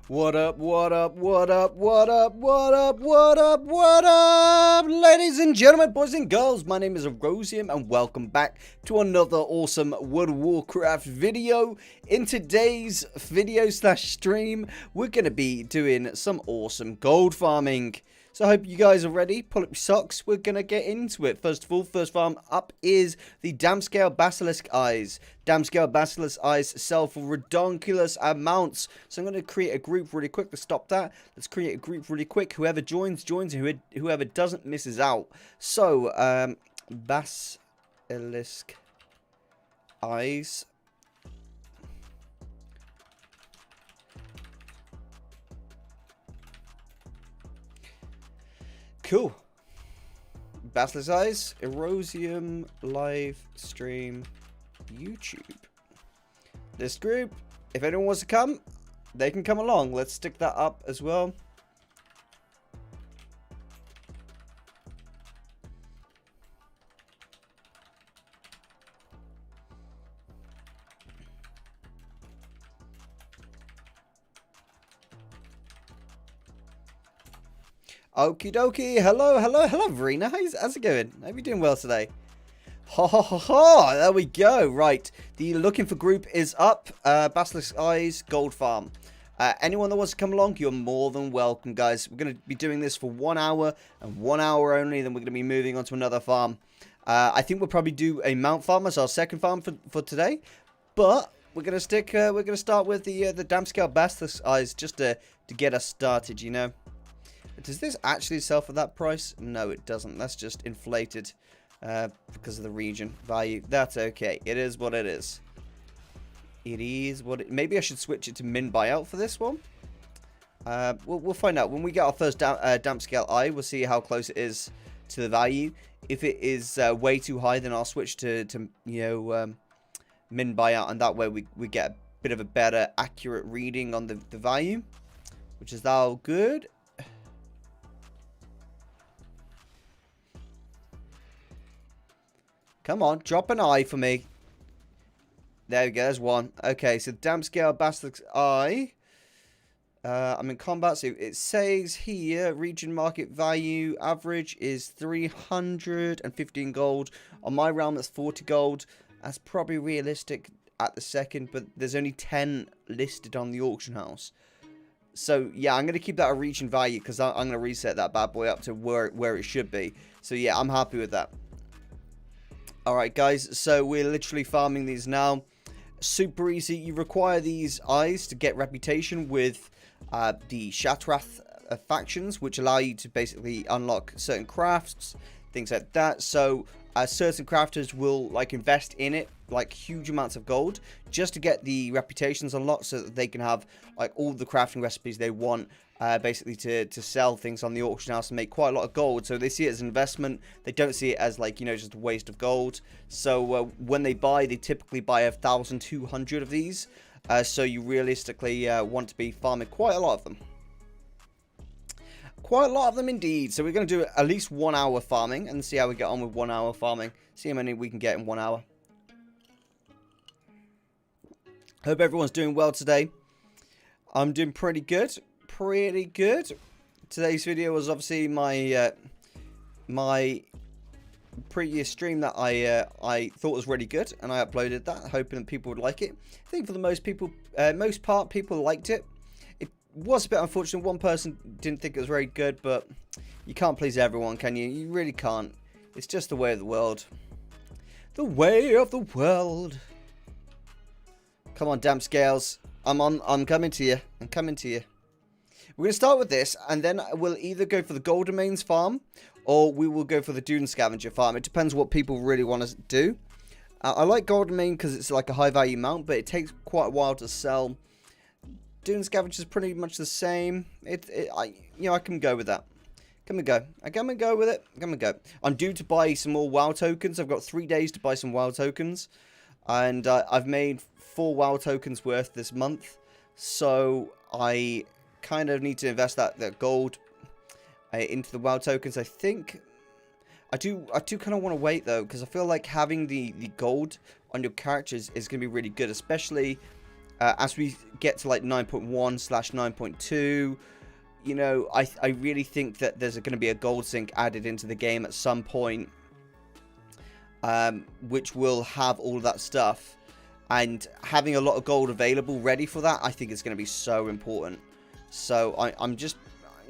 What up, what up, what up, what up, what up, what up, what up, ladies and gentlemen, boys and girls, my name is Erosium and welcome back to another awesome World of Warcraft video. In today's video slash stream, we're going to be doing some awesome gold farming. So I hope you guys are ready. Pull up your socks. We're going to get into it. First of all, first farm up is the Damscale Basilisk Eyes. Damscale Basilisk Eyes sell for redonkulous amounts. So I'm going to create a group really quick to stop that. Let's create a group really quick. Whoever joins, joins. And whoever doesn't misses out. So, Basilisk Eyes. Cool. Basilisk Eyes, Erosium Livestream, YouTube. This group, if anyone wants to come, they can come along. Let's stick that up as well. Okie dokie. Hello, hello, hello, Verena. How's it going? Hope you're doing well today. Ha ha ha ha. There we go. Right. The looking for group is up. Basilisk Eyes Gold Farm. Anyone that wants to come along, you're more than welcome, guys. We're going to be doing this for 1 hour and 1 hour only. Then we're going to be moving on to another farm. I think we'll probably do a mount farm as our second farm for today. But we're going to stick. We're going to start with the Damscale Basilisk Eyes just to get us started. You know. Does this actually sell for that price? No, it doesn't. That's just inflated because of the region value. That's okay. It is what it is. It is what it... Maybe I should switch it to min buyout for this one. We'll find out. When we get our first Damscale Eye, we'll see how close it is to the value. If it is way too high, then I'll switch to you know, min buyout. And that way we get a bit of a better accurate reading on the value. Which is all good. Come on, drop an eye for me. There we go, there's one. Okay, so Damscale Basilisk Eye. I'm in combat, so it says here, region market value average is 315 gold. On my realm, that's 40 gold. That's probably realistic at the second, but there's only 10 listed on the auction house. So, yeah, I'm going to keep that a region value, because I'm going to reset that bad boy up to where it should be. So, yeah, I'm happy with that. Alright guys, so we're literally farming these now. Super easy. You require these eyes to get reputation with the Shattrath factions, which allow you to basically unlock certain crafts, things like that. So certain crafters will like invest in it, like huge amounts of gold, just to get the reputations unlocked so that they can have like all the crafting recipes they want. Basically to sell things on the auction house and make quite a lot of gold. So they see it as an investment. They don't see it as like, you know, just a waste of gold. So when they buy, they typically buy 1,200 of these. So you realistically want to be farming quite a lot of them. Quite a lot of them indeed. So we're going to do at least 1 hour farming and see how we get on with 1 hour farming. See how many we can get in 1 hour. Hope everyone's doing well today. I'm doing pretty good. Pretty good. Today's video was obviously my my previous stream that I thought was really good, and I uploaded that, hoping that people would like it. I think for the most part, people liked it. It was a bit unfortunate. One person didn't think it was very good, but you can't please everyone, can you? You really can't. It's just the way of the world. The way of the world. Come on, Damscales. I'm coming to you. I'm coming to you. We're going to start with this, and then we'll either go for the Gold Domains farm, or we will go for the Dune Scavenger farm. It depends what people really want to do. I like Gold Domain because it's like a high-value mount, but it takes quite a while to sell. Dune Scavenger is pretty much the same. You know, I can go with that. Come and go. I come and go with it. Come and go. I'm due to buy some more WoW tokens. I've got 3 days to buy some WoW tokens, and I've made 4 WoW tokens worth this month, so I kind of need to invest that gold into the WoW tokens. I think I do kind of want to wait though, because I feel like having the gold on your characters is going to be really good, especially as we get to like 9.1/9.2, you know, I really think that there's going to be a gold sink added into the game at some point, which will have all of that stuff. And having a lot of gold available ready for that, I think is going to be so important. So I'm just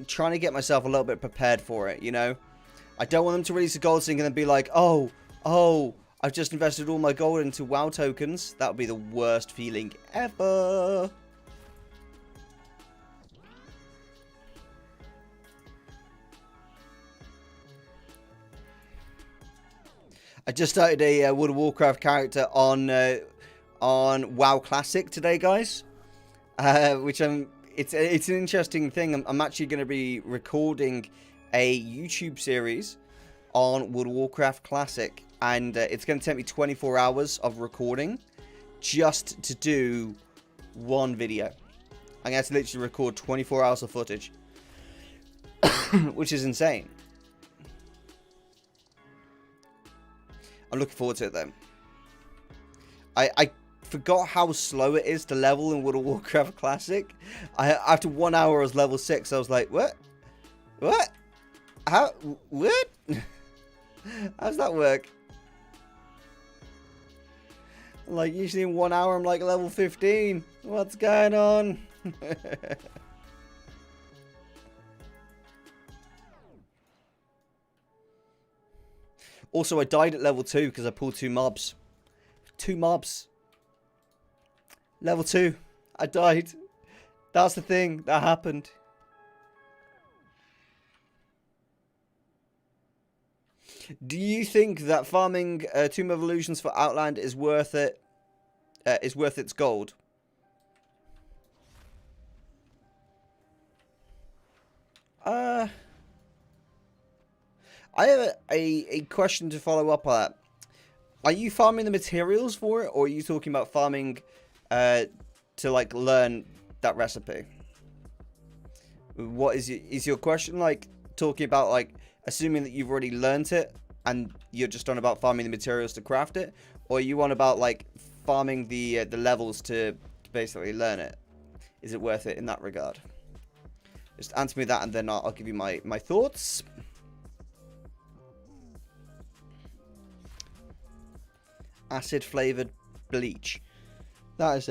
trying to get myself a little bit prepared for it, you know. I don't want them to release a gold sink and then be like, oh, I've just invested all my gold into WoW tokens. That would be the worst feeling ever. I just started a World of Warcraft character on WoW Classic today, guys. Which it's an interesting thing. I'm actually going to be recording a YouTube series on World of Warcraft Classic, and it's going to take me 24 hours of recording just to do one video. I'm going to literally record 24 hours of footage, which is insane. I'm looking forward to it, though. I forgot how slow it is to level in World of Warcraft Classic. After 1 hour, I was level 6. I was like, what? What? How? What? How's that work? Like, usually in 1 hour, I'm like level 15. What's going on? Also, I died at level 2 because I pulled 2 mobs. 2 mobs. Level 2. I died. That's the thing that happened. Do you think that farming Tomb of Illusions for Outland is worth it? Is worth its gold? I have a question to follow up on that. Are you farming the materials for it, or are you talking about farming to like learn that recipe? What is your question like? Talking about like assuming that you've already learned it and you're just on about farming the materials to craft it, or are you on about like farming the levels to basically learn it? Is it worth it in that regard? Just answer me that, and then I'll give you my thoughts. Acid flavored bleach. That is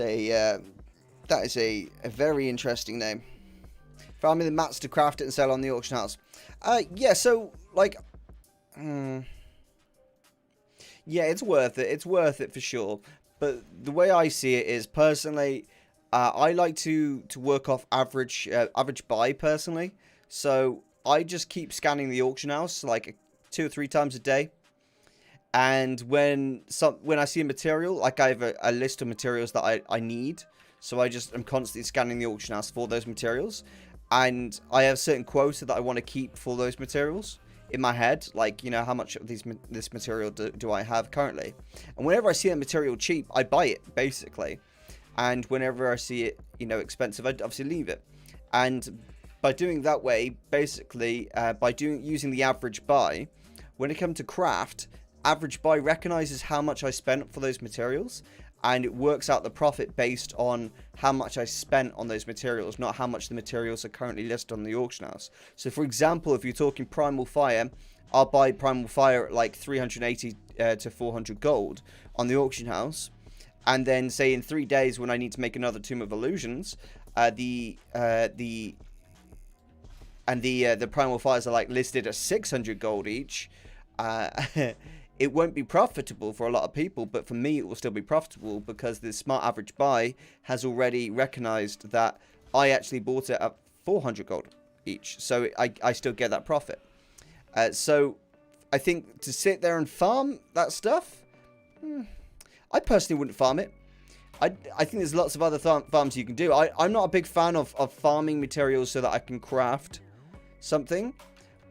a very interesting name. Farming the mats to craft it and sell on the auction house. Yeah, so like, yeah, it's worth it. It's worth it for sure. But the way I see it is, personally, I like to work off average buy personally. So I just keep scanning the auction house like 2 or 3 times a day. And when I see a material, like I have a list of materials that I need, so I'm constantly scanning the auction house for those materials, and I have a certain quota that I want to keep for those materials in my head, like, you know, how much of this material do I have currently, and whenever I see a material cheap, I buy it basically, and whenever I see it, you know, expensive, I obviously leave it. And by doing that way, basically, using the average buy, when it comes to craft, average buy recognizes how much I spent for those materials, and it works out the profit based on how much I spent on those materials, not how much the materials are currently listed on the auction house. So for example, if you're talking Primal Fire, I'll buy Primal Fire at like 380 to 400 gold on the auction house, and then say in 3 days when I need to make another Tomb of Illusions, the Primal Fires are like listed at 600 gold each. It won't be profitable for a lot of people, but for me it will still be profitable because the smart average buy has already recognized that I actually bought it at 400 gold each, so I still get that profit. So I think to sit there and farm that stuff, I personally wouldn't farm it. I think there's lots of other farms you can do. I'm not a big fan of farming materials so that I can craft something.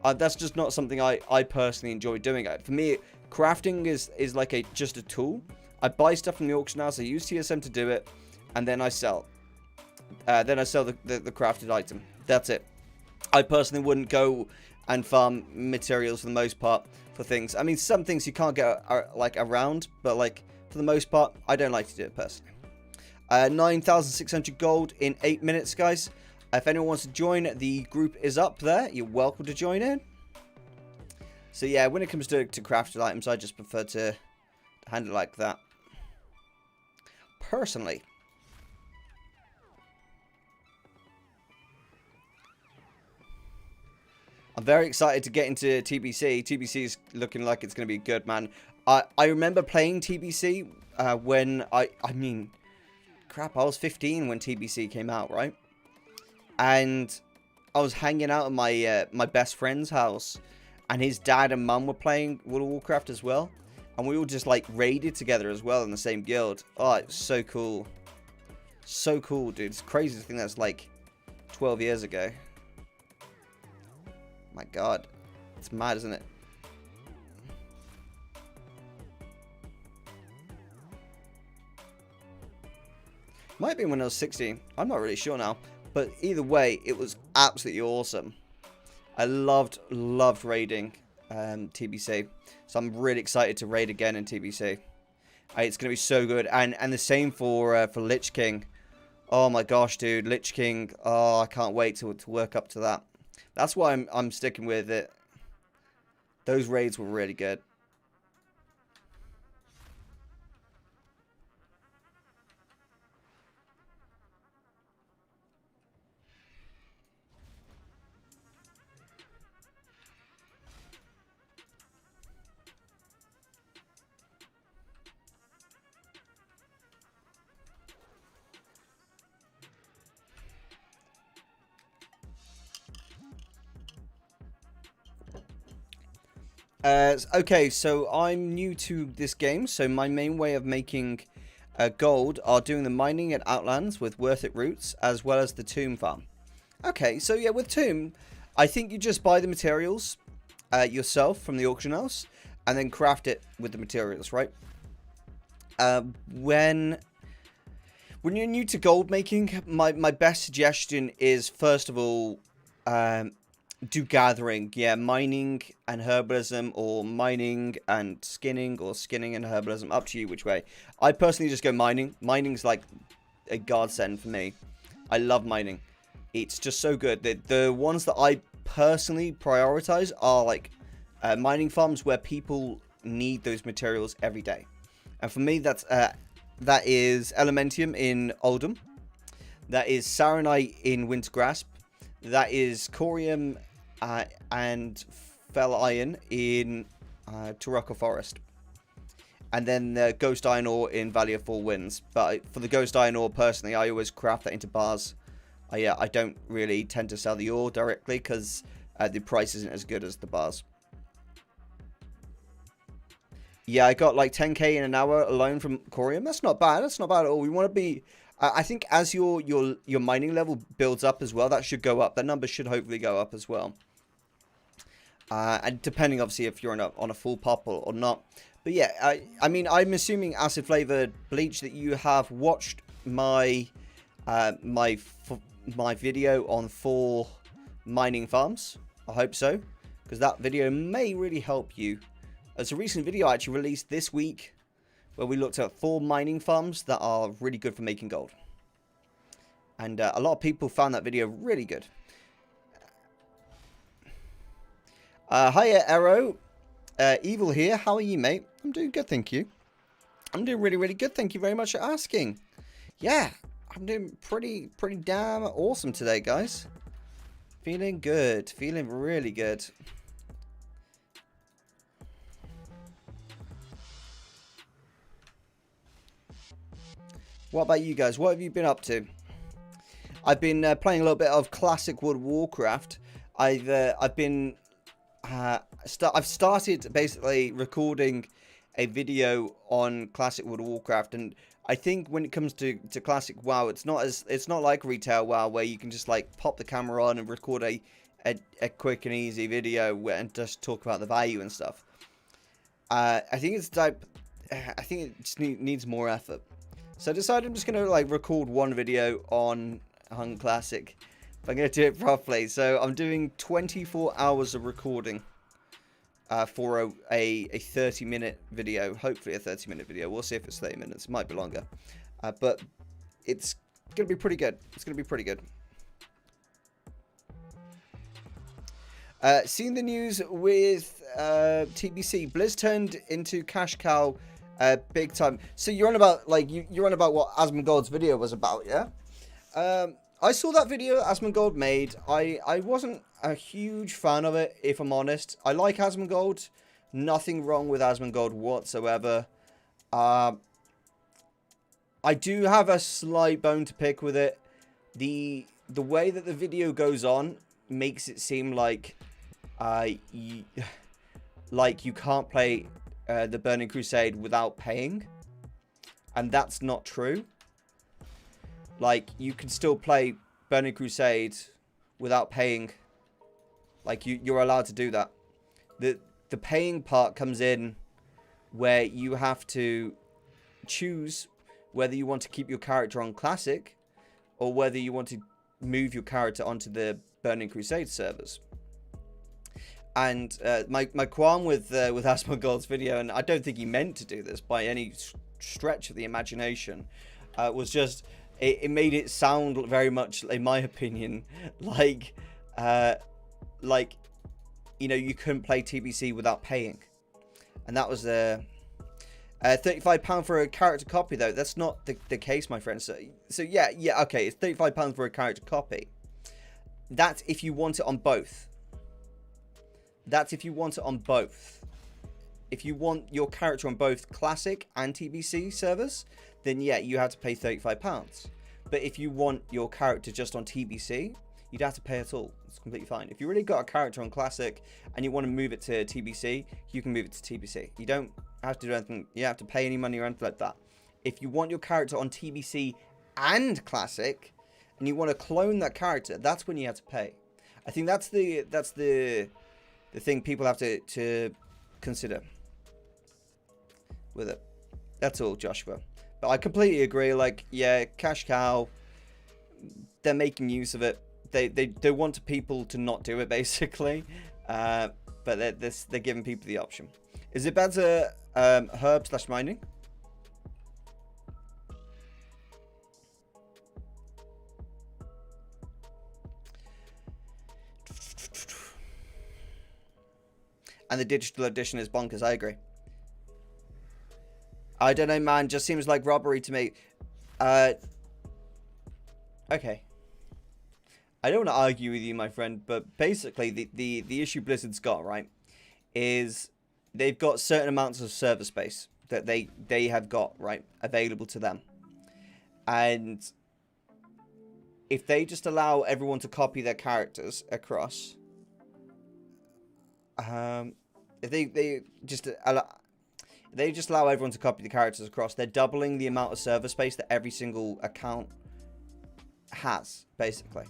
That's just not something I personally enjoy doing. For me, crafting is like just a tool. I buy stuff from the auction house, I use TSM to do it, and then I sell. Then I sell the crafted item. That's it. I personally wouldn't go and farm materials for the most part for things. I mean, some things you can't get like around, but like for the most part, I don't like to do it personally. 9,600 gold in 8 minutes, guys. If anyone wants to join, the group is up there. You're welcome to join in. So yeah, when it comes to crafted items, I just prefer to handle it like that. Personally. I'm very excited to get into TBC. TBC is looking like it's going to be good, man. I remember playing TBC when I mean, crap, I was 15 when TBC came out, right? And I was hanging out at my my best friend's house, and his dad and mum were playing World of Warcraft as well, and we all just like raided together as well in the same guild. Oh, it's so cool, so cool, dude. It's crazy to think that's like 12 years ago. My God, it's mad, isn't it? Might be when I was 16. I'm not really sure now. But either way, it was absolutely awesome. I loved raiding TBC. So I'm really excited to raid again in TBC. It's going to be so good. And the same for Lich King. Oh my gosh, dude. Lich King. Oh, I can't wait to work up to that. That's why I'm sticking with it. Those raids were really good. Okay, so I'm new to this game, so my main way of making gold are doing the mining at Outlands with Worth It Roots, as well as the Tomb Farm. Okay, so yeah, with Tomb, I think you just buy the materials yourself from the auction house, and then craft it with the materials, right? When you're new to gold making, my best suggestion is, first of all, do gathering. Yeah, mining and herbalism, or mining and skinning, or skinning and herbalism. Up to you which way. I personally just go mining. Mining's like a godsend for me. I love mining. It's just so good. The ones that I personally prioritize are like mining farms where people need those materials every day. And for me, that is Elementium in Oldham. That is Saronite in Wintergrasp. That is Corium and Fell Iron in Turocco Forest. And then Ghost Iron Ore in Valley of Four Winds. But for the Ghost Iron Ore, personally, I always craft that into bars. I don't really tend to sell the ore directly because the price isn't as good as the bars. Yeah, I got like 10k in an hour alone from Corium. That's not bad. That's not bad at all. We want to be... I think as your mining level builds up as well, that should go up. That number should hopefully go up as well. And depending, obviously, if you're on a full pop or not. But yeah, I mean, I'm assuming Acid Flavored Bleach that you have watched my my video on 4 mining farms. I hope so, because that video may really help you. There's a recent video I actually released this week where we looked at 4 mining farms that are really good for making gold. And a lot of people found that video really good. Hiya, Arrow. Evil here. How are you, mate? I'm doing good, thank you. I'm doing really, really good. Thank you very much for asking. Yeah, I'm doing pretty damn awesome today, guys. Feeling good. Feeling really good. What about you guys? What have you been up to? I've been playing a little bit of classic World of Warcraft. I've started basically recording a video on classic World of Warcraft, and I think when it comes to classic WoW, it's not like retail WoW where you can just like pop the camera on and record a quick and easy video and just talk about the value and stuff. I think it just needs more effort. So I decided I'm just gonna like record one video on classic. If I'm gonna do it properly. So I'm doing 24 hours of recording for a 30-minute video. Hopefully a 30-minute video. We'll see if it's 30 minutes. It might be longer. But it's gonna be pretty good. It's gonna be pretty good. Seeing the news with TBC, Blizz turned into cash cow big time. So you're on about like you're on about what Asmongold's video was about, yeah? I saw that video Asmongold made. I wasn't a huge fan of it, if I'm honest. I like Asmongold. Nothing wrong with Asmongold whatsoever. I do have a slight bone to pick with it. The way that the video goes on makes it seem like you can't play the Burning Crusade without paying, and that's not true. Like, you can still play Burning Crusade without paying. Like, you're allowed to do that. The paying part comes in where you have to choose whether you want to keep your character on Classic or whether you want to move your character onto the Burning Crusade servers. And my qualm with Asmongold's video, and I don't think he meant to do this by any stretch of the imagination, was just it made it sound very much, in my opinion, like you know, you couldn't play TBC without paying, and that was £35 for a character copy, though. That's not the case, my friend. So yeah, okay, it's £35 for a character copy. That's if you want it on both. That's if you want it on both. If you want your character on both Classic and TBC servers, then yeah, you have to pay £35. But if you want your character just on TBC, you'd have to pay it all. It's completely fine. If you really got a character on Classic and you want to move it to TBC, you can move it to TBC. You don't have to do anything. You don't have to pay any money or anything like that. If you want your character on TBC and Classic, and you want to clone that character, that's when you have to pay. I think that's the thing people have to consider with it. That's all, Joshua. But I completely agree. Like, yeah, cash cow. They're making use of it. They want people to not do it, basically. But they're giving people the option. Is it better herb/mining? And the digital edition is bonkers. I agree. I don't know, man. Just seems like robbery to me. Okay. I don't want to argue with you, my friend, but basically the issue Blizzard's got, right, is they've got certain amounts of server space that they have got, right, available to them. And if they just allow everyone to copy their characters across, if they just allow everyone to copy the characters across, they're doubling the amount of server space that every single account has, basically.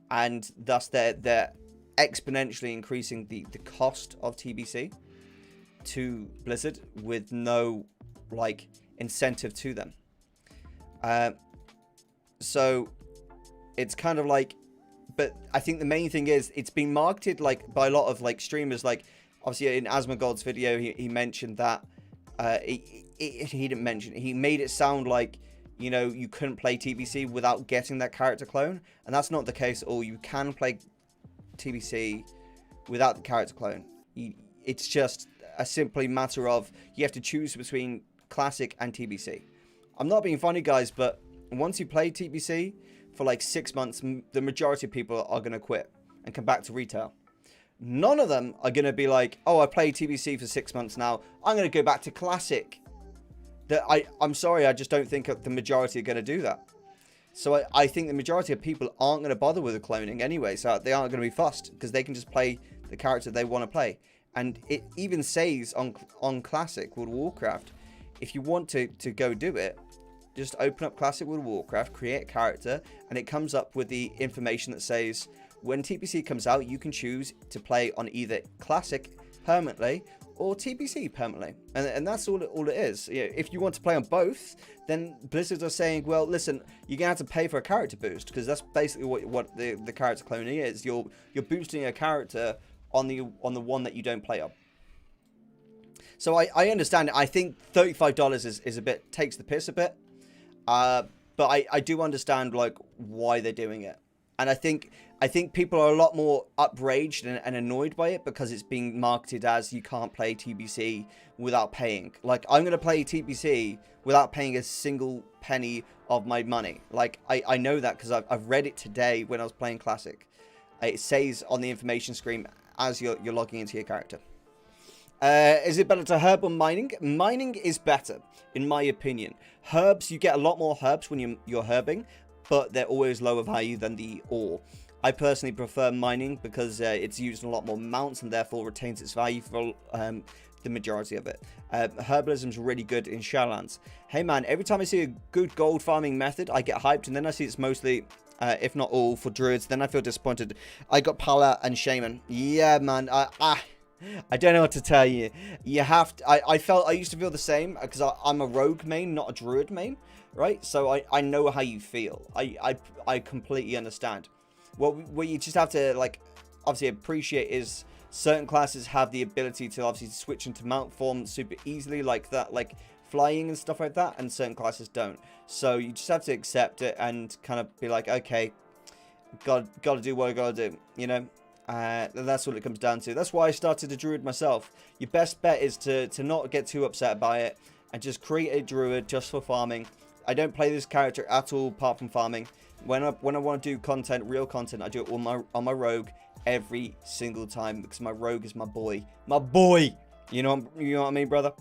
And thus they're exponentially increasing the cost of TBC to Blizzard with no, like, incentive to them. So it's kind of like, but I think the main thing is it's been marketed like by a lot of like streamers. Like, obviously in Asmongold's video, he mentioned that he didn't mention it. He made it sound like, you know, you couldn't play TBC without getting that character clone, and that's not the case at all. You can play TBC without the character clone. It's just a simply matter of you have to choose between Classic and TBC. I'm not being funny, guys, but once you play TBC for like 6 months, the majority of people are going to quit and come back to retail. None of them are going to be like, oh, I played TBC for 6 months now, I'm going to go back to Classic. I'm sorry, I just don't think the majority are going to do that. So I think the majority of people aren't going to bother with the cloning anyway, so they aren't going to be fussed, because they can just play the character they want to play. And it even says on Classic World of Warcraft, if you want to go do it, just open up Classic World of Warcraft, create a character, and it comes up with the information that says, when TBC comes out, you can choose to play on either Classic permanently or TBC permanently, and that's all it is. You know, if you want to play on both, then Blizzard are saying, well, listen, you're gonna have to pay for a character boost, because that's basically what the character cloning is. You're boosting a character on the one that you don't play on. So I understand it. I think $35 is a bit, takes the piss a bit. but I do understand like why they're doing it. And I think people are a lot more outraged and annoyed by it because it's being marketed as you can't play TBC without paying. Like, I'm going to play TBC without paying a single penny of my money. Like, I know that because I've read it today when I was playing Classic. It says on the information screen as you're logging into your character. Is it better to herb or mining? Mining is better, in my opinion. Herbs, you get a lot more herbs when you're herbing, but they're always lower value than the ore. I personally prefer mining because it's used in a lot more mounts and therefore retains its value for the majority of it. Herbalism is really good in Shadowlands. Hey man, every time I see a good gold farming method, I get hyped, and then I see it's mostly, if not all, for druids. Then I feel disappointed. I got Pala and Shaman. Yeah, man. I don't know what to tell you. You have to, I used to feel the same because I'm a rogue main, not a druid main, right? So I know how you feel. I completely understand. What you just have to, like, obviously appreciate is certain classes have the ability to obviously switch into mount form super easily, like that, like flying and stuff like that, and certain classes don't. So you just have to accept it and kind of be like, okay, gotta do what I gotta do, you know? That's what it comes down to. That's why I started a druid myself. Your best bet is to not get too upset by it and just create a druid just for farming. I don't play this character at all apart from farming. When I want to do content, real content, I do it on my rogue every single time because my rogue is my boy. My boy! You know what I mean, brother?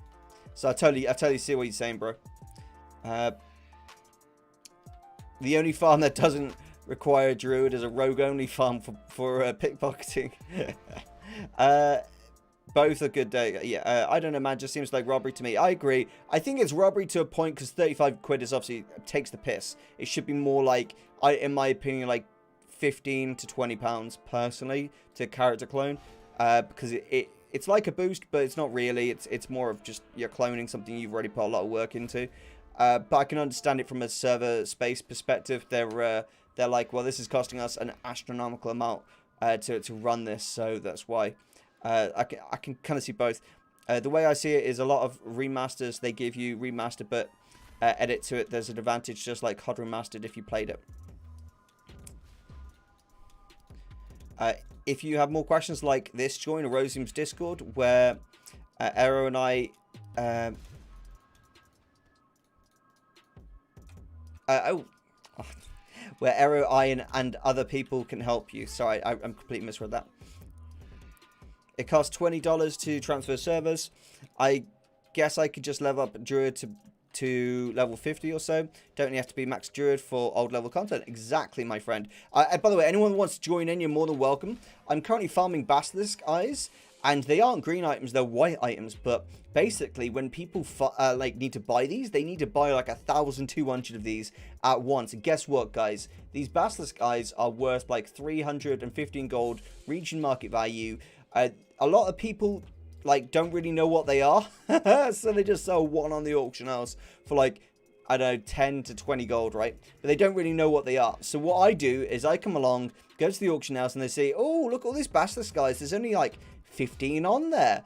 So I totally see what you're saying, bro. The only farm that doesn't require a druid is a rogue only farm for pickpocketing. Both are good. Yeah, I don't know, man. Just seems like robbery to me. I agree. I think it's robbery to a point because 35 quid is obviously takes the piss. It should be more like, in my opinion, like 15 to 20 pounds personally to character clone, because it's like a boost, but it's not really. It's more of just you're cloning something you've already put a lot of work into. But I can understand it from a server space perspective. They're like, well, this is costing us an astronomical amount to run this, so that's why. I can kind of see both. The way I see it is a lot of remasters, they give you remaster, but edit to it, there's an advantage just like COD Remastered if you played it. If you have more questions like this, join Erosium's Discord, where Aero and I... where Aero, I, and other people can help you. Sorry, I'm completely misread that. It costs $20 to transfer servers. I guess I could just level up Druid to level 50 or so. Don't really have to be max Druid for old level content. Exactly, my friend. By the way, anyone who wants to join in, you're more than welcome. I'm currently farming Basilisk Eyes, and they aren't green items, they're white items. But basically, when people like need to buy these, they need to buy like 1,200 of these at once. And guess what, guys? These Basilisk Eyes are worth like 315 gold, region market value. A lot of people like don't really know what they are, so they just sell one on the auction house for like, I don't know, 10 to 20 gold, right? But they don't really know what they are. So what I do is I come along, go to the auction house, and they say, oh, look, all these Basilisk guys, there's only like 15 on there.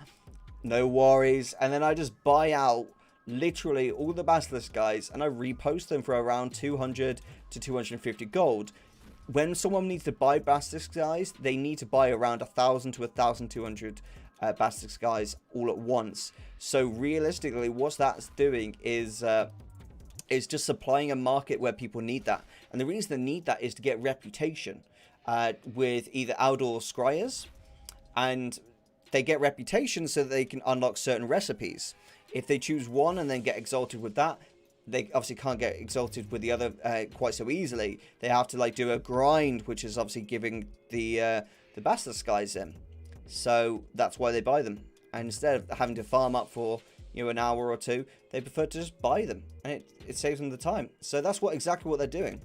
No worries. And then I just buy out literally all the Basilisk guys, and I repost them for around 200 to 250 gold. When someone needs to buy Basilisk guys, they need to buy around 1,000 to 1,200 Basilisk guys all at once. So realistically, what that's doing is just supplying a market where people need that. And the reason they need that is to get reputation with either outdoor scryers, and they get reputation so that they can unlock certain recipes. If they choose one and then get exalted with that, they obviously can't get exalted with the other quite so easily. They have to like do a grind, which is obviously giving the Basilisk guys in. So that's why they buy them. And instead of having to farm up for, you know, an hour or two, they prefer to just buy them, and it saves them the time. So that's exactly what they're doing.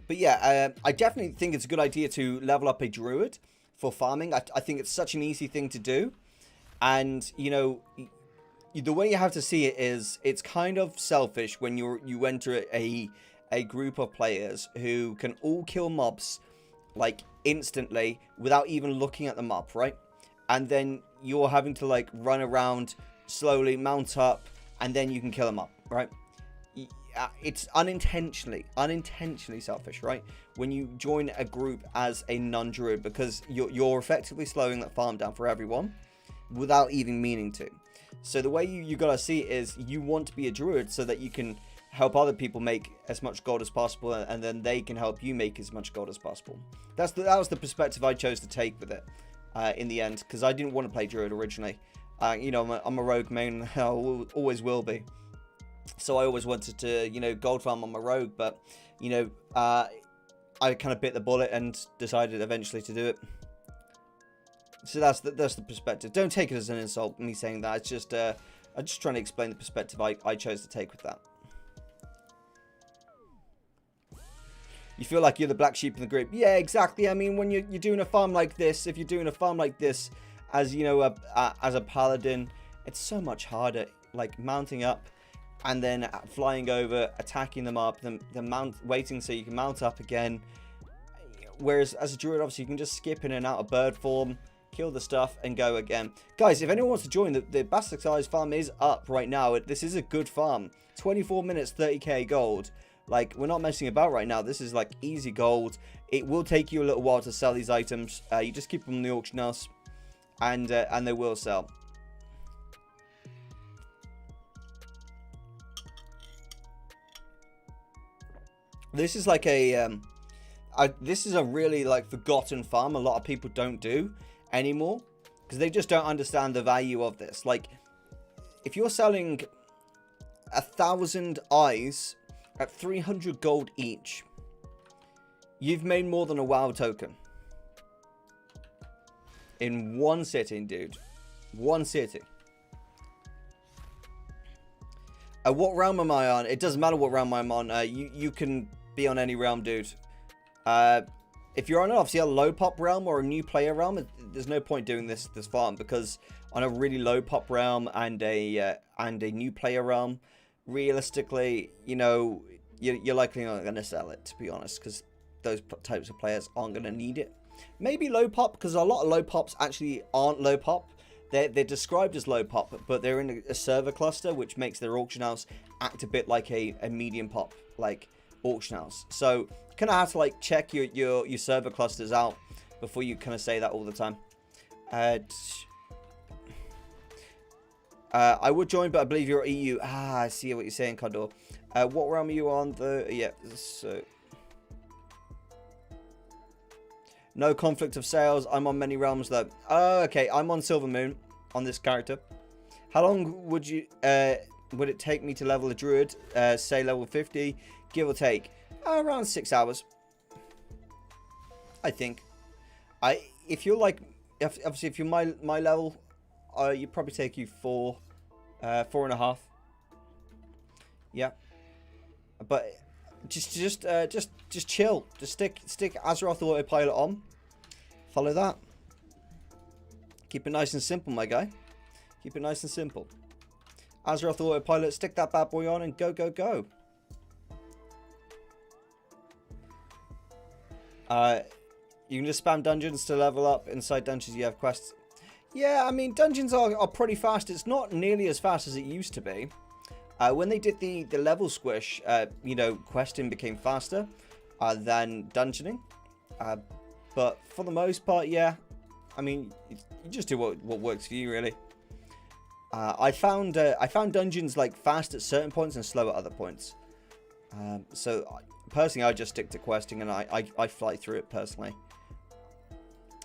But yeah, I definitely think it's a good idea to level up a druid for farming. I think it's such an easy thing to do. And, you know, the way you have to see it is it's kind of selfish when you enter a group of players who can all kill mobs like instantly without even looking at the mob, right? And then you're having to like run around slowly mount up, and then you can kill them up, right? It's unintentionally selfish, right? When you join a group as a non-druid, because you're effectively slowing that farm down for everyone without even meaning to. So the way you gotta see it is you want to be a druid so that you can help other people make as much gold as possible, and then they can help you make as much gold as possible. That was the perspective I chose to take with it in the end, because I didn't want to play druid originally. You know, I'm a rogue main, I always will be. So I always wanted to, you know, gold farm on my rogue, but, you know, I kind of bit the bullet and decided eventually to do it. So that's the perspective. Don't take it as an insult, me saying that. It's just, I'm just trying to explain the perspective I chose to take with that. You feel like you're the black sheep in the group. Yeah, exactly. I mean, when you're doing a farm like this, if you're doing a farm like this, as, you know, as a paladin, it's so much harder, like mounting up and then flying over, attacking them up, then waiting so you can mount up again. Whereas as a druid, obviously, you can just skip in and out of bird form, kill the stuff, and go again. Guys, if anyone wants to join, the Bastardized farm is up right now. This is a good farm. 24 minutes, 30k gold. Like, we're not messing about right now. This is, like, easy gold. It will take you a little while to sell these items. You just keep them in the auction house, and they will sell. This is like a... this is a really, like, forgotten farm a lot of people don't do anymore, because they just don't understand the value of this. Like, if you're selling 1,000 eyes at 300 gold each, you've made more than a WoW token. In one sitting, dude. One sitting. What realm am I on? It doesn't matter what realm I'm on. You can be on any realm, dude. If you're on obviously a low pop realm or a new player realm, there's no point doing this farm, because on a really low pop realm and a new player realm, realistically, you know, you're likely not going to sell it, to be honest, because those types of players aren't going to need it. Maybe low pop, because a lot of low pops actually aren't low pop. They're described as low pop, but they're in a server cluster, which makes their auction house act a bit like a medium pop, like, auction house. So kind of have to, like, check your server clusters out before you kind of say that all the time. I would join, but I believe you're EU. I see what you're saying, Condor. What realm are you on? So no conflict of sales. I'm on many realms though. Oh, okay. I'm on Silver Moon on this character. How long would it take me to level a druid? Say level 50, give or take. Around 6 hours, I think. If you're like, obviously, if you're my level, you'd probably take you 4.5. Yeah, but just chill. Just stick Azeroth autopilot on. Follow that. Keep it nice and simple, my guy. Keep it nice and simple. Azeroth autopilot. Stick that bad boy on and go, go, go. You can just spam dungeons to level up. Inside dungeons, you have quests. Yeah, I mean, dungeons are pretty fast. It's not nearly as fast as it used to be. When they did the level squish, you know, questing became faster than dungeoning. But for the most part, yeah. I mean, you just do what works for you, really. I found dungeons, like, fast at certain points and slow at other points. So, personally, I just stick to questing, and I fly through it, personally.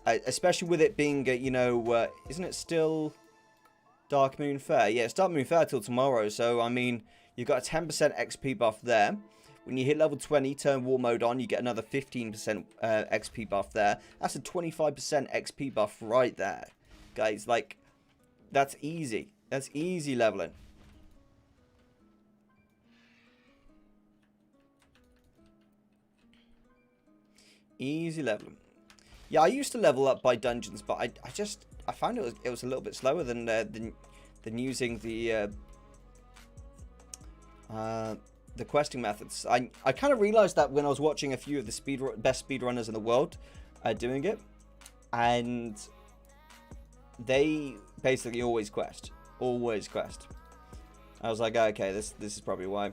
Especially with it being, you know, isn't it still Dark Moon Fair? Yeah, it's Dark Moon Fair till tomorrow, so, I mean, you've got a 10% XP buff there. When you hit level 20, turn War Mode on, you get another 15% XP buff there. That's a 25% XP buff right there. Guys, like, that's easy. That's easy leveling. Easy leveling. Yeah, I used to level up by dungeons, but I found it was a little bit slower than using the questing methods. I kind of realized that when I was watching a few of the best speedrunners in the world doing it, and they basically always quest. Always quest. I was like, okay, this is probably why.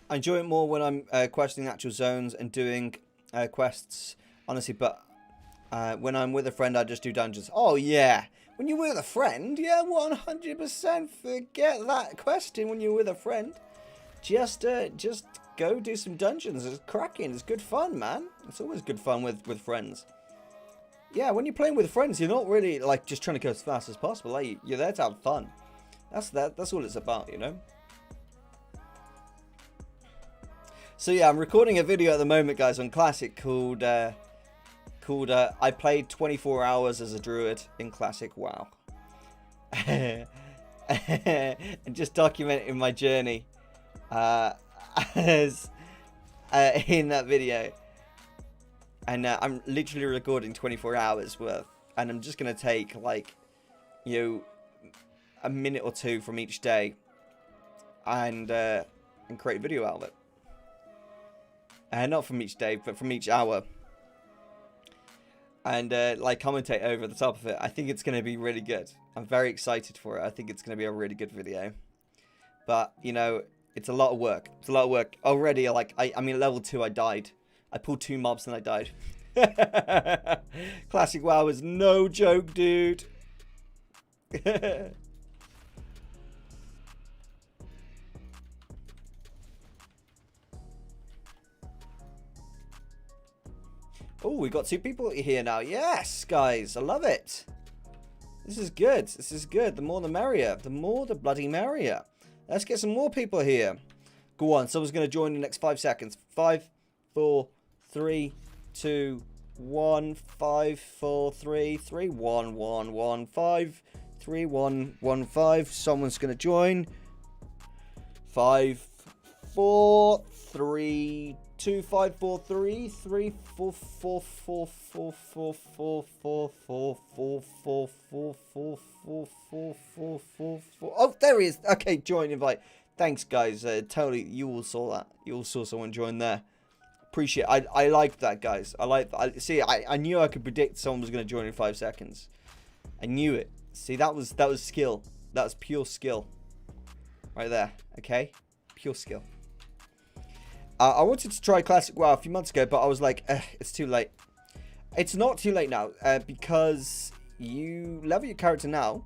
I enjoy it more when I'm questing actual zones and doing quests, honestly, but when I'm with a friend, I just do dungeons. Oh, yeah. When you're with a friend, yeah, 100% forget that question when you're with a friend. Just go do some dungeons. It's cracking. It's good fun, man. It's always good fun with friends. Yeah, when you're playing with friends, you're not really, like, just trying to go as fast as possible. Like, you're there to have fun. That's all it's about, you know? So yeah, I'm recording a video at the moment, guys, on Classic called I played 24 hours as a druid in Classic WoW. And just documenting my journey as in that video. And I'm literally recording 24 hours worth, and I'm just gonna take, like, you know, a minute or two from each day and create a video out of it. Not from each day, but from each hour. And, like, commentate over the top of it. I think it's going to be really good. I'm very excited for it. I think it's going to be a really good video. But, you know, it's a lot of work. It's a lot of work. Already, like, I mean, level 2, I died. I pulled 2 mobs and I died. Classic WoW is no joke, dude. Oh, we got 2 people here now. Yes, guys. I love it. This is good. This is good. The more the merrier. The more the bloody merrier. Let's get some more people here. Go on. Someone's going to join in the next 5 seconds. 5, 4, 3, 2, 1. 5, 4, 3, 3, 1, 1, 1, 5, 3, 1, 1, 5. Someone's going to join. 5, 4, 3, 2, 5, 4, 3, 3, 4, 4, 4, 4, 4, 4, 4, 4, 4, 4, 4, 4, 4, 4, 4, 4, 4. Oh, there he is. Okay, join invite. Thanks, guys. Totally, you all saw that. You all saw someone join there. Appreciate. I like that, guys. I like. See, I knew I could predict someone was going to join in 5 seconds. I knew it. See, that was skill. That was pure skill. Right there. Okay, pure skill. I wanted to try Classic WoW a few months ago, but I was like, it's too late. It's not too late now, because you level your character now,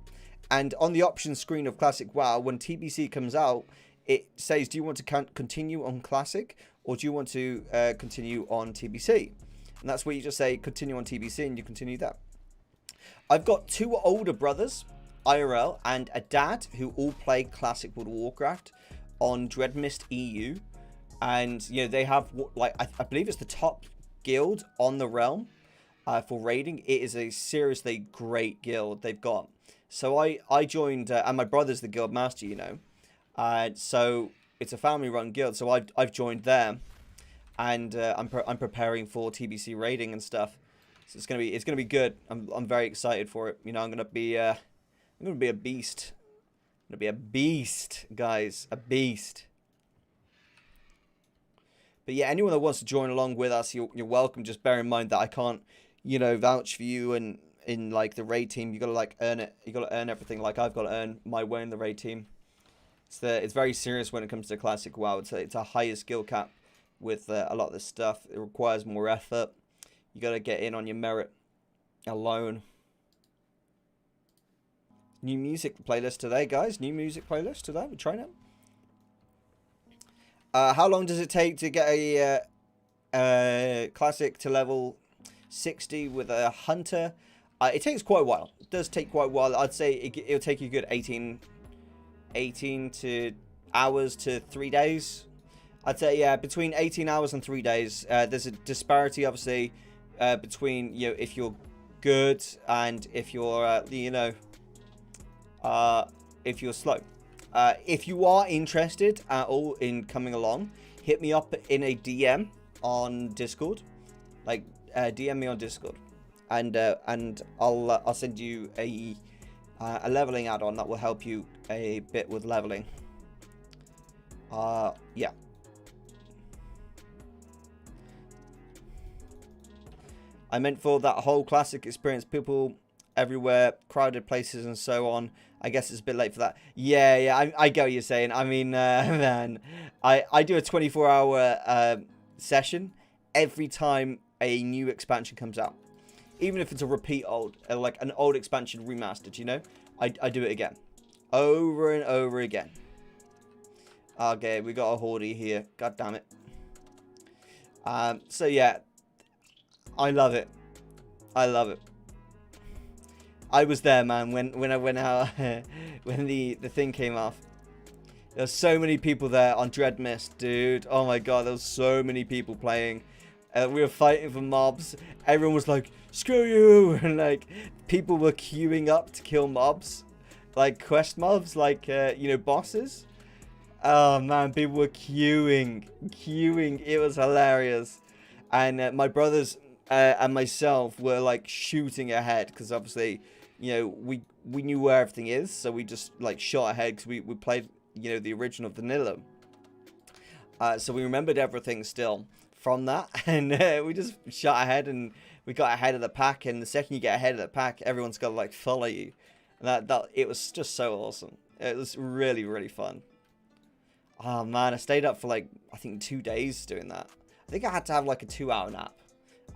and on the options screen of Classic WoW, when TBC comes out, it says, do you want to continue on Classic, or do you want to continue on TBC? And that's where you just say, continue on TBC, and you continue that. I've got 2 older brothers, IRL, and a dad, who all play Classic World of Warcraft on Dreadmist EU. And, you know, they have, like, I believe it's the top guild on the realm for raiding. It is a seriously great guild they've got. So I joined, and my brother's the guild master, you know. So it's a family-run guild. So I've joined them, and I'm preparing for TBC raiding and stuff. So it's gonna be good. I'm very excited for it. You know, I'm gonna be a beast. I'm gonna be a beast, guys, a beast. But yeah, anyone that wants to join along with us, you're welcome. Just bear in mind that I can't, you know, vouch for you and in like the raid team. You gotta like earn it. You gotta earn everything. Like I've got to earn my way in the raid team. It's very serious when it comes to Classic WoW. It's a higher skill cap with a lot of this stuff. It requires more effort. You gotta get in on your merit alone. New music playlist today, guys. New music playlist today. We're trying it. How long does it take to get a Classic to level 60 with a Hunter? It takes quite a while. It does take quite a while. I'd say it'll take you a good 18 hours to 3 days. I'd say, yeah, between 18 hours and 3 days. There's a disparity, obviously, between, you know, if you're good and if you're, you know, if you're slow. If you are interested at all in coming along, hit me up in a DM on Discord. Like, DM me on Discord. and I'll send you a leveling add-on that will help you a bit with leveling. Yeah. I meant for that whole classic experience, people everywhere, crowded places and so on. I guess it's a bit late for that. Yeah, I get what you're saying. I mean, man, I do a 24-hour session every time a new expansion comes out. Even if it's a repeat old, like an old expansion remastered, you know? I do it again. Over and over again. Okay, we got a Horde here. God damn it. So yeah, I love it. I love it. I was there, man, when I went out, when the thing came off. There's so many people there on Dread Mist, dude. Oh my god, there was so many people playing. We were fighting for mobs. Everyone was like, screw you! And like, people were queuing up to kill mobs. Like quest mobs, like, you know, bosses. Oh man, people were queuing. It was hilarious. And my brothers and myself were like shooting ahead. Because obviously, you know, we knew where everything is. So we just like shot ahead because we played, you know, the original vanilla. So we remembered everything still from that, and we just shot ahead and we got ahead of the pack. And the second you get ahead of the pack, everyone's got to like follow you, and that it was just so awesome. It was really, really fun. Oh man, I stayed up for like I think 2 days doing that. I think I had to have like a 2-hour nap.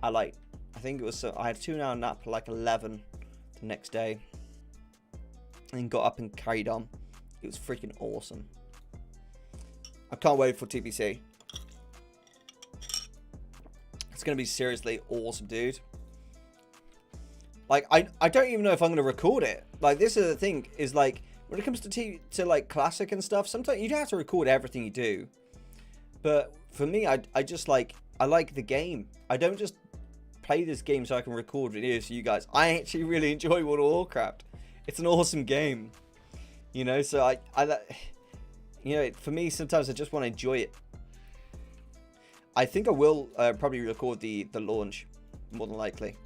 I think it was I had a 2-hour nap at like 11 the next day, and got up and carried on. It was freaking awesome. I can't wait for TBC. It's going to be seriously awesome, dude. Like, I don't even know if I'm going to record it. Like, this is the thing, is like, when it comes to like classic and stuff, sometimes you don't have to record everything you do. But for me, I just like, I like the game. I don't just play this game so I can record videos for you guys. I actually really enjoy World of Warcraft. It's an awesome game. You know, so I you know, for me, sometimes I just want to enjoy it. I think I will probably record the launch, more than likely.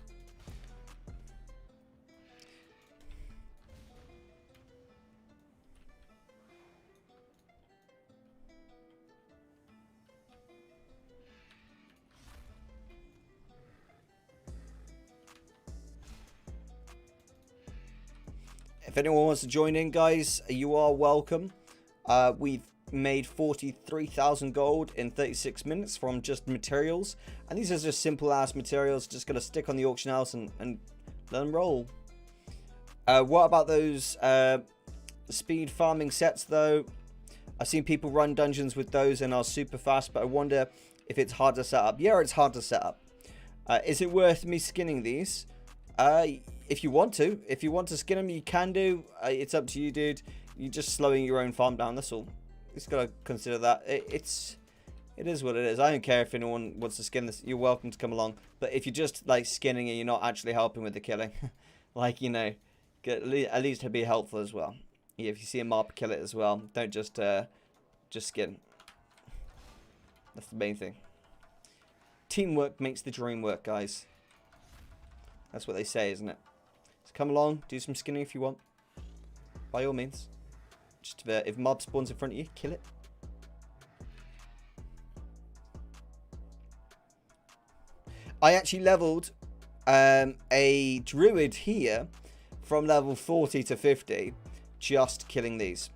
If anyone wants to join in, guys, you are welcome. We've made 43,000 gold in 36 minutes from just materials, and these are just simple ass materials, just gonna stick on the auction house and let them roll. What about those speed farming sets though? I've seen people run dungeons with those and are super fast, but I wonder if it's hard to set up. Yeah, it's hard to set up. Is it worth me skinning these? If you want to skin them, you can do. It's up to you, dude. You're just slowing your own farm down, that's all. Just gotta consider that. It is what it is. I don't care if anyone wants to skin this. You're welcome to come along. But if you're just like skinning and you're not actually helping with the killing, like, you know, at least to be helpful as well. Yeah, if you see a mob, kill it as well. Don't just skin. That's the main thing. Teamwork makes the dream work, guys. That's what they say, isn't it? So come along, do some skinning if you want. By all means. Just if mob spawns in front of you, kill it. I actually leveled a druid here from level 40 to 50 just killing these.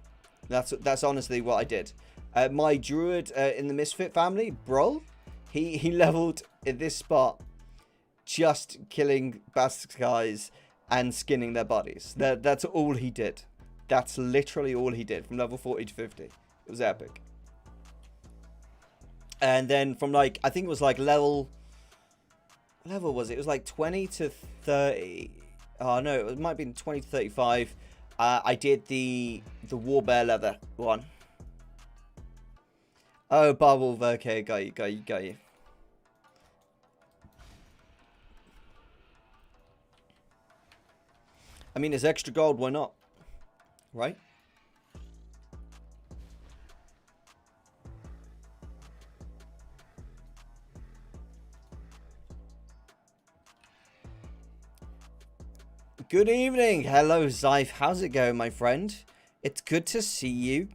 That's honestly what I did. My druid in the Misfit family, Brol, he leveled in this spot just killing bastard guys and skinning their bodies. That's all he did. That's literally all he did from level 40 to 50. It was epic. And then from like, I think it was like level was it? It was like 20 to 30. Oh no, it might have been 20 to 35. I did the Warbear leather one. Oh, Bubble, okay, got you. I mean, it's extra gold, why not? Right? Good evening. Hello, Zyfe. How's it going, my friend? It's good to see you.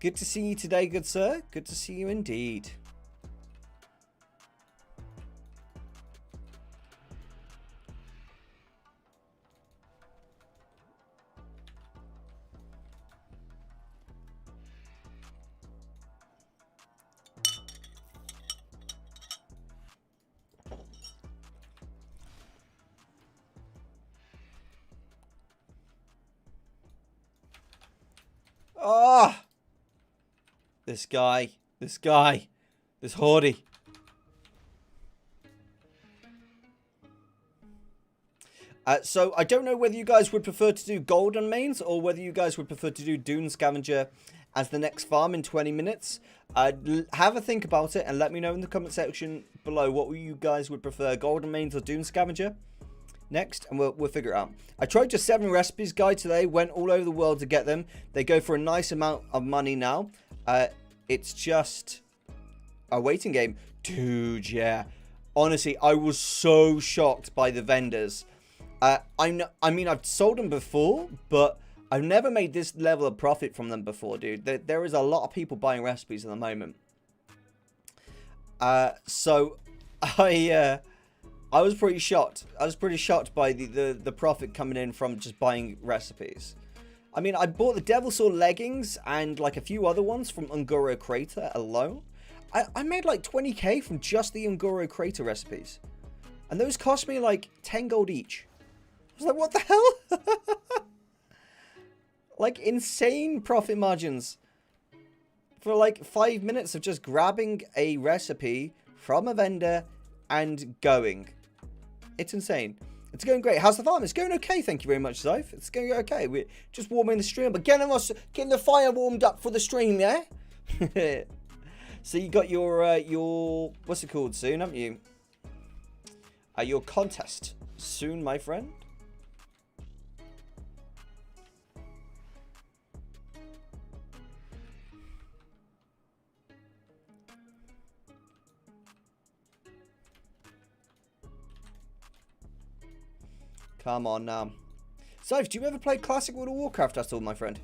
Good to see you today, good sir. Good to see you indeed. Ah! This guy, this Hordy. So, I don't know whether you guys would prefer to do Golden Mains or whether you guys would prefer to do Dune Scavenger as the next farm in 20 minutes. Have a think about it and let me know in the comment section below what you guys would prefer, Golden Mains or Dune Scavenger next, and we'll figure it out. I tried just 7 recipes guide today, went all over the world to get them. They go for a nice amount of money now. It's just a waiting game. Dude, yeah. Honestly, I was so shocked by the vendors. I mean, I've sold them before, but I've never made this level of profit from them before, dude. There is a lot of people buying recipes at the moment. So, I was pretty shocked. I was pretty shocked by the profit coming in from just buying recipes. I mean, I bought the Devil Sword leggings and like a few other ones from Ungoro Crater alone. I made like 20k from just the Ungoro Crater recipes. And those cost me like 10 gold each. I was like, what the hell? Like insane profit margins. For like 5 minutes of just grabbing a recipe from a vendor and going. It's insane. It's going great. How's the farm? It's going okay. Thank you very much, Zyfe. It's going okay. We're just warming the stream, but getting the fire warmed up for the stream, yeah? So you got your what's it called soon, haven't you? Your contest soon, my friend. Come on now. Zyfe, do you ever play Classic World of Warcraft at all, my friend?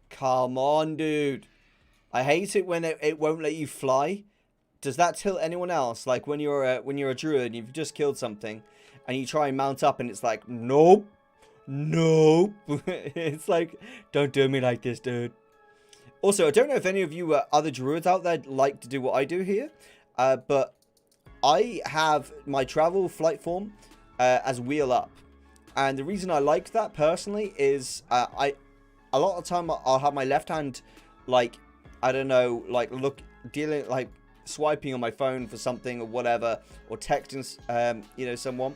Come on, dude. I hate it when it won't let you fly. Does that tilt anyone else? Like when you're a druid and you've just killed something and you try and mount up and it's like, nope. Nope. It's like, don't do me like this, dude. Also, I don't know if any of you other druids out there like to do what I do here, but I have my travel flight form as wheel up. And the reason I like that personally is a lot of the time I'll have my left hand, like, I don't know, like swiping on my phone for something or whatever, or texting, you know, someone.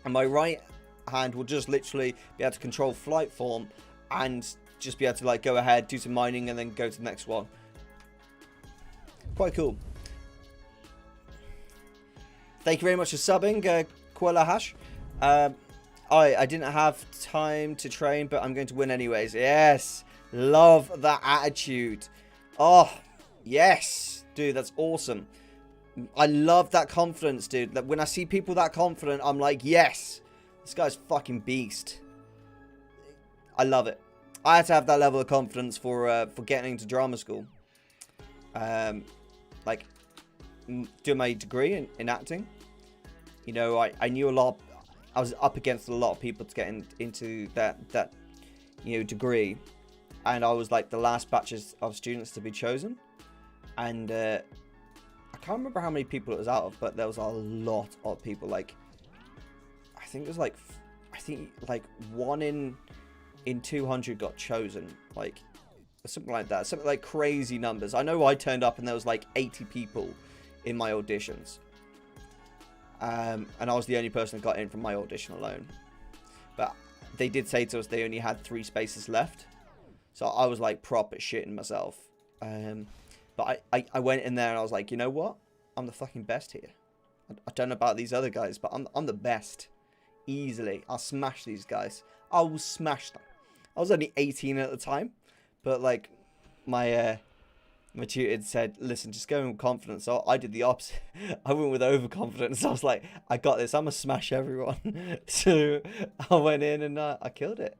And my right hand will just literally be able to control flight form and just be able to like go ahead, do some mining, and then go to the next one. Quite cool. Thank you very much for subbing, Koala Hash. I didn't have time to train, but I'm going to win anyways. Yes, love that attitude. Oh, yes, dude, that's awesome. I love that confidence, dude. That when I see people that confident, I'm like, yes, this guy's fucking beast. I love it. I had to have that level of confidence for getting into drama school. Like, doing my degree in acting. You know, I knew a lot. I was up against a lot of people to get into that you know, degree. And I was like the last batches of students to be chosen. And I can't remember how many people it was out of, but there was a lot of people. Like, I think it was like, like 1 in 200 got chosen, like something like that, something like crazy numbers. I know I turned up and there was like 80 people in my auditions, and I was the only person that got in from my audition alone. But they did say to us they only had 3 spaces left, so I was like proper shitting myself. But I went in there and I was like, you know what, I'm the fucking best here. I don't know about these other guys, but I'm the best. Easily, I'll smash these guys. I will smash them. I was only 18 at the time, but like my My tutor had said, listen, just go in with confidence. So I did the opposite. I went with overconfidence. I was like, I got this. I'm going to smash everyone. So I went in and I killed it.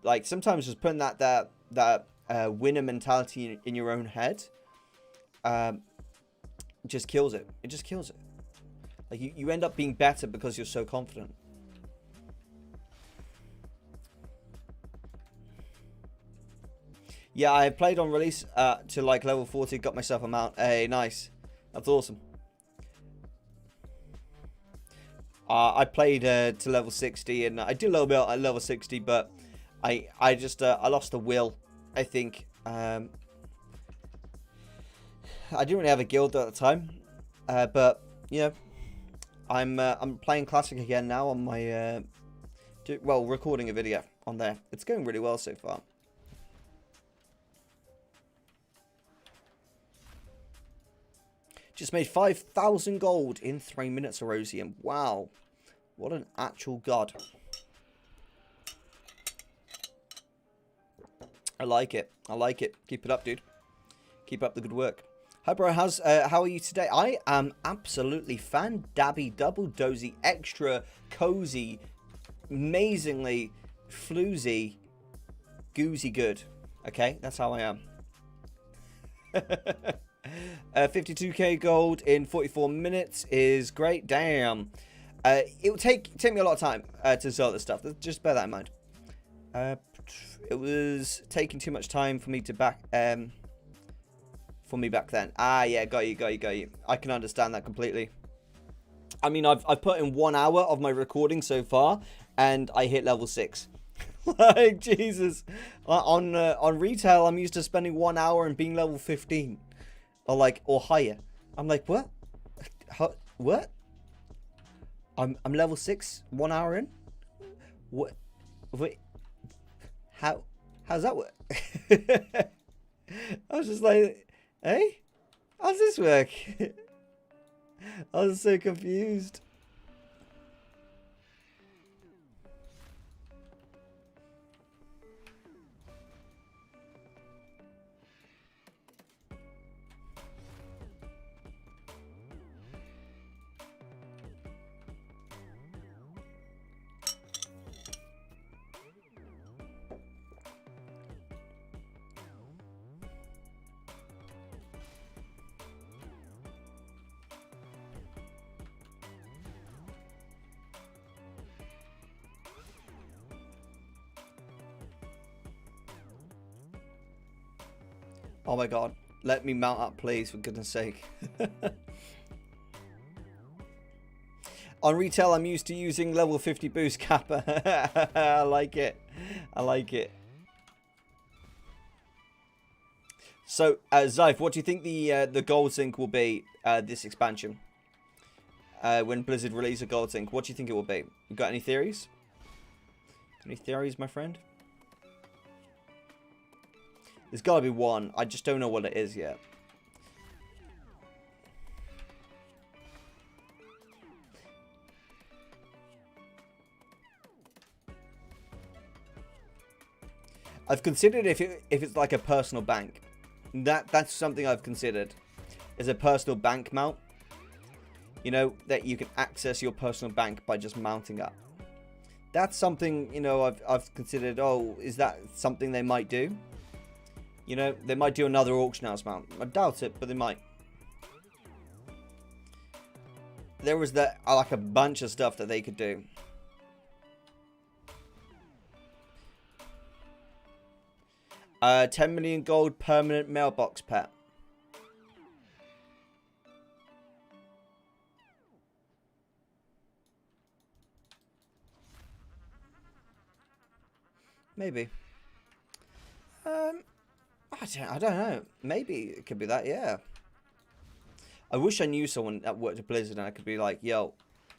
Like, sometimes just putting that winner mentality in your own head just kills it. It just kills it. Like, you end up being better because you're so confident. Yeah, I played on release to like level 40, got myself a mount. Hey, nice. That's awesome. I played to level 60, and I did a little bit at level 60, but I just I lost the will, I think. I didn't really have a guild at the time, but yeah, I'm playing classic again now on my recording a video on there. It's going really well so far. Just made 5,000 gold in 3 minutes, Erosium. Wow. What an actual god. I like it. I like it. Keep it up, dude. Keep up the good work. Hi, bro. How are you today? I am absolutely fan-dabby, double-dozy, extra cozy, amazingly floozy, goozy good. Okay? That's how I am. 52k gold in 44 minutes is great. Damn. It will take me a lot of time to sell this stuff. Just bear that in mind. It was taking too much time for me to back then. Ah, yeah, got you. I can understand that completely. I mean, I've put in 1 hour of my recording so far, and I hit level 6. Like, Jesus. On retail, I'm used to spending 1 hour and being level 15. Or higher. I'm like, what? What? I'm level 6, 1 hour in? What? Wait. How's that work? I was just like, hey? How's this work? I was so confused. Oh my god. Let me mount up, please, for goodness sake. On retail, I'm used to using level 50 boost kappa. I like it. I like it. So, Zyph, what do you think the gold sync will be this expansion? When Blizzard release a gold sync, what do you think it will be? You got any theories? Any theories, my friend? There's got to be one. I just don't know what it is yet. I've considered if it's like a personal bank. That's something I've considered. Is a personal bank mount. You know, that you can access your personal bank by just mounting up. That's something, you know, I've considered, oh, is that something they might do? You know, they might do another auction house mount. I doubt it, but they might. There was like a bunch of stuff that they could do. $10 million gold permanent mailbox pet. Maybe. I don't know. Maybe it could be that, yeah. I wish I knew someone that worked at Blizzard and I could be like, yo,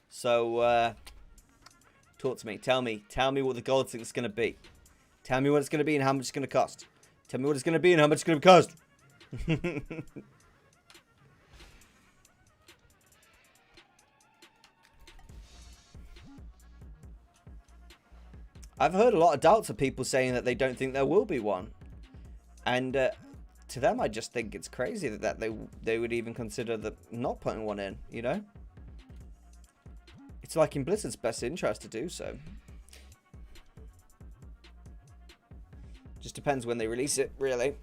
so, talk to me. Tell me what the gold thing's going to be. Tell me what it's going to be and how much it's going to cost. Tell me what it's going to be and how much it's going to cost. I've heard a lot of doubts of people saying that they don't think there will be one. And to them, I just think it's crazy that they would even consider not putting one in, you know? It's like in Blizzard's best interest to do so. Just depends when they release it, really.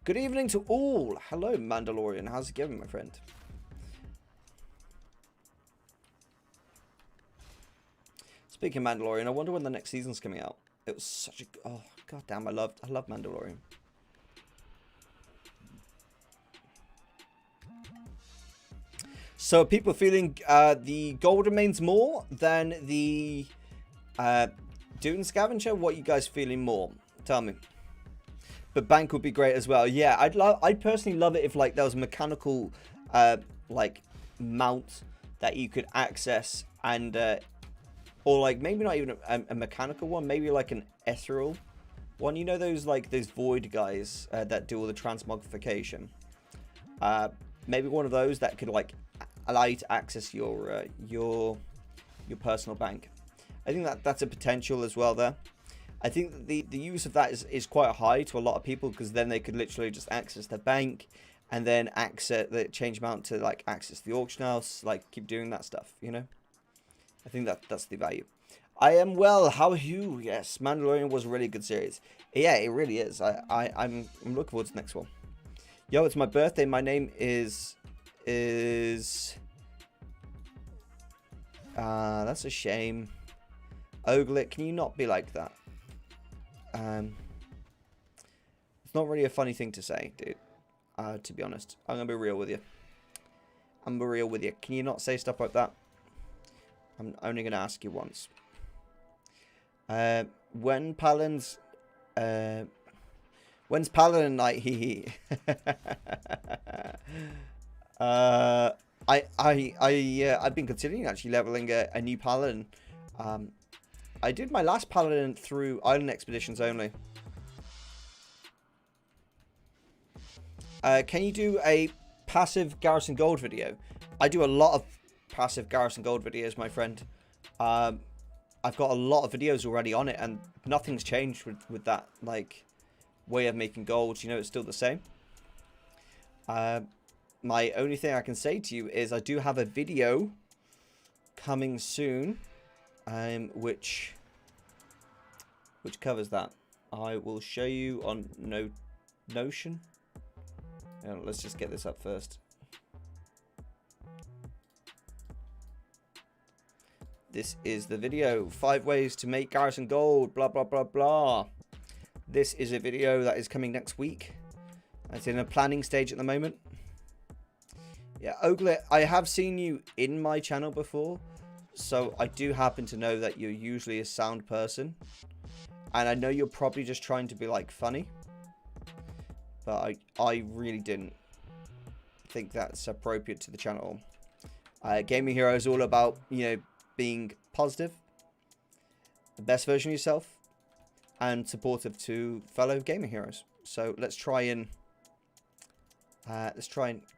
Good evening to all. Hello, Mandalorian. How's it going, my friend? Speaking of Mandalorian, I wonder when the next season's coming out. It was such a... Oh, goddamn, I love Mandalorian. So are people feeling the gold remains more than the Dune Scavenger? What are you guys feeling more? Tell me. But bank would be great as well. Yeah, I'd personally love it if like there was a mechanical like mount that you could access, and or like maybe not even a mechanical one, maybe like an ethereal one. You know those like those void guys that do all the transmogrification. Maybe one of those that could like allow you to access your personal bank. I think that's a potential as well there. I think that the use of that is quite high to a lot of people, because then they could literally just access their bank and then access the change amount to like access the auction house, like keep doing that stuff, you know. I think that's the value. I am well. How are you? Yes, Mandalorian was a really good series. Yeah, it really is. I'm looking forward to the next one. Yo, it's my birthday. My name is that's a shame. Oglet, can you not be like that? It's not really a funny thing to say, dude. To be honest, I'm gonna be real with you. I'm gonna be real with you. Can you not say stuff like that? I'm only gonna ask you once. When's Paladin night? Hee hee. I've been considering actually leveling a new Paladin. I did my last Paladin through Island Expeditions only. Can you do a passive Garrison Gold video? I do a lot of passive Garrison Gold videos, my friend. I've got a lot of videos already on it, and nothing's changed with that like way of making gold. You know, it's still the same. My only thing I can say to you is I do have a video coming soon, which covers that. I will show you on Notion. Let's just get this up first. This is the video. 5 ways to make Garrison Gold. Blah, blah, blah, blah. This is a video that is coming next week. It's in a planning stage at the moment. Yeah, Oglet, I have seen you in my channel before. So I do happen to know that you're usually a sound person. And I know you're probably just trying to be like funny. But I really didn't think that's appropriate to the channel. Gaming Hero is all about, you know, being positive, the best version of yourself, and supportive to fellow gaming heroes. So let's try and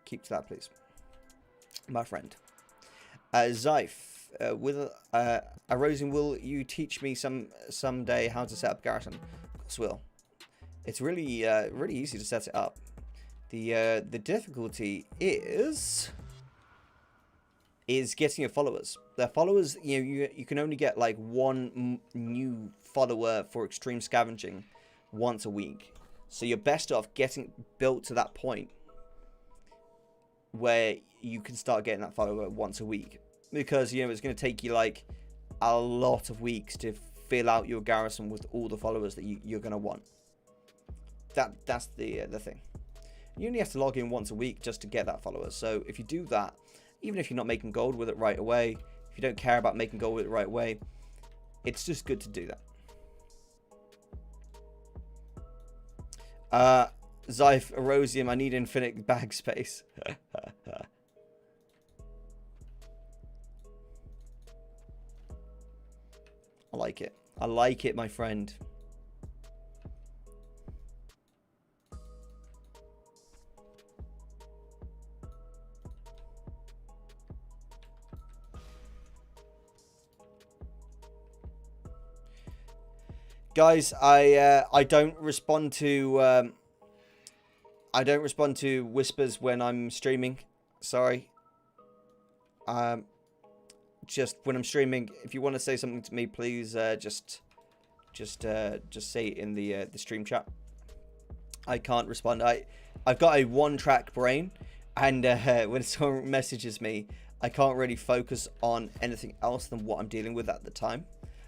keep to that, please, my friend. Zyph, with Erosium, will you teach me someday how to set up Garrison? Of course, will. It's really really easy to set it up. The difficulty is getting your followers. Their followers, you know, you can only get like one new follower for extreme scavenging once a week. So you're best off getting built to that point where you can start getting that follower once a week, because you know it's going to take you like a lot of weeks to fill out your garrison with all the followers that you're going to want. That's the thing. You only have to log in once a week just to get that follower. So if you do that, even if you're not making gold with it right away, if you don't care about making gold with it right away, it's just good to do that. Zyph, Erosium, I need infinite bag space. I like it. I like it, my friend. Guys, I don't respond to I don't respond to whispers when I'm streaming. Sorry. Just when I'm streaming, if you want to say something to me, please just say it in the stream chat. I can't respond. I've got a one-track brain, and when someone messages me, I can't really focus on anything else than what I'm dealing with at the time.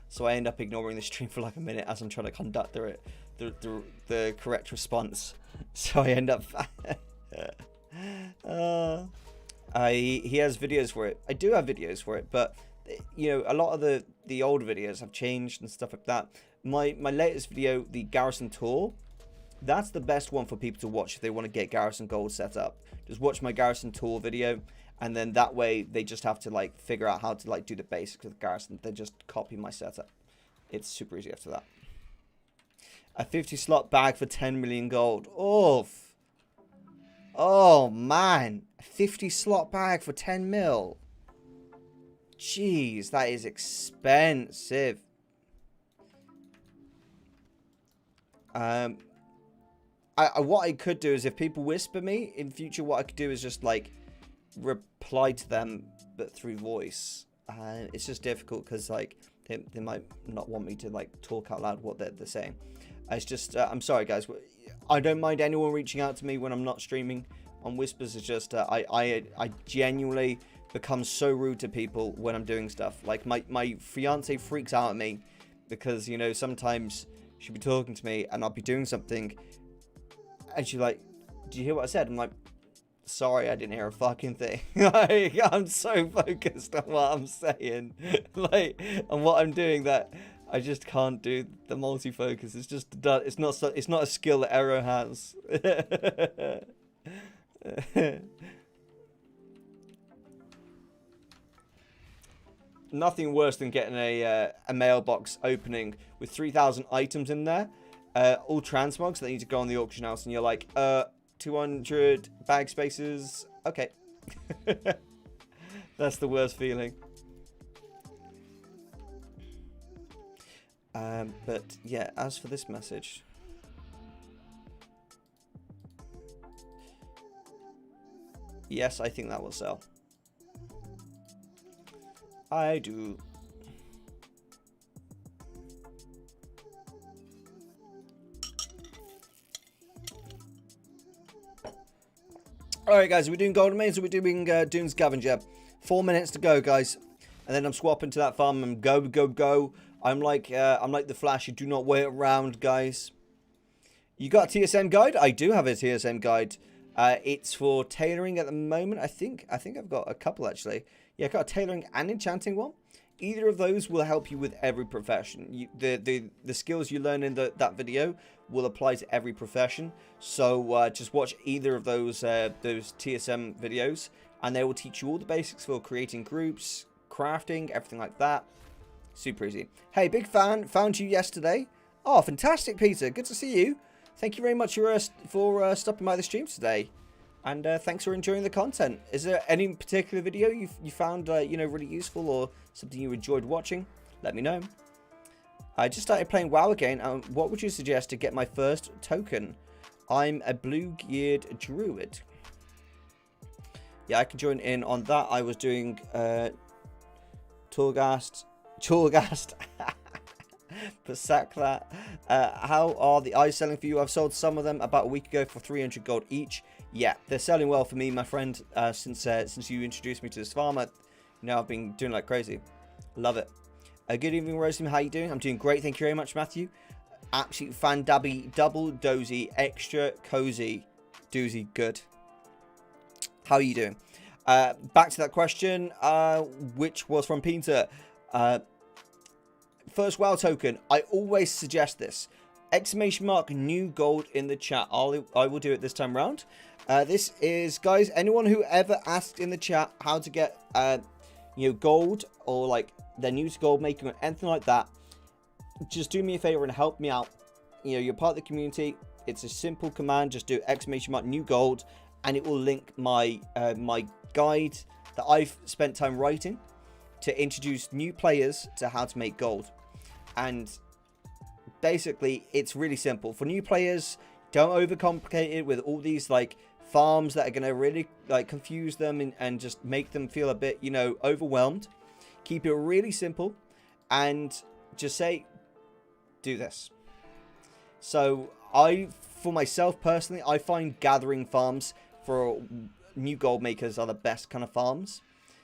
So I end up ignoring the stream for like a minute as I'm trying to conduct the correct response. So I end up he has videos for it. I do have videos for it, but you know, a lot of the old videos have changed and stuff like that. My latest video, the Garrison Tour, that's the best one for people to watch if they want to get Garrison Gold set up. Just watch my Garrison Tour video, and then that way they just have to like figure out how to like do the basics of the Garrison. They just copy my setup. It's super easy after that. A 50 slot bag for 10 million gold. Oof. Oh man, a 50 slot bag for 10 mil. Jeez, that is expensive. What I could do is, if people whisper me in future, what I could do is just like reply to them, but through voice. It's just difficult because like they might not want me to like talk out loud what they're saying. It's just I'm sorry guys. I don't mind anyone reaching out to me when I'm not streaming on whispers. It's just I genuinely become so rude to people when I'm doing stuff. Like my fiance freaks out at me because, you know, sometimes she'll be talking to me and I'll be doing something and she's like, "Do you hear what I said?" I'm like, "Sorry, I didn't hear a fucking thing." Like, I'm so focused on what I'm saying, like, and what I'm doing, that I just can't do the multi-focus. It's just it's not a skill that Arrow has. Nothing worse than getting a mailbox opening with 3,000 items in there, all transmogs that need to go on the auction house, and you're like, 200 bag spaces. Okay. That's the worst feeling. But yeah, as for this message, yes, I think that will sell. I do. Alright guys, we're doing Golden Mains, so we're doing Dune Scavenger. 4 minutes to go, guys. And then I'm swapping to that farm and go. I'm like the Flash. You do not wait around, guys. You got a TSM guide? I do have a TSM guide. It's for tailoring at the moment. I think I've got a couple actually. Yeah, I've got a tailoring and enchanting one. Either of those will help you with every profession. The skills you learn in that video will apply to every profession. So just watch either of those TSM videos, and they will teach you all the basics for creating groups, crafting, everything like that. Super easy. Hey, big fan. Found you yesterday. Oh, fantastic, Peter. Good to see you. Thank you very much for stopping by the stream today. And thanks for enjoying the content. Is there any particular video you found you know, really useful, or something you enjoyed watching? Let me know. I just started playing WoW again. What would you suggest to get my first token? I'm a blue-geared druid. Yeah, I can join in on that. I was doing Torghast. But sack that. How are the eyes selling for you? I've sold some of them about a week ago for 300 gold each. Yeah, they're selling well for me, my friend. Since you introduced me to this farm, I've been doing like crazy. Love it. Good evening, Erosium. How you doing? I'm doing great. Thank you very much, Matthew. Absolute fan dabby, double dozy, extra cozy, doozy good. How are you doing? Back to that question, which was from Peter. First WoW token. I always suggest this. Exclamation mark new gold in the chat. I will do it this time round. This is, guys, anyone who ever asked in the chat how to get you know, gold, or like they're new to gold making or anything like that, just do me a favor and help me out. You know, you're part of the community. It's a simple command. Just do exclamation mark new gold, and it will link my my guide that I've spent time writing to introduce new players to how to make gold. And basically, it's really simple. For new players, Don't overcomplicate it with all these like farms that are going to really like confuse them and just make them feel a bit, you know, overwhelmed. Keep it really simple and just say, do this. So for myself personally, I find gathering farms for new gold makers are the best kind of farms.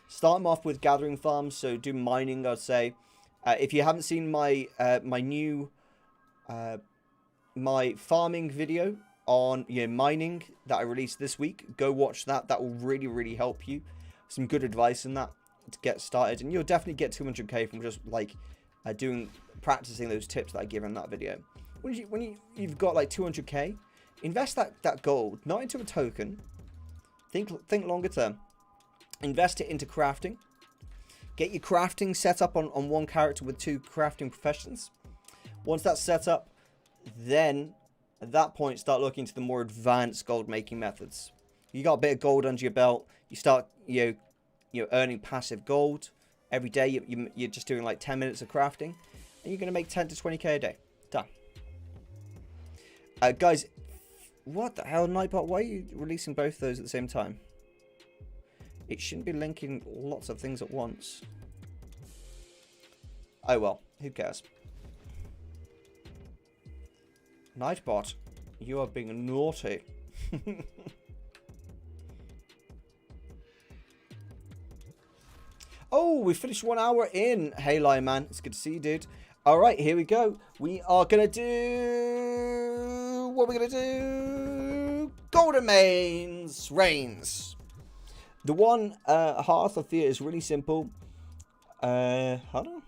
Start them off with gathering farms. So do mining, I'd say. If you haven't seen my my farming video on mining that I released this week, go watch that. That will really help you. Some good advice in that to get started, and you'll definitely get 200k from just like practicing those tips that I give in that video. When you've got like 200k, invest that gold not into a token. Think longer term. Invest it into crafting. Get your crafting set up on one character with 2 crafting professions. Once that's set up, then at that point start looking to the more advanced gold making methods. You got a bit of gold under your belt. You start earning passive gold every day. You're just doing like 10 minutes of crafting, and you're gonna make 10 to 20k a day. Done. Guys, what the hell, Nightbot? Why are you releasing both those at the same time? It shouldn't be linking lots of things at once. Oh well, who cares? Nightbot, you are being naughty. Oh, we finished 1 hour in. Hey, Lion Man, it's good to see you, dude. All right, here we go. We are gonna do what we're gonna do. Golden Mains Reigns. The one Hearth of Fear is really simple. Hold on.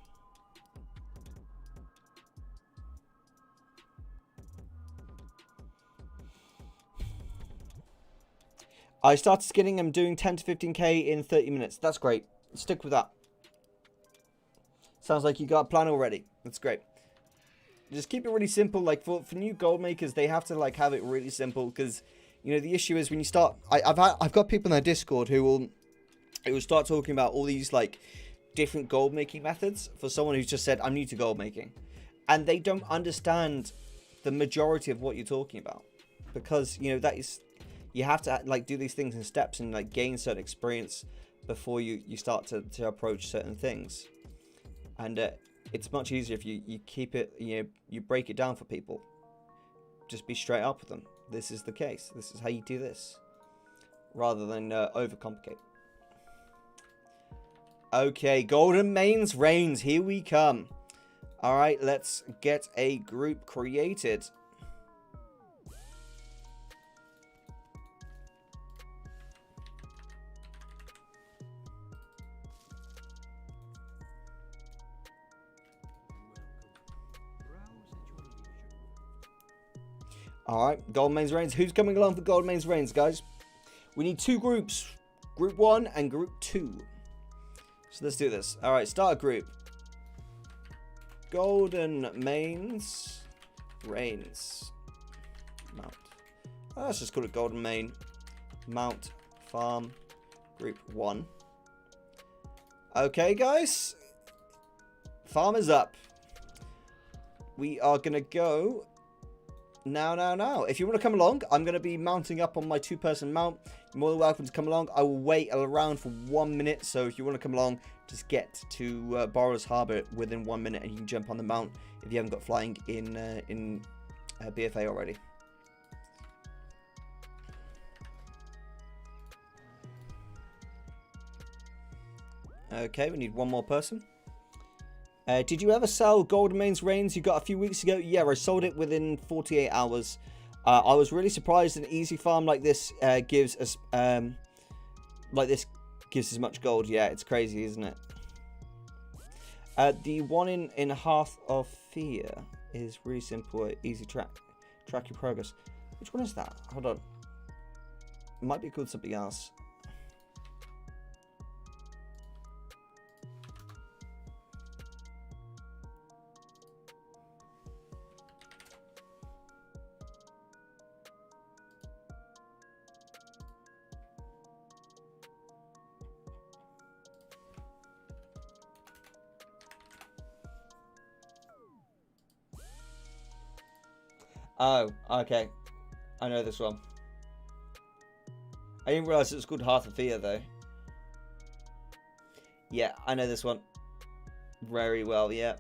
I started skinning. I'm doing 10 to 15k in 30 minutes. That's great. Stick with that. Sounds like you got a plan already. That's great. Just keep it really simple. Like for new gold makers, they have to like have it really simple because the issue is when you start. I've got people in their Discord who will start talking about all these like different gold making methods for someone who's just said I'm new to gold making, and they don't understand the majority of what you're talking about because that is. You have to like do these things in steps and like gain certain experience before you start to approach certain things. And it's much easier if you keep it, you break it down for people. Just be straight up with them. This is the case. This is how you do this. Rather than overcomplicate. Okay, Golden Mains Reigns. Here we come. Alright, let's get a group created. Alright, Golden Mains Reigns. Who's coming along for Golden Mains Reigns, guys? We need 2 groups. Group 1 and Group 2. So let's do this. Alright, start a group. Golden Mains Reigns. Mount. Oh, let's just call it Golden Main. Mount Farm. Group 1. Okay, guys. Farm is up. We are going to go... Now. If you want to come along, I'm going to be mounting up on my 2-person mount. You're more than welcome to come along. I will wait around for 1 minute. So if you want to come along, just get to Borrowers Harbour within 1 minute and you can jump on the mount if you haven't got flying in BFA already. Okay, we need 1 more person. Did you ever sell Golden Mains Reigns you got a few weeks ago? Yeah, I sold it within 48 hours. I was really surprised an easy farm like this gives us as much gold. Yeah, it's crazy, isn't it? The one in Hearth of Fear is really simple, easy track your progress. Which one is that? Hold on. It might be called something else. Oh, okay. I know this one. I didn't realise it was called Hearth of Fear, though. Yeah, I know this one. Very well, yeah.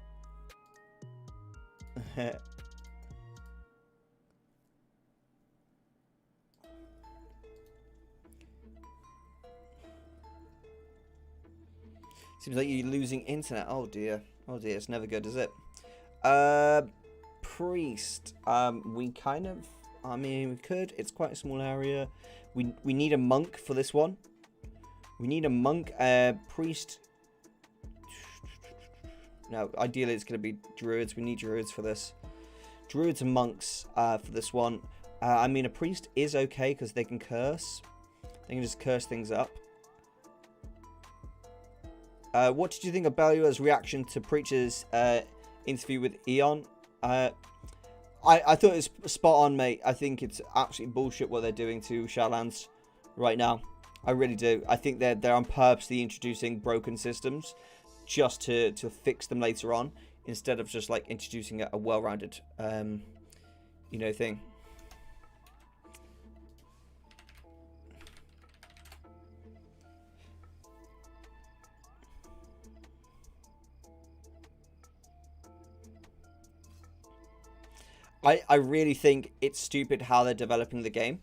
Seems like you're losing internet. Oh dear. Oh dear, it's never good, is it? Priest. We kind of... I mean, we could. It's quite a small area. We need a monk for this one. We need a monk. Priest... No, ideally it's going to be druids. We need druids for this. Druids and monks for this one. I mean, a priest is okay because they can curse. They can just curse things up. What did you think of Belua's reaction to Preacher's interview with Eon? I thought it was spot on, mate. I think it's absolutely bullshit what they're doing to Shadowlands right now. I really do. I think they're on purposely introducing broken systems just to fix them later on, instead of just like introducing a well-rounded you know, thing. I really think it's stupid how they're developing the game.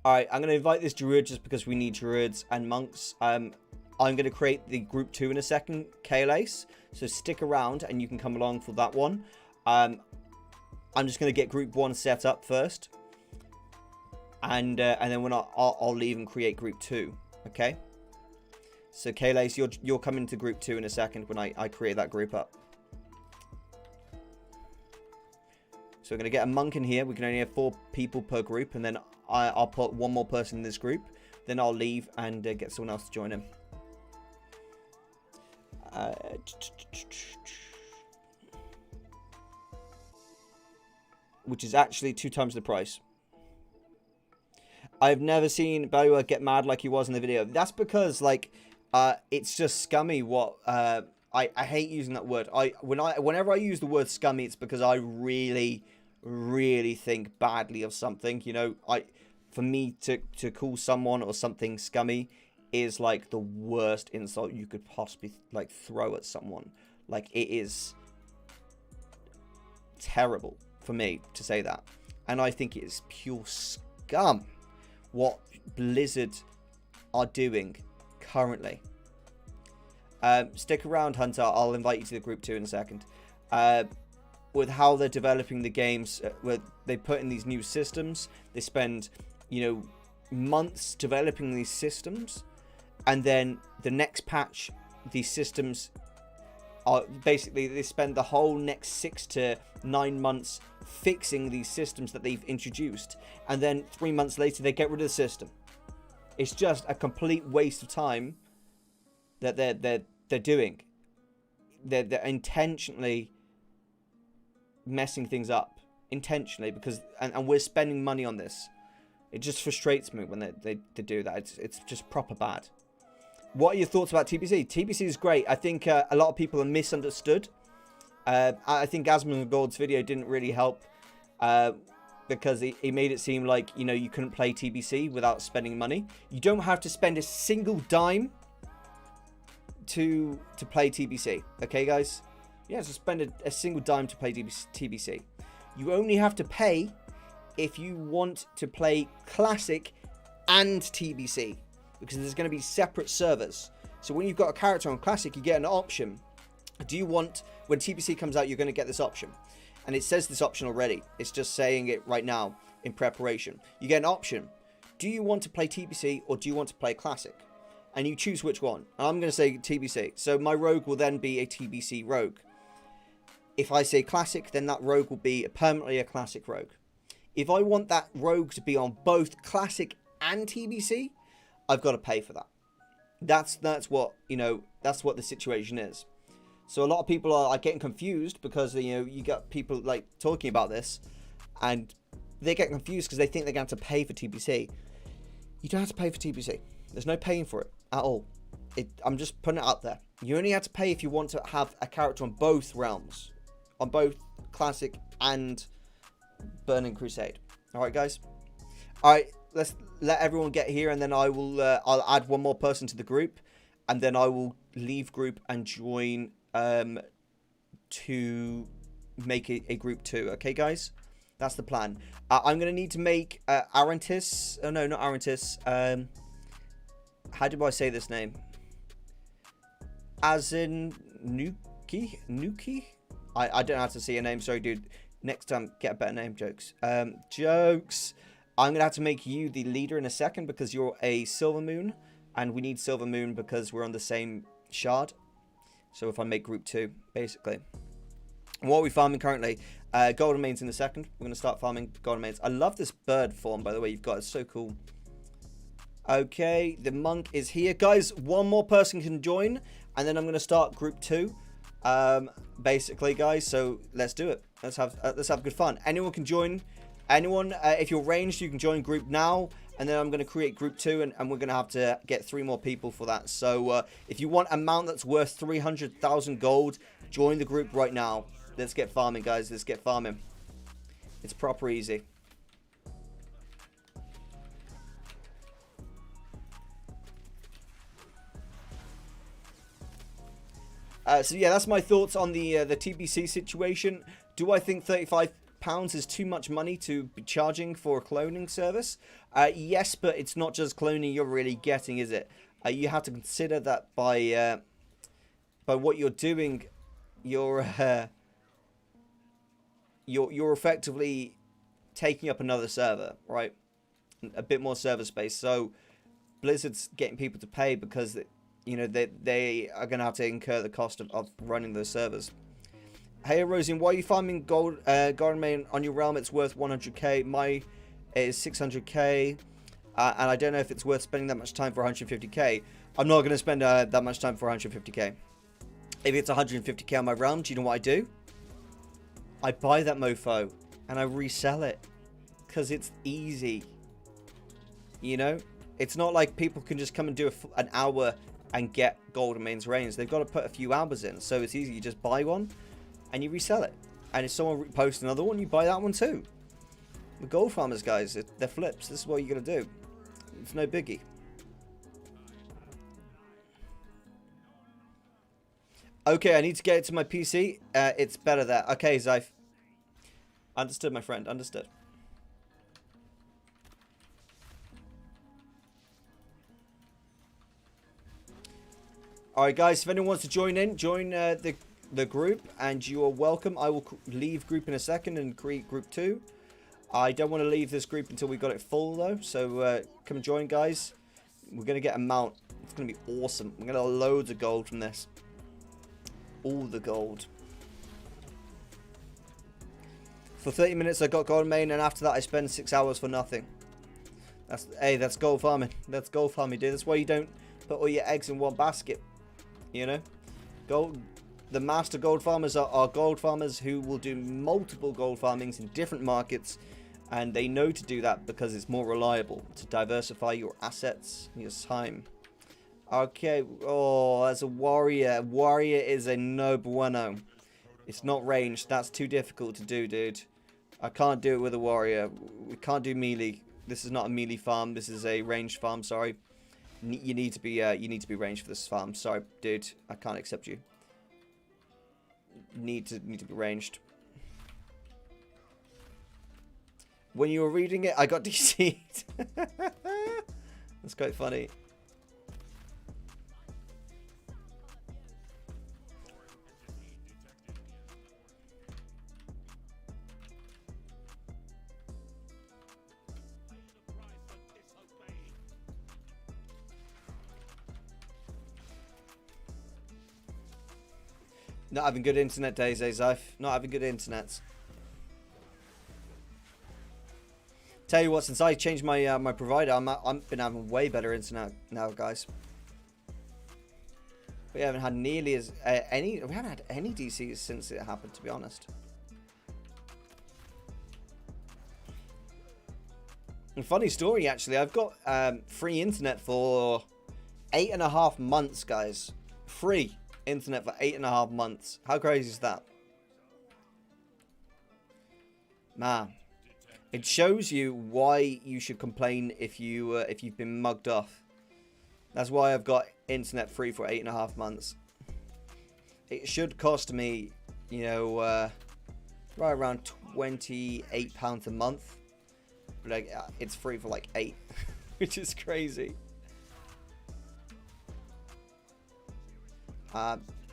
Alright, I'm going to invite this druid just because we need druids and monks. I'm going to create the group 2 in a second, Kalace. So stick around and you can come along for that one. I'm just going to get group 1 set up first. And then when I'll leave and create group 2. Okay? So Kalace, you're coming to group 2 in a second when I create that group up. So we're going to get a monk in here. We can only have 4 people per group. And then I'll put 1 more person in this group. Then I'll leave and get someone else to join him. Which is actually 2 times the price. I've never seen Belua get mad like he was in the video. That's because, like, it's just scummy what... I hate using that word. Whenever I use the word scummy, it's because I really, really think badly of something. You know, for me to call someone or something scummy is like the worst insult you could possibly like throw at someone. Like, it is terrible for me to say that, and I think it is pure scum what Blizzard are doing currently. Stick around, Hunter. I'll invite you to the group 2 in a second. With how they're developing the games, where they put in these new systems, they spend, you know, months developing these systems, and then the next patch, these systems are basically, they spend the whole next 6 to 9 months fixing these systems that they've introduced, and then 3 months later they get rid of the system. It's just a complete waste of time that they're doing. They're intentionally messing things up, intentionally, because and we're spending money on this. It just frustrates me when they do that. It's just proper bad. What are your thoughts about TBC? TBC is great. I think a lot of people are misunderstood. I think Asmongold's video didn't really help because he made it seem like, you know, you couldn't play TBC without spending money. You don't have to spend a single dime to play TBC. Okay, guys? Yeah, so spend a single dime to play TBC. You only have to pay if you want to play Classic and TBC, because there's going to be separate servers. So when you've got a character on Classic, you get an option. Do you want, when TBC comes out, you're going to get this option. And it says this option already. It's just saying it right now in preparation. You get an option. Do you want to play TBC or do you want to play Classic? And you choose which one. And I'm going to say TBC. So my rogue will then be a TBC rogue. If I say Classic, then that rogue will be permanently a Classic rogue. If I want that rogue to be on both Classic and TBC, I've got to pay for that. That's what, you know, that's what the situation is. So a lot of people are getting confused because, you know, you got people like talking about this and they get confused because they think they're going to have to pay for TBC. You don't have to pay for TBC. There's no paying for it at all. I'm just putting it out there. You only have to pay if you want to have a character on both realms, on both Classic and Burning Crusade. All right, guys. All right, let's let everyone get here, and then I'll add one more person to the group, and then I will leave group and join to make a group 2. Okay, guys, that's the plan. I'm gonna need to make Arantis. Oh no, not Arantis. How do I say this name? As in Nuki. I don't know how to say your name. Sorry, dude. Next time, get a better name. Jokes. Jokes. I'm gonna have to make you the leader in a second because you're a Silver Moon, and we need Silver Moon because we're on the same shard. So if I make group 2, basically. And what are we farming currently? Golden Mains in a second. We're gonna start farming Golden Mains. I love this bird form, by the way. You've got it's so cool. Okay, the monk is here, guys. One more person can join, and then I'm gonna start group 2. Basically, guys. So let's do it. Let's have good fun. Anyone can join. Anyone, if you're ranged, you can join group now, and then I'm going to create group 2, and we're going to have to get 3 more people for that. So if you want a mount that's worth 300,000 gold, join the group right now. Let's get farming, guys. Let's get farming. It's proper easy. So yeah, that's my thoughts on the TBC situation. Do I think £35 is too much money to be charging for a cloning service? Yes, but it's not just cloning you're really getting, is it? You have to consider that by what you're doing, you're effectively taking up another server, right? A bit more server space. So Blizzard's getting people to pay because you know they are going to have to incur the cost of running those servers. Hey Erosium, why are you farming Golden Main on your realm? It's worth 100k. My is 600k, and I don't know if it's worth spending that much time for 150k. I'm not going to spend that much time for 150k. If it's 150k on my realm, do you know what I do? I buy that mofo and I resell it because it's easy. You know, it's not like people can just come and do an hour and get Golden Main's range. They've got to put a few hours in, so it's easy. You just buy one and you resell it, and if someone posts another one, you buy that one too. The gold farmers, guys, they're flips. This is what you're gonna do. It's no biggie. Okay, I need to get it to my PC. It's better there. Okay, Zyph. Understood, my friend. Understood. All right, guys. If anyone wants to join in, join the group, and you are welcome. I will leave group in a second and create group 2. I don't want to leave this group until we got it full though, so come and join, guys. We're gonna get a mount. It's gonna be awesome. We're gonna get loads of gold from this. All the gold. For 30 minutes I got Golden Main, and after that I spend 6 hours for nothing. That's gold farming. That's gold farming, dude. That's why you don't put all your eggs in one basket. You know, the master gold farmers are gold farmers who will do multiple gold farmings in different markets, and they know to do that because it's more reliable to diversify your assets, your time. Okay, oh, that's a warrior. Warrior is a no bueno. It's not ranged. That's too difficult to do, dude. I can't do it with a warrior. We can't do melee. This is not a melee farm. This is a ranged farm. Sorry. You need to be ranged for this farm. Sorry, dude. I can't accept you. Need to be ranged. When you were reading it, I got DC'd. That's quite funny. Not having good internet days, Zyph. Not having good internets. Tell you what, since I changed my my provider, I've been having way better internet now, guys. We haven't had nearly as we haven't had any DCs since it happened, to be honest. And funny story, actually, I've got free internet for 8.5 months, guys. Free internet for 8.5 months. How crazy is that? Man. It shows you why you should complain if you've been mugged off. That's why I've got internet free for 8.5 months. It should cost me, you know, right around £28 a month, but like, it's free for like 8, which is crazy.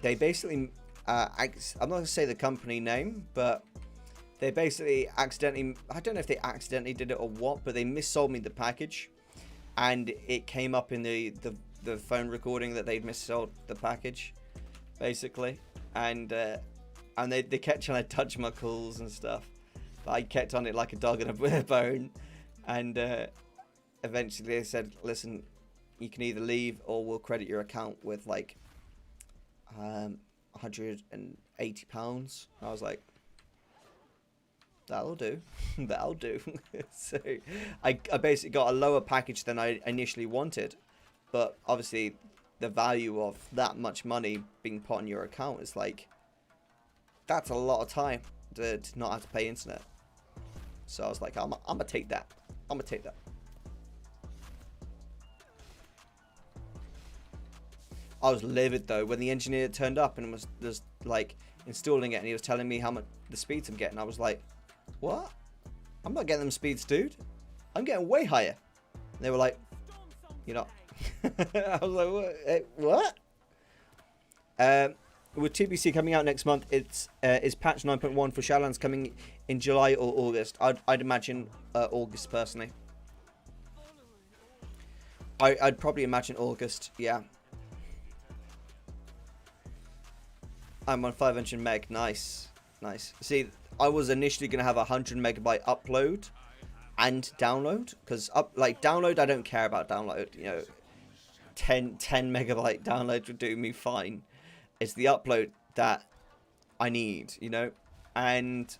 They basically, I'm not going to say the company name, but they basically accidentally, I don't know if they accidentally did it or what, but they missold me the package, and it came up in the phone recording that they'd missold the package, basically, and they kept trying to touch my calls and stuff, but I kept on it like a dog in a bone, and eventually they said, listen, you can either leave or we'll credit your account with like £180. I was like, that'll do. That'll do. So I basically got a lower package than I initially wanted, but obviously the value of that much money being put on your account is like, that's a lot of time to not have to pay internet. So I was like, I'm gonna take that. I'm gonna take that. I was livid though when the engineer turned up and was just like installing it, and he was telling me how much the speeds I'm getting. I was like, what? I'm not getting them speeds, dude. I'm getting way higher. And they were like, you're not. I was like, what? With TBC coming out next month, it's is patch 9.1 for Shadowlands coming in July or August? I'd imagine August personally. I'd probably imagine August. Yeah. I'm on 500 meg. Nice, nice. See, I was initially gonna have a 100 megabyte upload and download, because download, I don't care about download. You know, 10 megabyte download would do me fine. It's the upload that I need, you know. And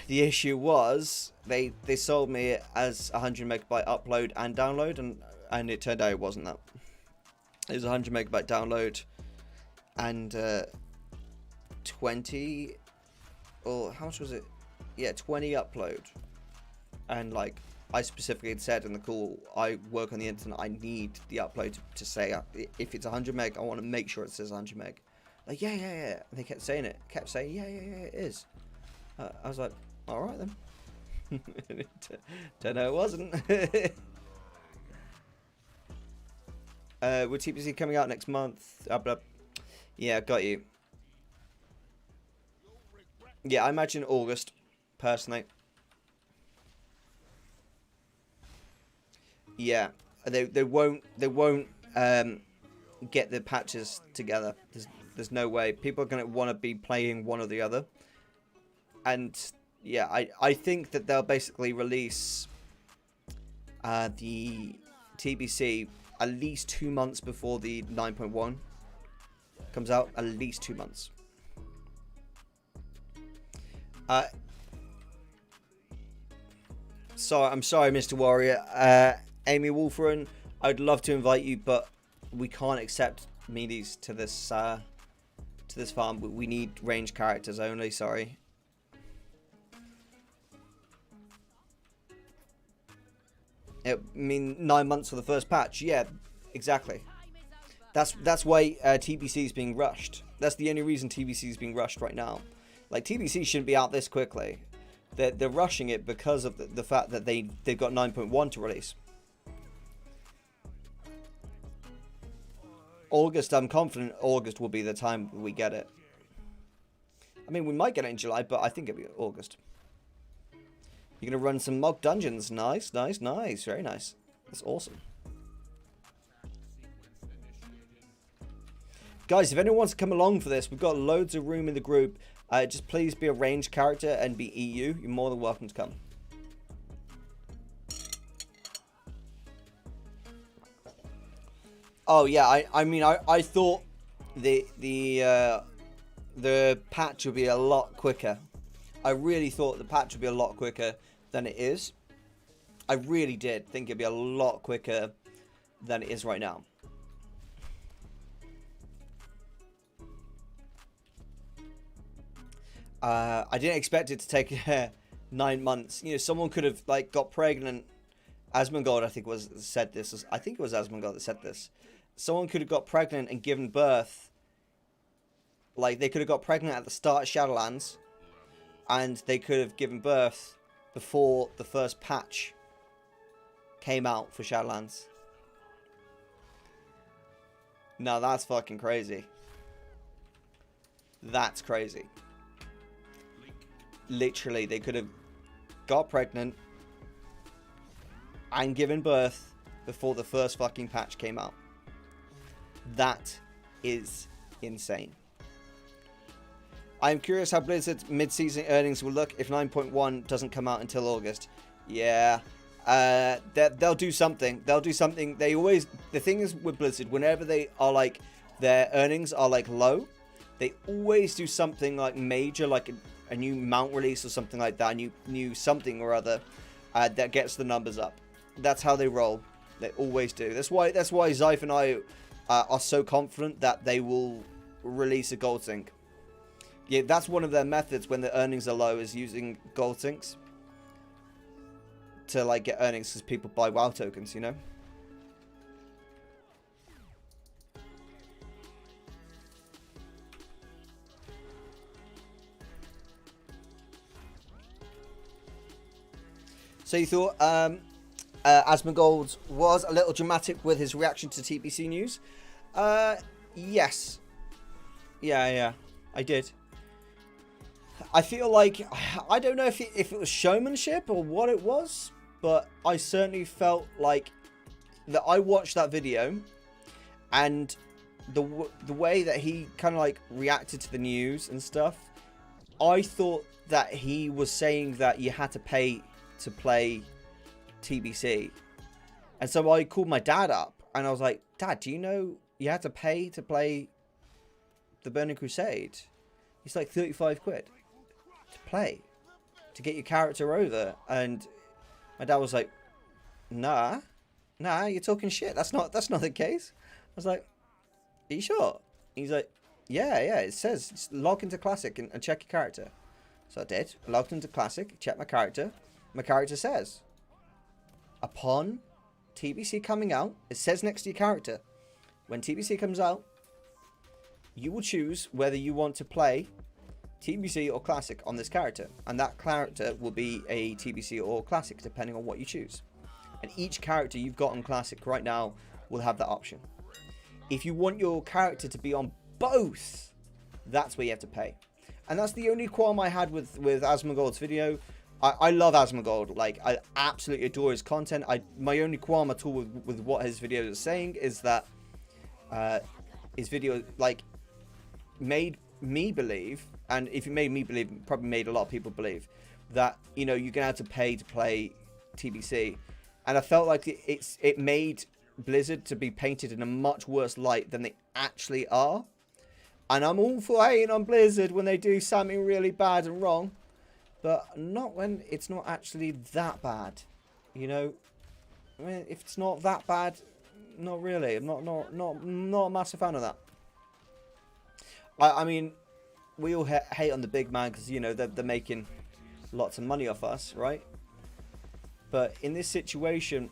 the issue was they sold me it as 100 megabyte upload and download, and it turned out it wasn't that. It was 100 megabyte download and 20, or how much was it? Yeah, 20 upload. And like I specifically had said in the call, I work on the internet, I need the upload to say if it's 100 meg, I want to make sure it says 100 meg. Like, yeah. And they kept saying it. Kept saying, yeah, it is. I was like, all right then. Don't know, it wasn't. With TPC coming out next month. Yeah, got you. Yeah, I imagine August, personally. Yeah, they won't get the patches together. There's no way. People are gonna want to be playing one or the other. And yeah, I think that they'll basically release the TBC at least 2 months before the 9.1 comes out. At least 2 months. So I'm sorry, Mr. Warrior. Amy Wolferen, I'd love to invite you, but we can't accept meaties to this farm. We need range characters only. Sorry. I mean, 9 months for the first patch. Yeah, exactly. That's why TBC is being rushed. That's the only reason TBC is being rushed right now. Like, TBC shouldn't be out this quickly. They're rushing it because of the fact that they've got 9.1 to release. August, I'm confident August will be the time we get it. I mean, we might get it in July, but I think it'll be August. You're going to run some mock dungeons. Nice. Very nice. That's awesome. Guys, if anyone wants to come along for this, we've got loads of room in the group. Just please be a ranged character and be EU. You're more than welcome to come. Oh yeah, I mean I thought the patch would be a lot quicker. I really thought the patch would be a lot quicker than it is. I really did think it'd be a lot quicker than it is right now. I didn't expect it to take 9 months. You know, someone could have like got pregnant. Asmongold, I think said this. I think it was Asmongold that said this. Someone could have got pregnant and given birth. Like, they could have got pregnant at the start of Shadowlands, and they could have given birth before the first patch came out for Shadowlands. Now that's fucking crazy. That's crazy. Literally, they could have got pregnant and given birth before the first fucking patch came out. That is insane. I'm curious how Blizzard's mid-season earnings will look if 9.1 doesn't come out until August. Yeah. They'll do something. They'll do something. They always... The thing is with Blizzard, whenever they are like... Their earnings are like low, they always do something like major, like a new mount release or something like that. A new something or other that gets the numbers up. That's how they roll. They always do. That's why Zyph and I are so confident that they will release a gold sync. Yeah, that's one of their methods when the earnings are low, is using gold syncs to like get earnings, because people buy WoW tokens, you know. So you thought Asmongold was a little dramatic with his reaction to TBC news? Yes. Yeah, I did. I feel like, I don't know if it was showmanship or what it was, but I certainly felt like that I watched that video, and the way that he kind of like reacted to the news and stuff, I thought that he was saying that you had to pay to play TBC. And so I called my dad up and I was like, Dad, do you know you had to pay to play the Burning Crusade? It's like 35 quid to play, to get your character over. And my dad was like, nah, you're talking shit. That's not the case. I was like, are you sure? He's like, yeah, it says just log into Classic and check your character. So I did. I logged into Classic, checked my character. My character says, upon TBC coming out, it says next to your character, when TBC comes out, you will choose whether you want to play TBC or Classic on this character. And that character will be a TBC or Classic, depending on what you choose. And each character you've got on Classic right now will have that option. If you want your character to be on both, that's where you have to pay. And that's the only qualm I had with Asmongold's video. I love Asmongold. Like, I absolutely adore his content. My only qualm at all with what his videos are saying is that his video, like, made me believe, and if it made me believe, it probably made a lot of people believe, that, you know, you're going to have to pay to play TBC. And I felt like it made Blizzard to be painted in a much worse light than they actually are. And I'm all for hating on Blizzard when they do something really bad and wrong. But not when it's not actually that bad, you know. I mean, if it's not that bad, not really. I'm not a massive fan of that. I mean, we all hate on the big man because, you know, they're making lots of money off us, right? But in this situation,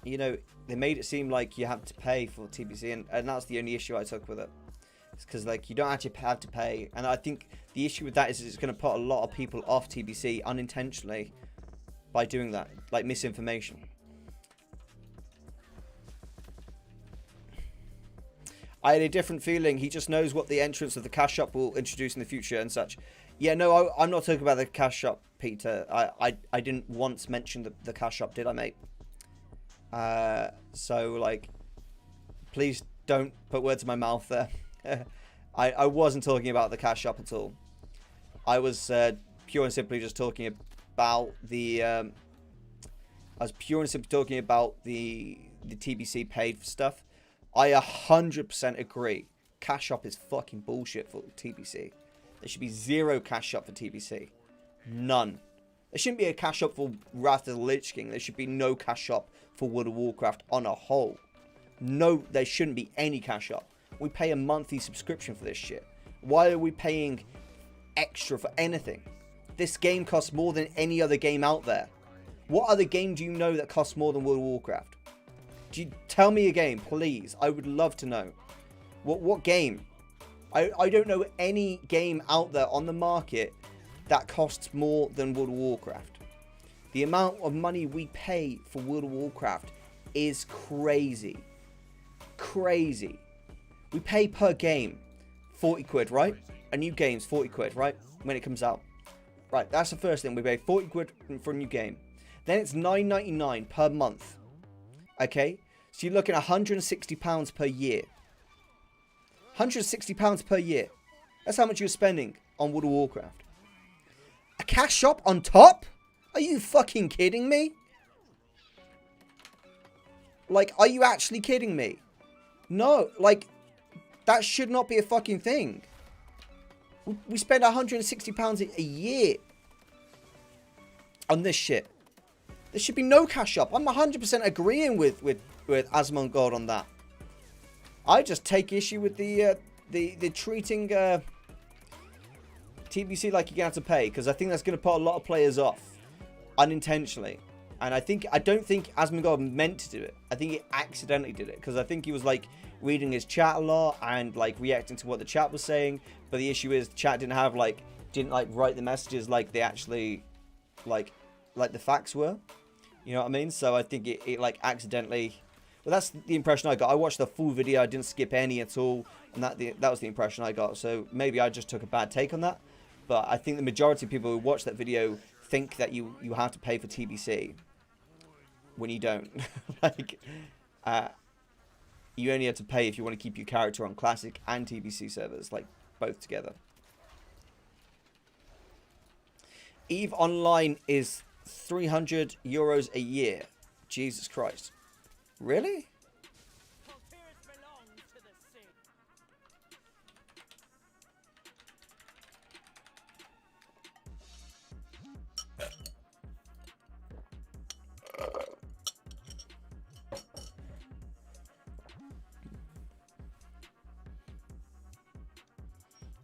you know, they made it seem like you have to pay for TBC, and that's the only issue I took with it. It's because, like, you don't actually have to pay, and I think the issue with that is it's going to put a lot of people off TBC unintentionally by doing that, like misinformation. I had a different feeling. He just knows what the entrance of the cash shop will introduce in the future and such. Yeah, no, I'm not talking about the cash shop, Peter. I didn't once mention the cash shop, did I, mate? So, like, please don't put words in my mouth there. I wasn't talking about the cash shop at all. I was pure and simply just talking about the the TBC paid stuff. I 100% agree. Cash shop is fucking bullshit for TBC. There should be zero cash shop for TBC. None. There shouldn't be a cash shop for Wrath of the Lich King. There should be no cash shop for World of Warcraft on a whole. No, there shouldn't be any cash shop. We pay a monthly subscription for this shit. Why are we paying extra for anything? this game costs more than any other game out there. What other game do you know that costs more than World of Warcraft? Do you tell me a game, please? I would love to know. What game? I don't know any game out there on the market that costs more than World of Warcraft. The amount of money we pay for World of Warcraft is crazy. Crazy. We pay per game 40 quid, right? A new game's 40 quid, right? When it comes out. Right, that's the first thing. We pay 40 quid for a new game. Then it's $9.99 per month. Okay? So you're looking at £160 per year. £160 per year. That's how much you're spending on World of Warcraft. A cash shop on top? Are you fucking kidding me? Like, are you actually kidding me? No, like, that should not be a fucking thing. We spend £160 a year on this shit. There should be no cash shop. I'm 100% agreeing with Asmongold on that. I just take issue with the treating TBC like you're gonna have to pay, because I think that's gonna put a lot of players off unintentionally. And I don't think Asmongold meant to do it. I think he accidentally did it, because I think he was like reading his chat a lot and like reacting to what the chat was saying. But the issue is the chat didn't write the messages like they actually like the facts were. You know what I mean? So I think it like accidentally. Well, that's the impression I got. I watched the full video. I didn't skip any at all, and that was the impression I got. So maybe I just took a bad take on that. But I think the majority of people who watch that video think that you have to pay for TBC when you don't. Like, you only have to pay if you want to keep your character on Classic and TBC servers, like both together. EVE Online is €300 a year. Jesus Christ. Really?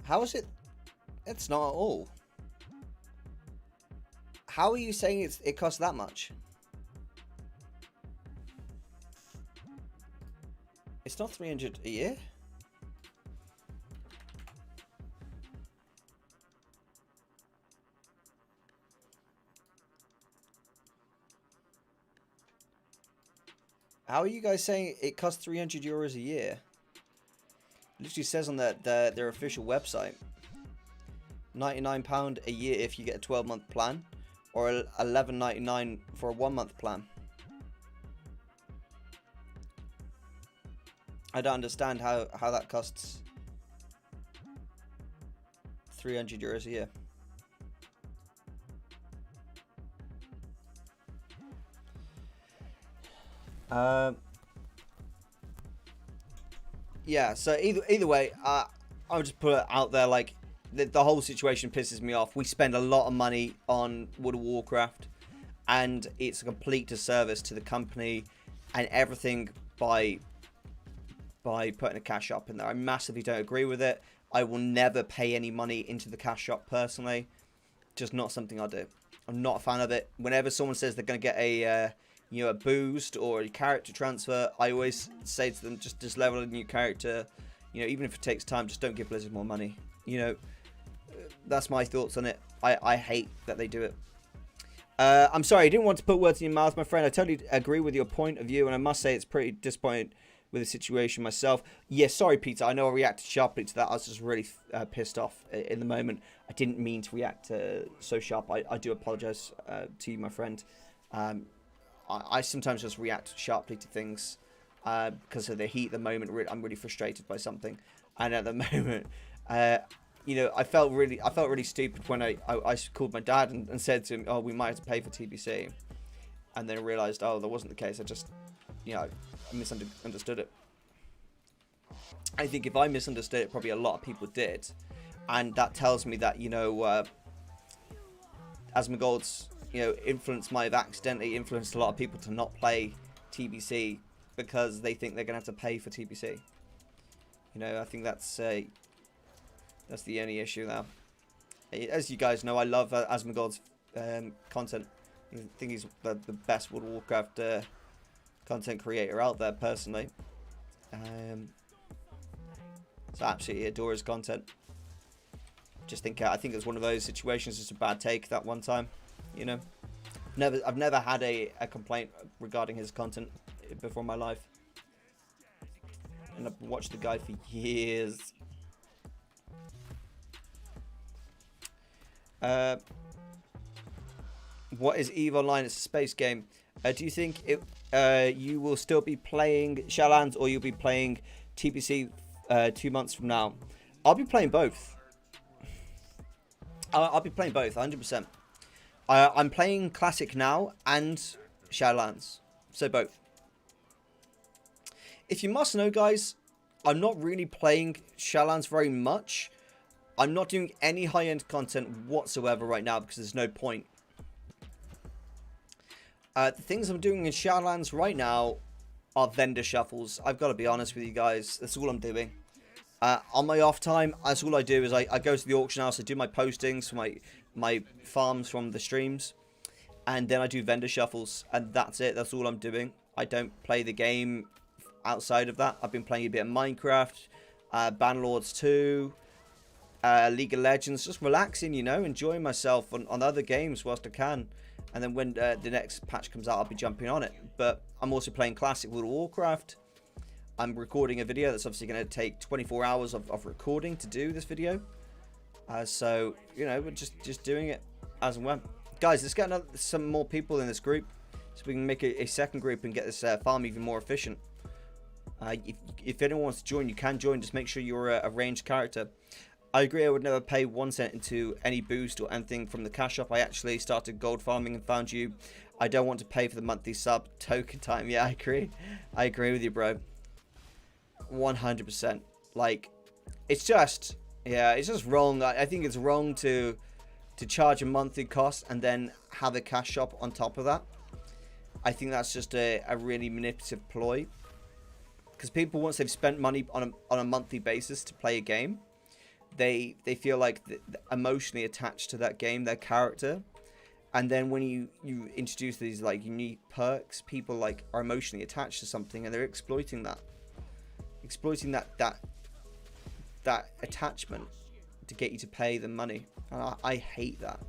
How is it? It's not at all. How are you saying it costs that much? It's not 300 a year. How are you guys saying it costs €300 a year? It literally says on their official website. £99 a year if you get a 12-month plan, or $11.99 for a 1-month plan. I don't understand how that costs €300 a year. Yeah, so either way, I'll just put it out there, like, the whole situation pisses me off. We spend a lot of money on World of Warcraft, and it's a complete disservice to the company and everything by putting a cash shop in there. I massively don't agree with it. I will never pay any money into the cash shop personally. Just not something I'll do. I'm not a fan of it. Whenever someone says they're going to get a boost or a character transfer, I always say to them, just level a new character. You know, even if it takes time, just don't give Blizzard more money. You know, that's my thoughts on it. I hate that they do it. I'm sorry, I didn't want to put words in your mouth, my friend. I totally agree with your point of view, and I must say it's pretty disappointing with the situation myself. Yeah, sorry, Peter. I know I reacted sharply to that. I was just really pissed off in the moment. I didn't mean to react so sharp. I do apologize to you, my friend. I sometimes just react sharply to things because of the heat at the moment. I'm really frustrated by something, and at the moment, you know, I felt really stupid when I called my dad and said to him, "Oh, we might have to pay for TBC," and then I realized, oh, that wasn't the case. I just, you know, I misunderstood it. I think if I misunderstood it, probably a lot of people did, and that tells me that, you know, Asmongold's, you know, influence might have accidentally influenced a lot of people to not play TBC because they think they're gonna have to pay for TBC. You know, I think that's the only issue now. As you guys know, I love Asmongold's content. I think he's the best World of Warcraft content creator out there, personally. So I absolutely adore his content. I think it's one of those situations, just a bad take that one time, you know. I've never had a complaint regarding his content before in my life, and I've watched the guy for years. What is EVE Online? It's a space game. Do you think you will still be playing Shadowlands, or you'll be playing TBC 2 months from now? I'll be playing both. I'll be playing both, 100%. I'm playing Classic now and Shadowlands, so both. If you must know, guys, I'm not really playing Shadowlands very much. I'm not doing any high-end content whatsoever right now because there's no point. The things I'm doing in Shadowlands right now are vendor shuffles. I've got to be honest with you guys. That's all I'm doing. On my off time, that's all I do is I go to the auction house, I do my postings for my farms from the streams, and then I do vendor shuffles, and that's it. That's all I'm doing. I don't play the game outside of that. I've been playing a bit of Minecraft, Bannerlords 2, League of Legends, just relaxing, you know, enjoying myself on other games whilst I can. And then when the next patch comes out, I'll be jumping on it. But I'm also playing Classic World of Warcraft. I'm recording a video that's obviously going to take 24 hours of recording to do this video. So, you know, we're just doing it as and when. Guys, let's get some more people in this group so we can make a second group and get this farm even more efficient. If anyone wants to join, you can join. Just make sure you're a ranged character. I agree, I would never pay 1 cent into any boost or anything from the cash shop. I actually started gold farming and found you. I don't want to pay for the monthly sub token time. Yeah, I agree. I agree with you, bro. 100%. Like, it's just, yeah, it's just wrong. I think it's wrong to charge a monthly cost and then have a cash shop on top of that. I think that's just a really manipulative ploy, because people, once they've spent money on a monthly basis to play a game, they feel like emotionally attached to that game, their character. And then when you introduce these like unique perks, people like are emotionally attached to something, and they're exploiting that attachment to get you to pay them money. And I hate that.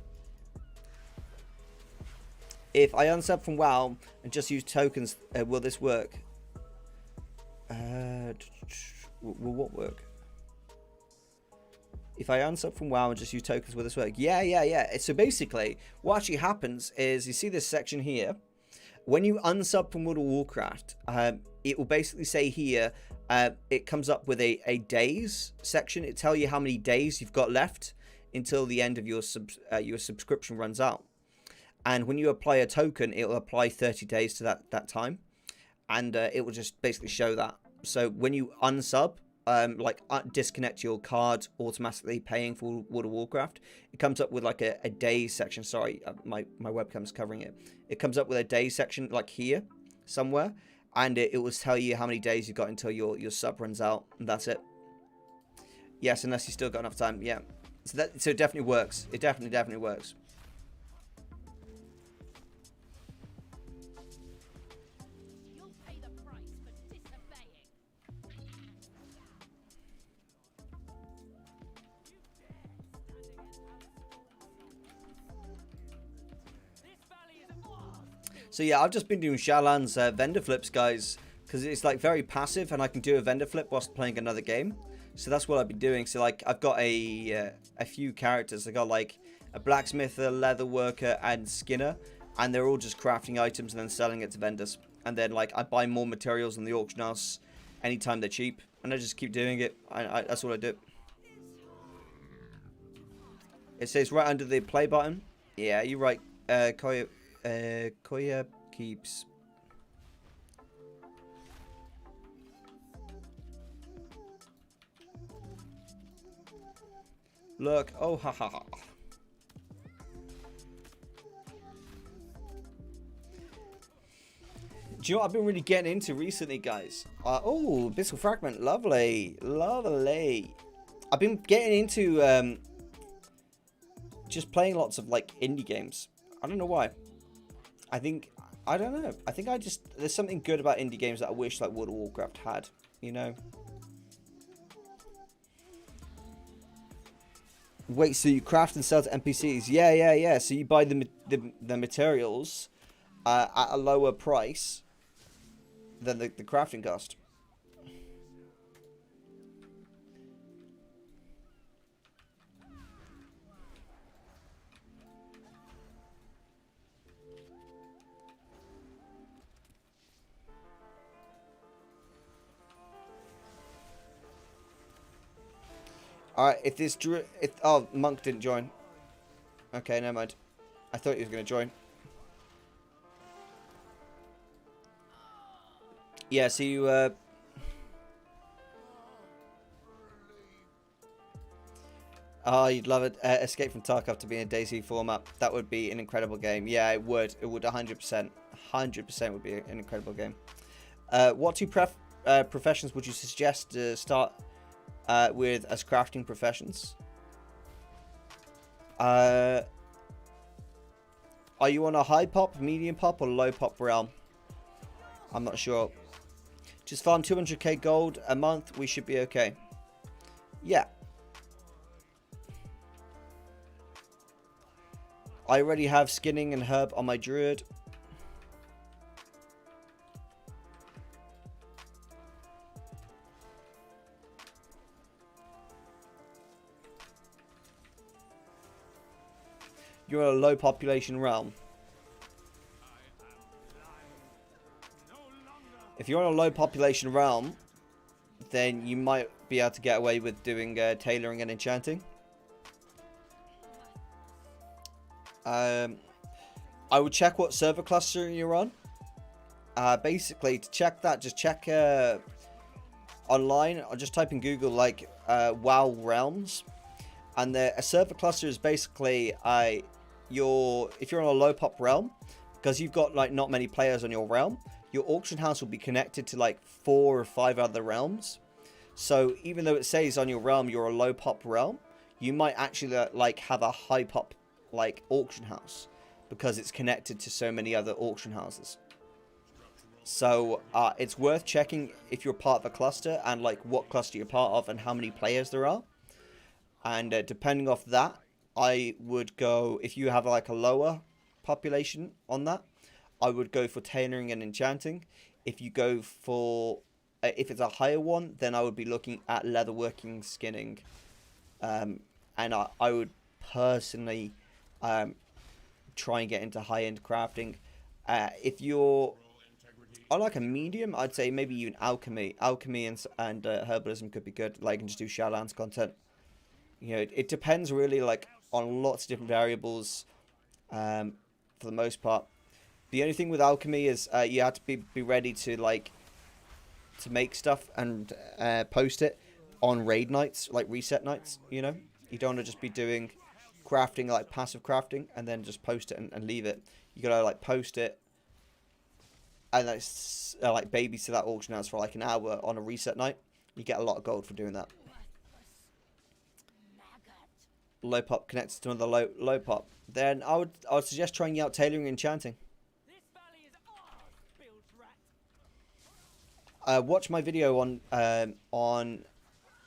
If I unsub from WoW and just use tokens, will this work? Will what work? If I unsub from WoW and just use tokens, will this work? Yeah. So basically, what actually happens is, you see this section here. When you unsub from World of Warcraft, it will basically say here, it comes up with a days section. It tells you how many days you've got left until the end of your subscription runs out. And when you apply a token, it will apply 30 days to that time. And it will just basically show that. So when you unsub, disconnect your card automatically paying for World of Warcraft, it comes up with like a days section. Sorry, my webcam's covering it. It comes up with a days section like here somewhere, and it will tell you how many days you've got until your sub runs out, and that's it. Yes, unless you still got enough time. Yeah, so it definitely works. It definitely works. So yeah, I've just been doing Shadowlands vendor flips, guys, because it's like very passive, and I can do a vendor flip whilst playing another game. So that's what I've been doing. So like, I've got a few characters. I got like a blacksmith, a leather worker, and skinner, and they're all just crafting items and then selling it to vendors. And then like, I buy more materials in the auction house anytime they're cheap, and I just keep doing it. That's what I do. It says right under the play button. Yeah, you're right. Koya keeps. Look, oh haha. Do you know what I've been really getting into recently, guys? Oh, Abyssal Fragment, lovely. I've been getting into just playing lots of like indie games. I don't know why. I don't know. I think there's something good about indie games that I wish like World of Warcraft had, you know? Wait, so you craft and sell to NPCs? Yeah. So you buy the materials at a lower price than the crafting cost. Alright, oh, Monk didn't join. Okay, never mind. I thought he was going to join. Yeah, so you, oh, you'd love it. Escape from Tarkov to be in a DayZ format. That would be an incredible game. Yeah, it would. It would 100%. 100% would be an incredible game. What two professions would you suggest to start with as crafting professions? Are you on a high pop, medium pop, or low pop realm? I'm not sure. Just farm 200k gold a month. We should be okay. Yeah. I already have skinning and herb on my druid. You're in a low population realm. If you're in a low population realm, then you might be able to get away with doing tailoring and enchanting. I would check what server cluster you're on. Basically, to check that, just check online, or just type in Google like WoW realms, and a server cluster is basically if you're on a low pop realm, because you've got like not many players on your realm, your auction house will be connected to like 4 or 5 other realms. So even though it says on your realm you're a low pop realm, you might actually like have a high pop like auction house because it's connected to so many other auction houses. So it's worth checking if you're part of a cluster and like what cluster you're part of and how many players there are. And depending off that, I would go, if you have like a lower population on that, I would go for tailoring and enchanting. If you go for, if it's a higher one, then I would be looking at leatherworking, skinning. And I would personally try and get into high-end crafting. If you're on like a medium, I'd say maybe even alchemy. Alchemy and herbalism could be good. Like, you can just do Shadowlands content. You know, it depends really like on lots of different variables for the most part. The only thing with alchemy is you have to be ready to like to make stuff and post it on raid nights, like reset nights, you know? You don't want to just be doing crafting, like passive crafting, and then just post it and leave it. You gotta like post it and like babysit that auction house for like an hour on a reset night. You get a lot of gold for doing that. Low pop connected to another low pop. Then I would suggest trying out tailoring and enchanting. Watch my video on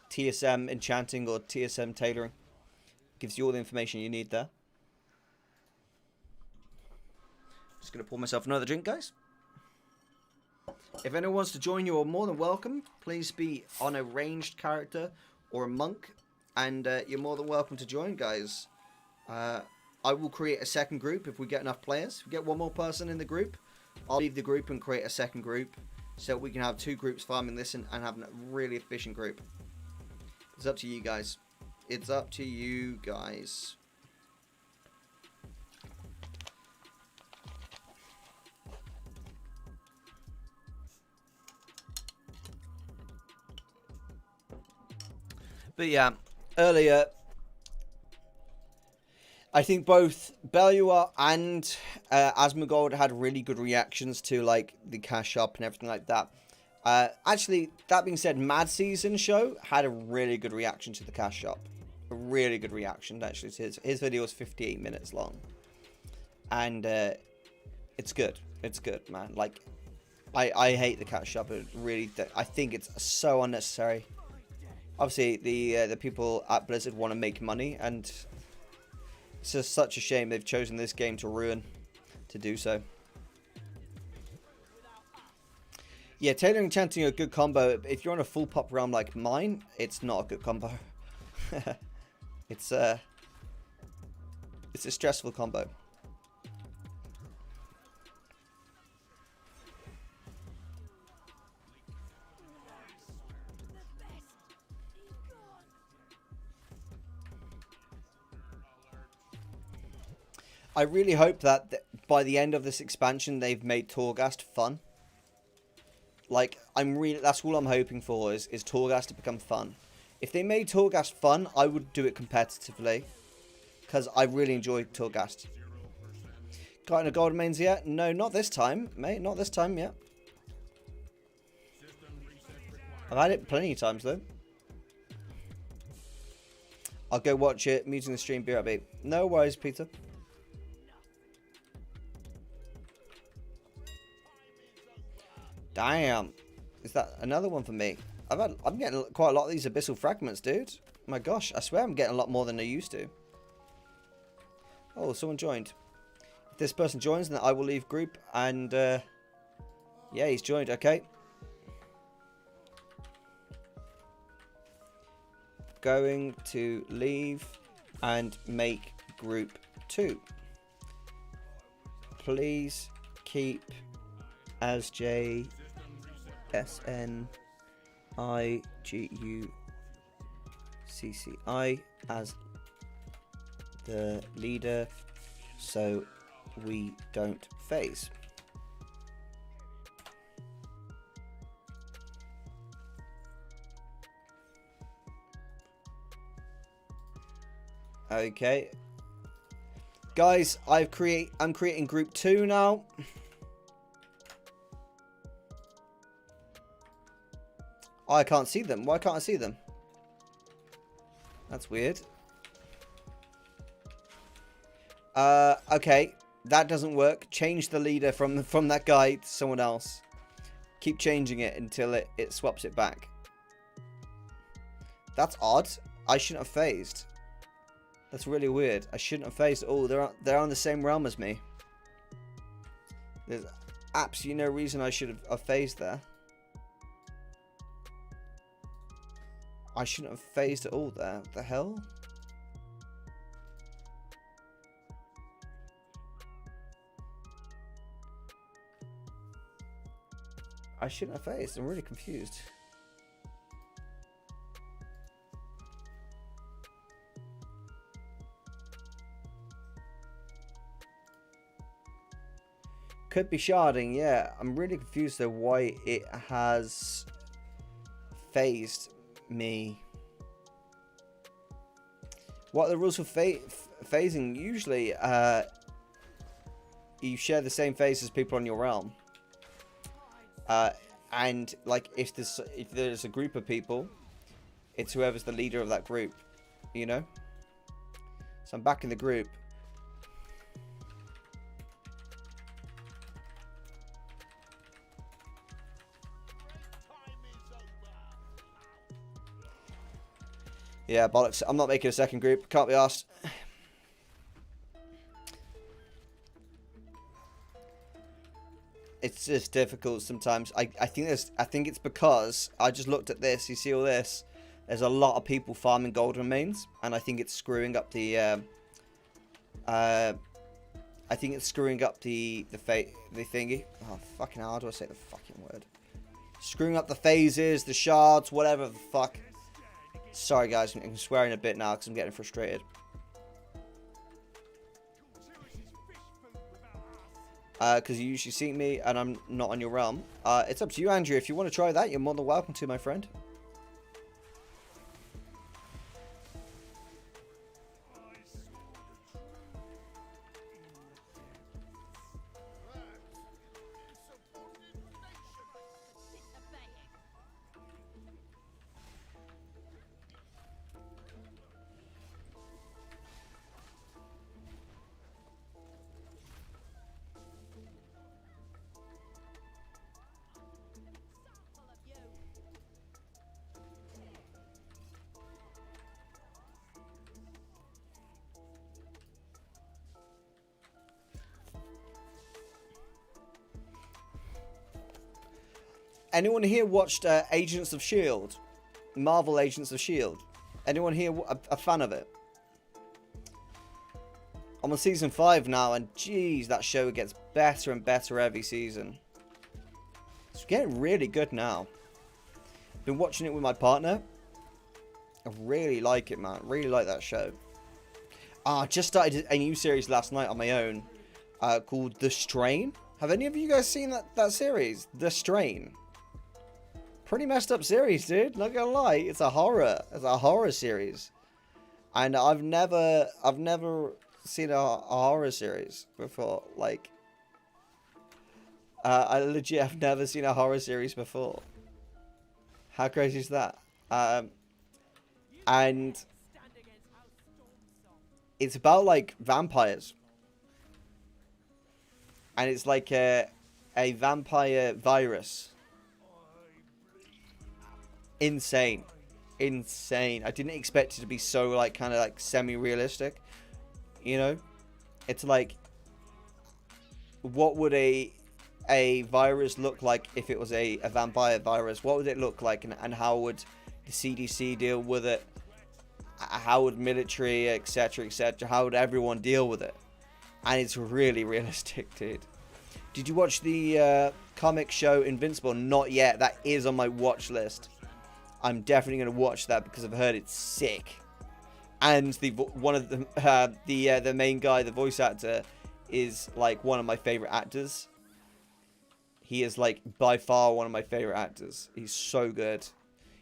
TSM enchanting or TSM tailoring. Gives you all the information you need there. Just gonna pour myself another drink, guys. If anyone wants to join, you are more than welcome. Please be on a ranged character or a monk, and you're more than welcome to join, guys. I will create a second group if we get enough players. If we get one more person in the group, I'll leave the group and create a second group so we can have 2 groups farming this and have a really efficient group. It's up to you guys. It's up to you guys. But yeah, earlier, I think both Belua and Asmongold had really good reactions to like the cash shop and everything like that. Actually, that being said, Mad Season show had a really good reaction to the cash shop. a really good reaction actually to his video was 58 minutes long, and it's good. It's good, man. Like, I hate the cat shop. It really, I think it's so unnecessary. Obviously, the people at Blizzard want to make money, and it's just such a shame they've chosen this game to ruin, to do so. Yeah, tailoring and chanting a good combo. If you're on a full pop realm like mine, it's not a good combo. It's a stressful combo. I really hope that by the end of this expansion, they've made Torghast fun. Like, that's all I'm hoping for is Torghast to become fun. If they made Torghast fun, I would do it competitively. Because I really enjoy Torghast. Got any gold mains yet? No, not this time, mate. Not this time yet. I've had it plenty of times, though. I'll go watch it, muting the stream, be right back. No worries, Peter. Damn. Is that another one for me? I'm getting quite a lot of these abyssal fragments, dude. My gosh, I swear I'm getting a lot more than I used to. Oh, someone joined. If this person joins, then I will leave group. And, yeah, he's joined. Okay. Going to leave and make group 2. Please keep as JSNIGUCCI as the leader so we don't phase. Okay. Guys, I'm creating group 2 now. Oh, I can't see them. Why can't I see them? That's weird. Okay. That doesn't work. Change the leader from that guy to someone else. Keep changing it until it swaps it back. That's odd. I shouldn't have phased. That's really weird. I shouldn't have phased at all. They're on the same realm as me. There's absolutely no reason I should have phased there. I shouldn't have phased at all there. What the hell? I shouldn't have phased. I'm really confused. Could be sharding, yeah. I'm really confused though why it has phased me. What are the rules for phasing? Usually, you share the same phase as people on your realm. And like if there's a group of people, it's whoever's the leader of that group, you know? So I'm back in the group. Yeah, bollocks. I'm not making a second group. Can't be asked. It's just difficult sometimes. I think it's because I just looked at this. You see all this? There's a lot of people farming gold remains, and I think it's screwing up the thingy. Oh, fucking hell, how do I say the fucking word? Screwing up the phases, the shards, whatever the fuck. Sorry guys, I'm swearing a bit now because I'm getting frustrated. Because you usually see me and I'm not on your realm. It's up to you, Andrew. If you want to try that, you're more than welcome to, my friend. Anyone here watched Agents of S.H.I.E.L.D.? Marvel Agents of S.H.I.E.L.D.? Anyone here a fan of it? I'm on season 5 now, and geez, that show gets better and better every season. It's getting really good now. Been watching it with my partner. I really like it, man. Really like that show. I just started a new series last night on my own called The Strain. Have any of you guys seen that series? The Strain. Pretty messed up series, dude. Not gonna lie. It's a horror. It's a horror series. And I've never seen a horror series before. Like, I legit have never seen a horror series before. How crazy is that? And it's about like vampires, and it's like a vampire virus. Insane. I didn't expect it to be so like kind of like semi-realistic, you know. It's like, what would a virus look like if it was a vampire virus? What would it look like, and how would the CDC deal with it? How would military, etc., etc.? How would everyone deal with it? And it's really realistic, dude. Did you watch the comic show Invincible? Not yet. That is on my watch list. I'm definitely going to watch that because I've heard it's sick. And one of the main guy, the voice actor, is like one of my favorite actors. He is like by far one of my favorite actors. He's so good.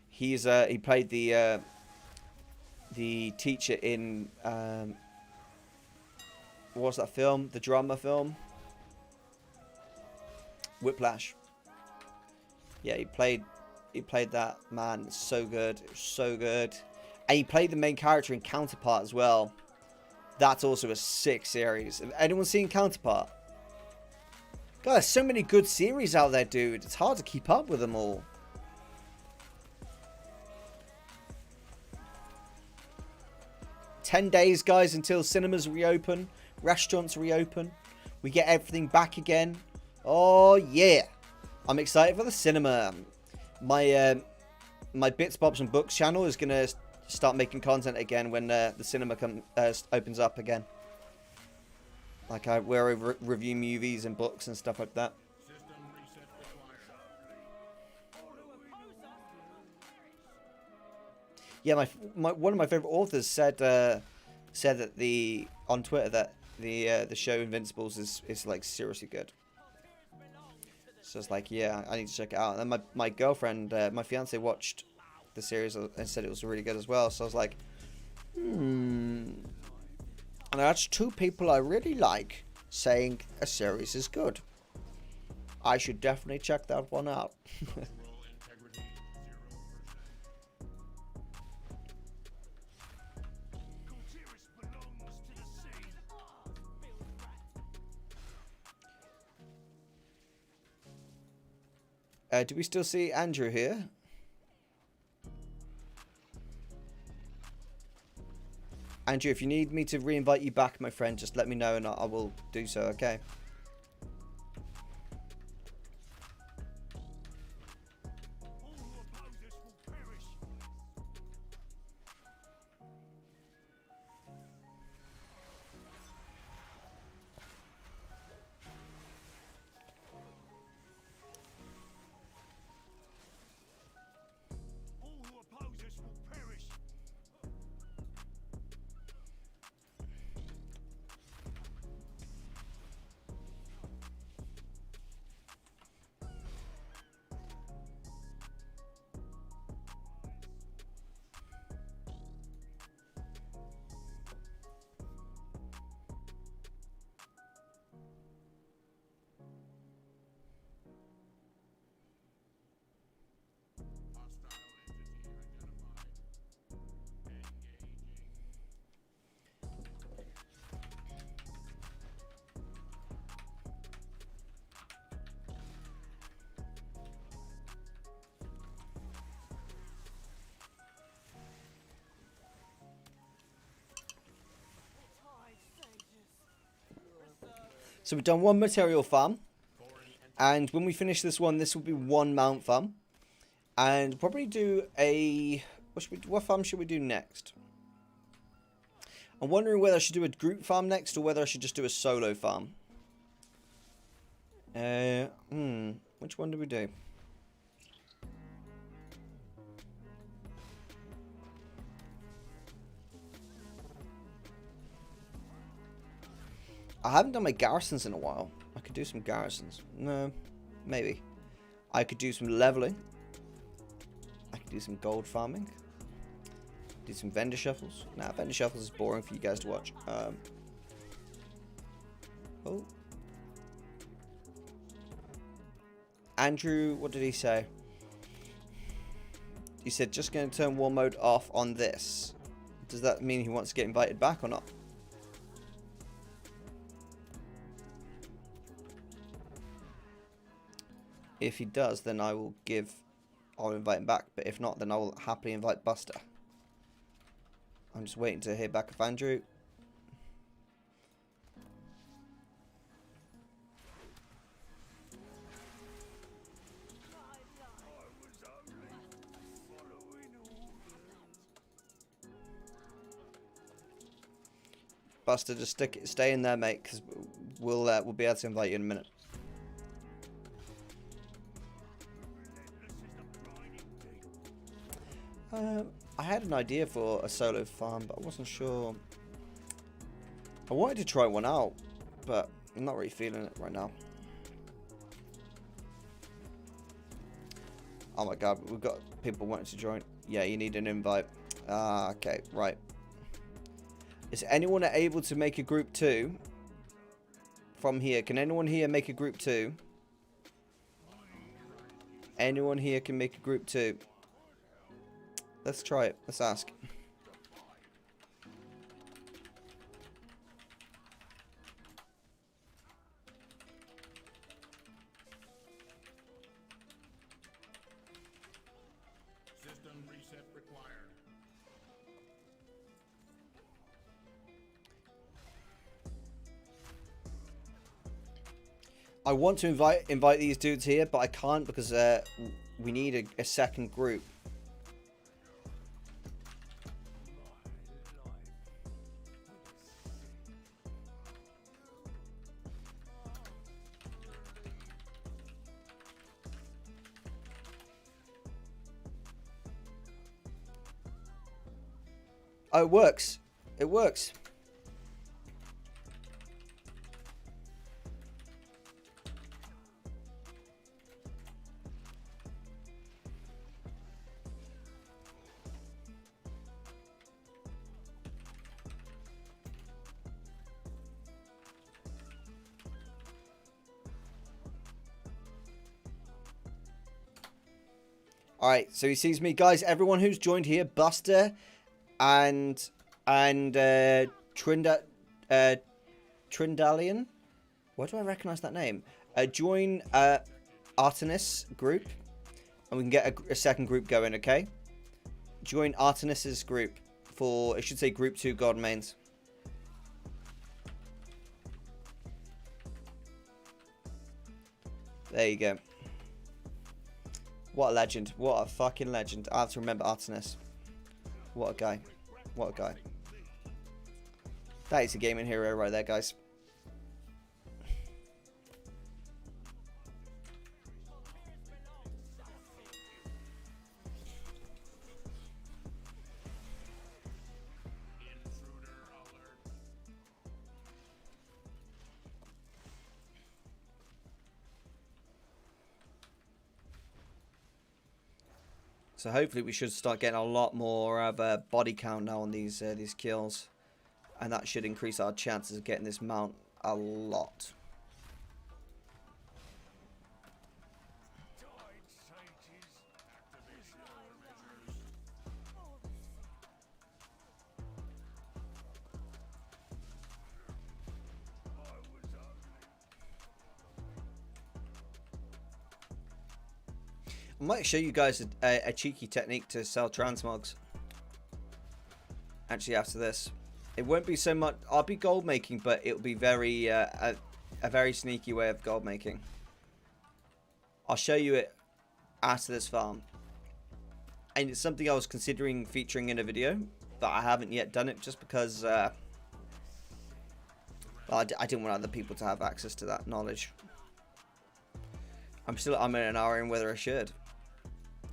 He played the teacher in what's that film? The drama film? Whiplash. Yeah, he played that, man. It's so good. It was so good. And he played the main character in Counterpart as well. That's also a sick series. Have anyone seen Counterpart? God, there's so many good series out there, dude. It's hard to keep up with them all. "10 days, guys, until cinemas reopen, restaurants reopen. We get everything back again. Oh, yeah. I'm excited for the cinema. My Bits, Bobs and Books channel is going to start making content again when the cinema opens up again. Like, where I review movies and books and stuff like that. Yeah, one of my favorite authors said that on Twitter that the show Invincibles is like seriously good. So it's like, yeah, I need to check it out. And then my girlfriend, my fiance, watched the series and said it was really good as well. So I was like, And that's two people I really like saying a series is good. I should definitely check that one out. Do we still see Andrew here? Andrew, if you need me to re-invite you back, my friend, just let me know and I will do so, okay? So we've done one material farm. And when we finish this one, this will be one mount farm. And probably do a... What farm should we do next? I'm wondering whether I should do a group farm next or whether I should just do a solo farm. Which one do we do? I haven't done my garrisons in a while. I could do some garrisons. No, maybe. I could do some leveling. I could do some gold farming. Do some vendor shuffles. Nah, vendor shuffles is boring for you guys to watch. Oh. Andrew, what did he say? He said just going to turn war mode off on this. Does that mean he wants to get invited back or not? If he does, then I'll invite him back. But if not, then I will happily invite Buster. I'm just waiting to hear back of Andrew. Buster, just stay in there, mate, because we'll be able to invite you in a minute. I had an idea for a solo farm, but I wasn't sure. I wanted to try one out, but I'm not really feeling it right now. Oh my god, we've got people wanting to join. Yeah, you need an invite. Ah, okay, right. Is anyone able to make a group 2 from here? Can anyone here make a group 2? Anyone here can make a group 2? Let's try it. Let's ask. System reset required. I want to invite these dudes here, but I can't because we need a second group. Oh, it works. It works. Alright, so he sees me. Guys, everyone who's joined here, Buster and Trindalian. Why do I recognize that name? Join Artemis group, and we can get a second group going, okay? Join Artemis's group for, it should say group 2 God mains. There you go. What a legend. What a fucking legend. I have to remember Artemis. What a guy. What a guy. That is a gaming hero right there, guys. So hopefully we should start getting a lot more of a body count now on these kills, and that should increase our chances of getting this mount a lot. I might show you guys a cheeky technique to sell transmogs. Actually, after this, it won't be so much. I'll be gold making, but it'll be very a very sneaky way of gold making. I'll show you it after this farm. And it's something I was considering featuring in a video, but I haven't yet done it just because well, I didn't want other people to have access to that knowledge. I'm in an hour in whether I should.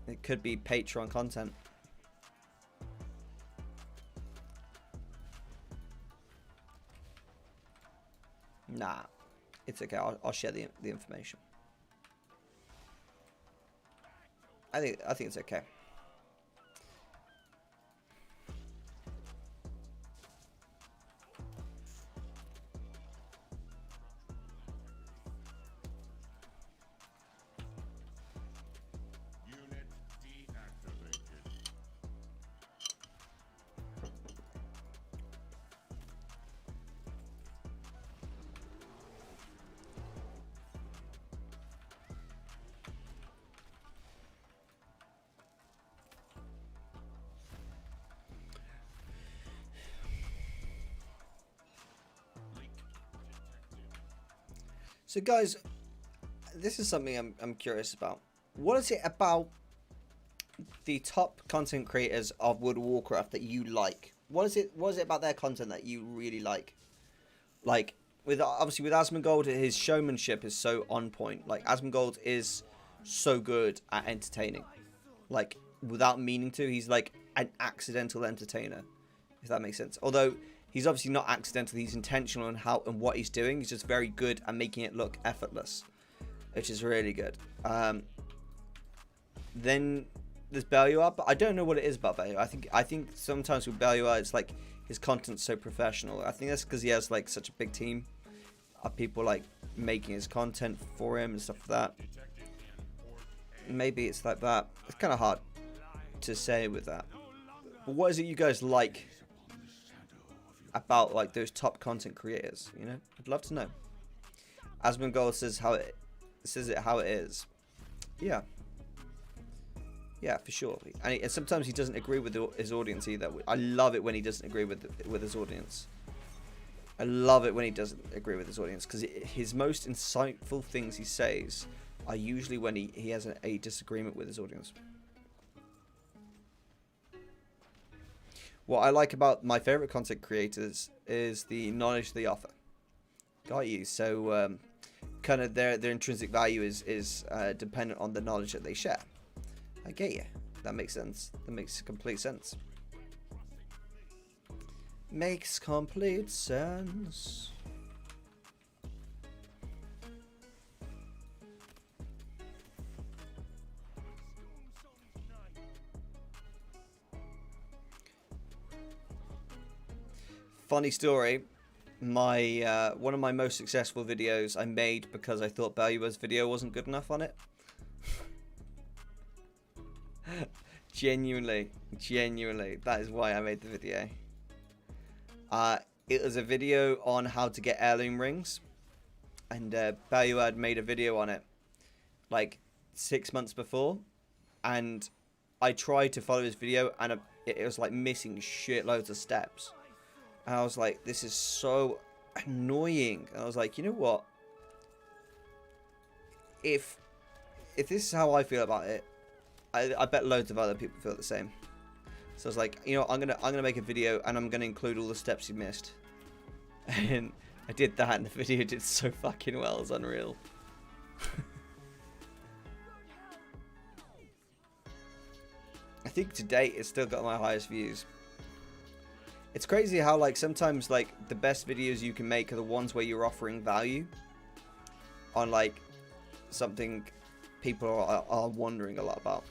It could be Patreon content. Nah, it's okay. I'll share the information. I think it's okay. Unit deactivated. So guys, this is something I'm curious about. What is it about the top content creators of World of Warcraft that you like? What is it about their content that you really like? Like, obviously with Asmongold, his showmanship is so on point. Like, Asmongold is so good at entertaining. Like, without meaning to, he's like an accidental entertainer, if that makes sense. Although he's obviously not accidental, he's intentional in how and what he's doing. He's just very good at making it look effortless, which is really good. Then there's Belluar, but I don't know what it is about Belluar. I think sometimes with Belluar, it's like his content's so professional. I think that's because he has like such a big team of people like making his content for him and stuff like that. Maybe it's like that. It's kind of hard to say with that. But what is it you guys like about like those top content creators? You know, I'd love to know. Asmongold says how it is. Yeah. Yeah, for sure. And sometimes he doesn't agree with his audience either. I love it when he doesn't agree with his audience. I love it when he doesn't agree with his audience, because his most insightful things he says are usually when he has a disagreement with his audience. What I like about my favorite content creators is the knowledge they offer. Got you. So kind of their intrinsic value is dependent on the knowledge that they share. I get you. That makes sense. That makes complete sense. Makes complete sense. Funny story. My one of my most successful videos I made because I thought Belluar's video wasn't good enough on it. Genuinely, that is why I made the video. It was a video on how to get heirloom rings, and Belluar had made a video on it like 6 months before, and I tried to follow his video, and it was like missing shitloads of steps, and I was like, this is so annoying. And I was like, you know what, if this is how I feel about it, I bet loads of other people feel the same. So I was like, you know, I'm gonna make a video and I'm gonna include all the steps you missed. And I did that, and the video did so fucking well. It's unreal. I think to date it's still got my highest views. It's crazy how like sometimes like the best videos you can make are the ones where you're offering value on like something people are wondering a lot about.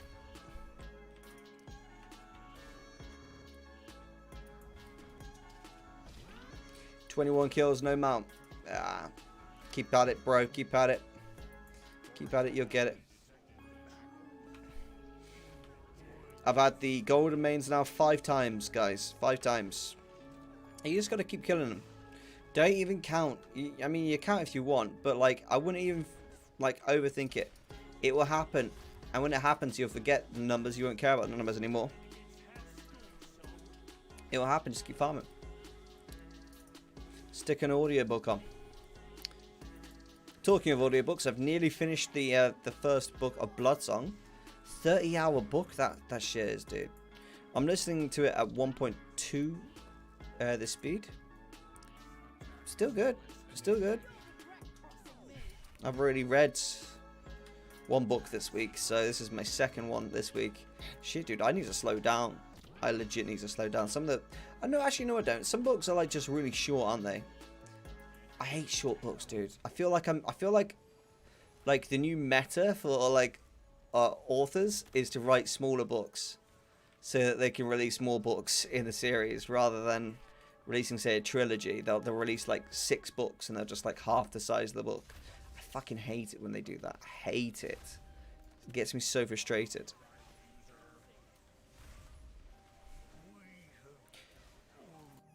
"21 kills, no mount." Ah, keep at it, bro. Keep at it. Keep at it. You'll get it. I've had the golden mains now 5 times, guys. 5 times. You just got to keep killing them. Don't even count. I mean, you count if you want, but like, I wouldn't even like overthink it. It will happen, and when it happens, you'll forget the numbers. You won't care about the numbers anymore. It will happen. Just keep farming. Stick an audiobook on. Talking of audiobooks, I've nearly finished the first book of Bloodsong. 30-hour book that shit is, dude. I'm listening to it at 1.2 the speed. Still good. Still good. I've already read one book this week, so this is my second one this week. Shit, dude, I need to slow down. I legit need to slow down. Some of the... I know, actually, no, I don't. Some books are, like, just really short, aren't they? I hate short books, dude. I feel like the new meta for, like, authors is to write smaller books so that they can release more books in the series rather than releasing, say, a trilogy. They'll release, like, 6 books and they're just, like, half the size of the book. I fucking hate it when they do that. I hate it. It gets me so frustrated.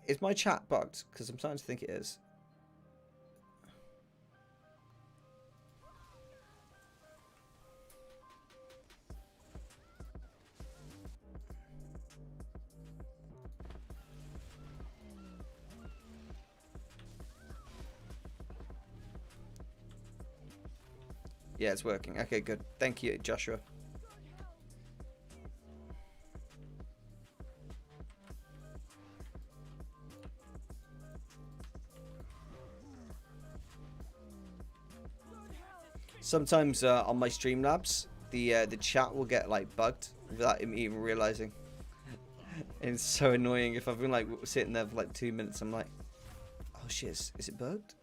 Is my chat bugged? Because I'm starting to think it is. Yeah, it's working. Okay, good. Thank you, Joshua. Sometimes on my Streamlabs, the chat will get like bugged without me even realizing. And it's so annoying. If I've been like sitting there for like 2 minutes, I'm like, oh shit, is it bugged?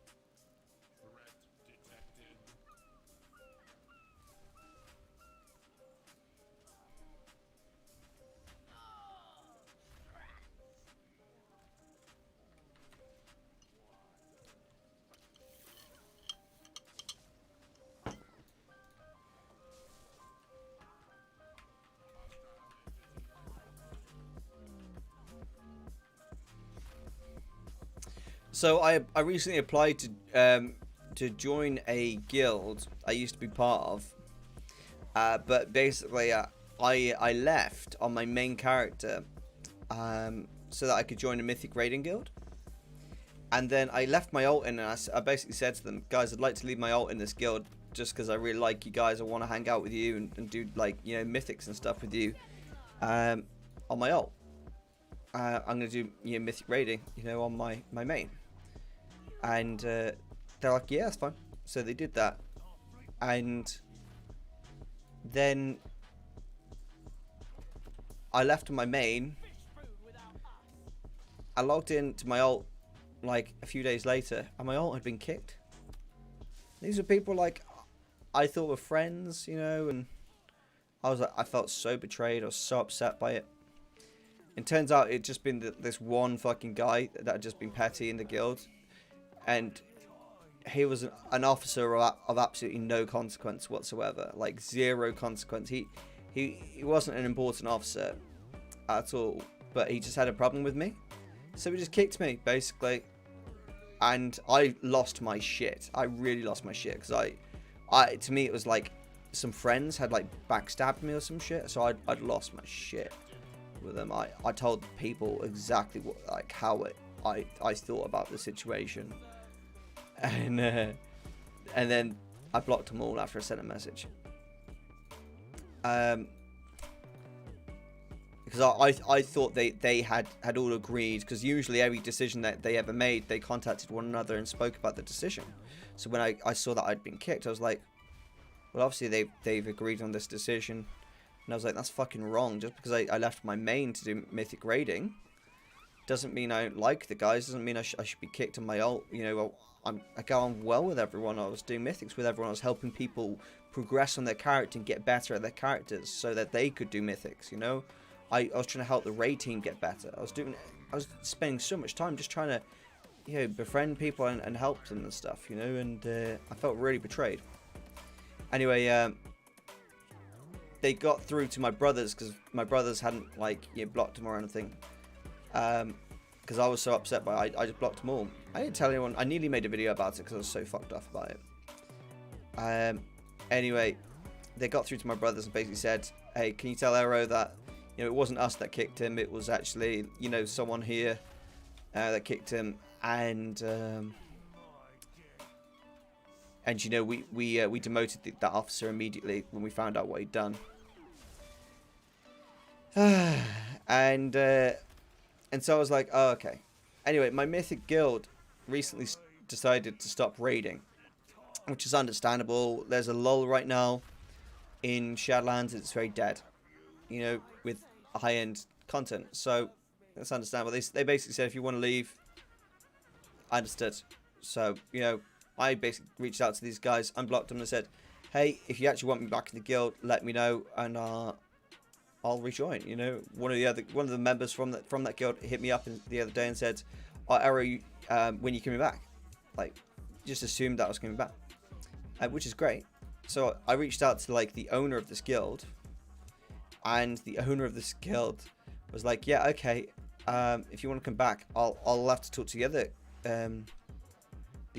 So I recently applied to join a guild I used to be part of, but basically I left on my main character so that I could join a mythic raiding guild, and then I left my ult in, and I basically said to them, guys, I'd like to leave my ult in this guild just because I really like you guys. I want to hang out with you and do, like, you know, mythics and stuff with you on my ult. I'm gonna do, you know, mythic raiding, you know, on my main. And they're like, yeah, that's fine. So they did that. And then I left on my main. I logged into my ult like a few days later, and my ult had been kicked. These are people like I thought were friends, you know, and I was like, I felt so betrayed. I was so upset by it. It turns out it'd just been this one fucking guy that had just been petty in the guild. And he was an officer of absolutely no consequence whatsoever, like zero consequence. He wasn't an important officer at all, but he just had a problem with me, so he just kicked me basically, and I lost my shit. I really lost my shit because to me it was like some friends had like backstabbed me or some shit, so I'd lost my shit with them. I told people exactly what, like, how I thought about the situation. And then I blocked them all after I sent a message. Because I thought they had all agreed, because usually every decision that they ever made, they contacted one another and spoke about the decision. So when I saw that I'd been kicked, I was like, well, obviously they've agreed on this decision. And I was like, that's fucking wrong. Just because I left my main to do mythic raiding doesn't mean I don't like the guys, doesn't mean I should be kicked on my ult. You know, I go on well with everyone. I was doing mythics with everyone. I was helping people progress on their character and get better at their characters so that they could do mythics, you know. I was trying to help the raid team get better. I was spending so much time just trying to, you know, befriend people and help them and stuff, you know, and I felt really betrayed. Anyway, they got through to my brothers, because my brothers hadn't, like, you know, blocked them or anything. Because I was so upset by it, I just blocked them all. I didn't tell anyone. I nearly made a video about it because I was so fucked off about it. Anyway, they got through to my brothers and basically said, hey, can you tell Aero that, you know, it wasn't us that kicked him, it was actually, you know, someone here that kicked him, and And you know, we demoted that officer immediately when we found out what he'd done. And so I was like, oh, okay. Anyway, my mythic guild recently decided to stop raiding, which is understandable. There's a lull right now in Shadowlands. It's very dead, you know, with high-end content. So that's understandable. They basically said, if you want to leave, I understood. So, you know, I basically reached out to these guys, unblocked them, and said, hey, if you actually want me back in the guild, let me know, and I'll rejoin. You know, one of the members from that guild hit me up the other day and said, "Oh, Arrow, when you coming back?" Like, just assumed that I was coming back, which is great. So I reached out to like the owner of this guild, and the owner of this guild was like, "Yeah, okay. If you want to come back, I'll have to talk to the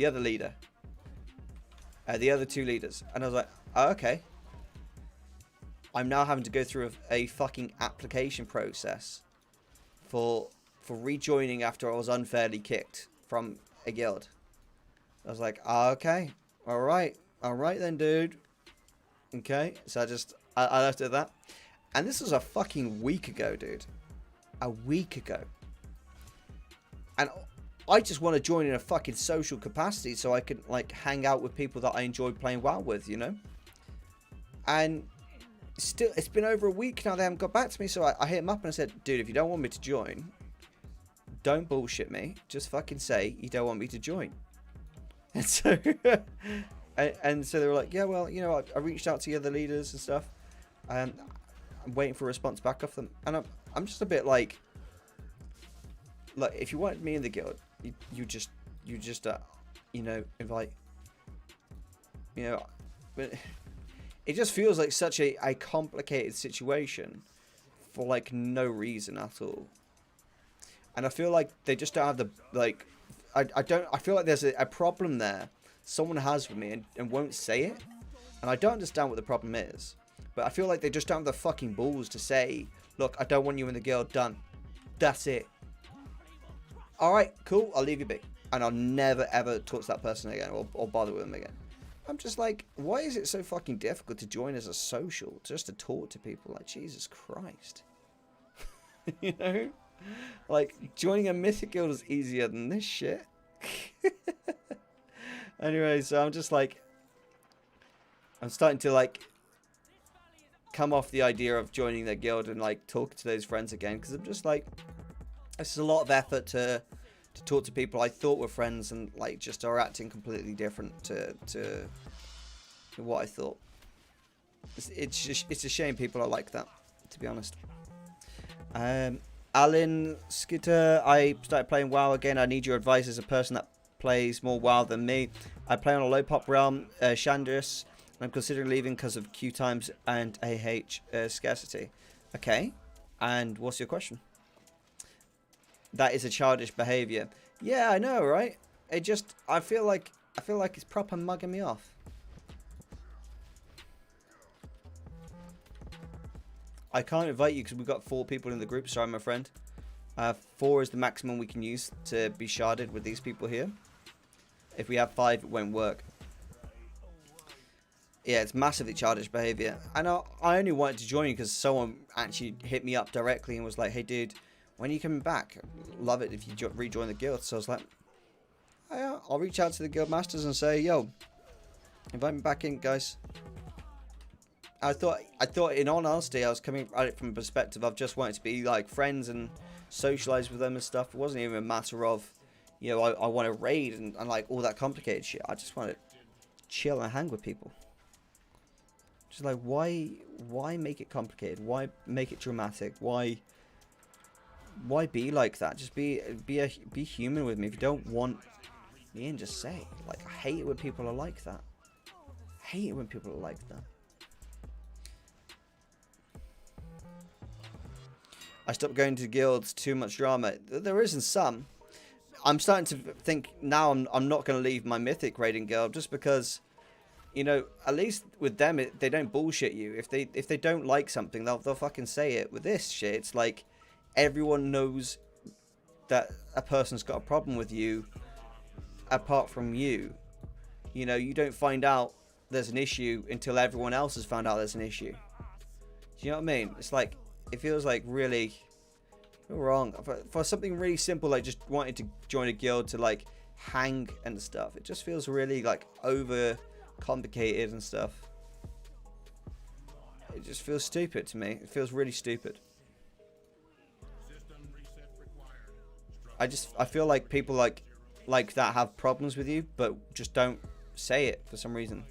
other leader, the other two leaders." And I was like, oh, okay. I'm now having to go through a fucking application process for rejoining after I was unfairly kicked from a guild. I was like, oh, okay, all right then, dude. Okay, so I left it at that. And this was a fucking week ago, dude. A week ago. And I just want to join in a fucking social capacity so I can like hang out with people that I enjoy playing WoW with, you know. And still, it's been over a week now. They haven't got back to me, so I hit him up and I said, dude, if you don't want me to join, don't bullshit me. Just fucking say you don't want me to join. And so, and so they were like, yeah, well, you know, I reached out to the other leaders and stuff, and I'm waiting for a response back off them. And I'm just a bit like, look, if you wanted me in the guild, you just you know, invite, you know, but it just feels like such a complicated situation for like no reason at all. And I feel like they just don't have the, like, I feel like there's a problem there someone has with me and won't say it. And I don't understand what the problem is, but I feel like they just don't have the fucking balls to say, look, I don't want you in the guild, done. That's it. Alright, cool, I'll leave you be. And I'll never ever talk to that person again or bother with them again. I'm just like, why is it so fucking difficult to join as a social, just to talk to people? Like, Jesus Christ. You know? Like, joining a mythic guild is easier than this shit. Anyway, so I'm just like, I'm starting to like come off the idea of joining their guild and like talking to those friends again, because I'm just like, this is a lot of effort to talk to people I thought were friends and like just are acting completely different to what I thought. It's a shame people are like that, to be honest. Alan Skitter, I started playing WoW again. I need your advice as a person that plays more WoW than me. I play on a low pop realm, Shandris, and I'm considering leaving because of queue times and AH scarcity. Okay, and what's your question? That is a childish behavior. Yeah, I know, right? I feel like it's proper mugging me off. I can't invite you because we've got 4 people in the group. Sorry, my friend. 4 is the maximum we can use to be sharded with these people here. If we have 5, it won't work. Yeah, it's massively childish behavior. And I only wanted to join you because someone actually hit me up directly and was like, hey, dude, when are you coming back? Love it if you rejoin the guild. So I was like, oh, yeah, I'll reach out to the guild masters and say, yo, invite me back in, guys. I thought in all honesty, I was coming at it from a perspective of just wanting to be like friends and socialize with them and stuff. It wasn't even a matter of, you know, I want to raid and like all that complicated shit. I just want to chill and hang with people. Just like, why make it complicated? Why make it dramatic? Why be like that? Just be human with me. If you don't want me in, just say. Like, I hate it when people are like that. I hate it when people are like that. I stopped going to guilds, too much drama. There isn't some. I'm starting to think now I'm not going to leave my mythic raiding guild just because, you know, at least with them they don't bullshit you. If they don't like something, they'll fucking say it. With this shit, it's like everyone knows that a person's got a problem with you apart from you. You know, you don't find out there's an issue until everyone else has found out there's an issue. Do you know what I mean? It's like, it feels like really wrong. For something really simple, like just wanting to join a guild to like hang and stuff, it just feels really like over complicated and stuff. It just feels stupid to me. It feels really stupid. I feel like people like that have problems with you, but just don't say it for some reason.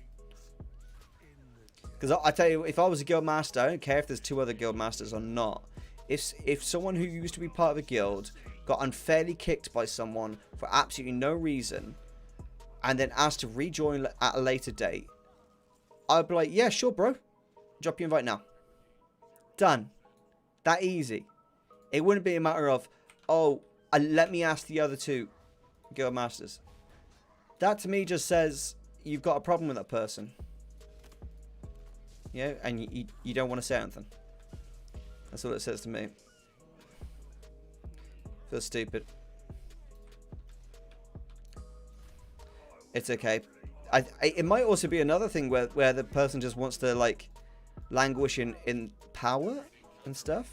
Because I tell you, if I was a guild master, I don't care if there's 2 other guild masters or not. If someone who used to be part of a guild got unfairly kicked by someone for absolutely no reason, and then asked to rejoin at a later date, I'd be like, yeah, sure, bro. Drop your invite now. Done. That easy. It wouldn't be a matter of, oh, let me ask the other 2 guild masters. That to me just says you've got a problem with that person. Yeah, and you don't want to say anything. That's all it says to me. Feels stupid. It's okay. It might also be another thing where the person just wants to like languish in power and stuff.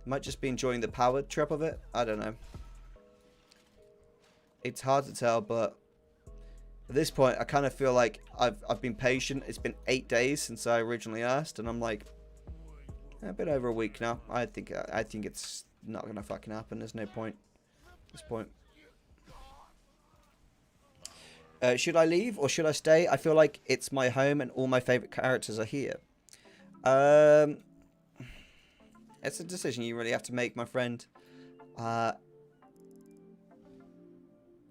Might just be enjoying the power trip of it. I don't know. It's hard to tell, but at this point, I kind of feel like I've been patient. It's been 8 days since I originally asked, and I'm like, a bit over a week now. I think it's not gonna fucking happen. There's no point at this point. Should I leave or should I stay? I feel like it's my home and all my favorite characters are here. It's a decision you really have to make, my friend.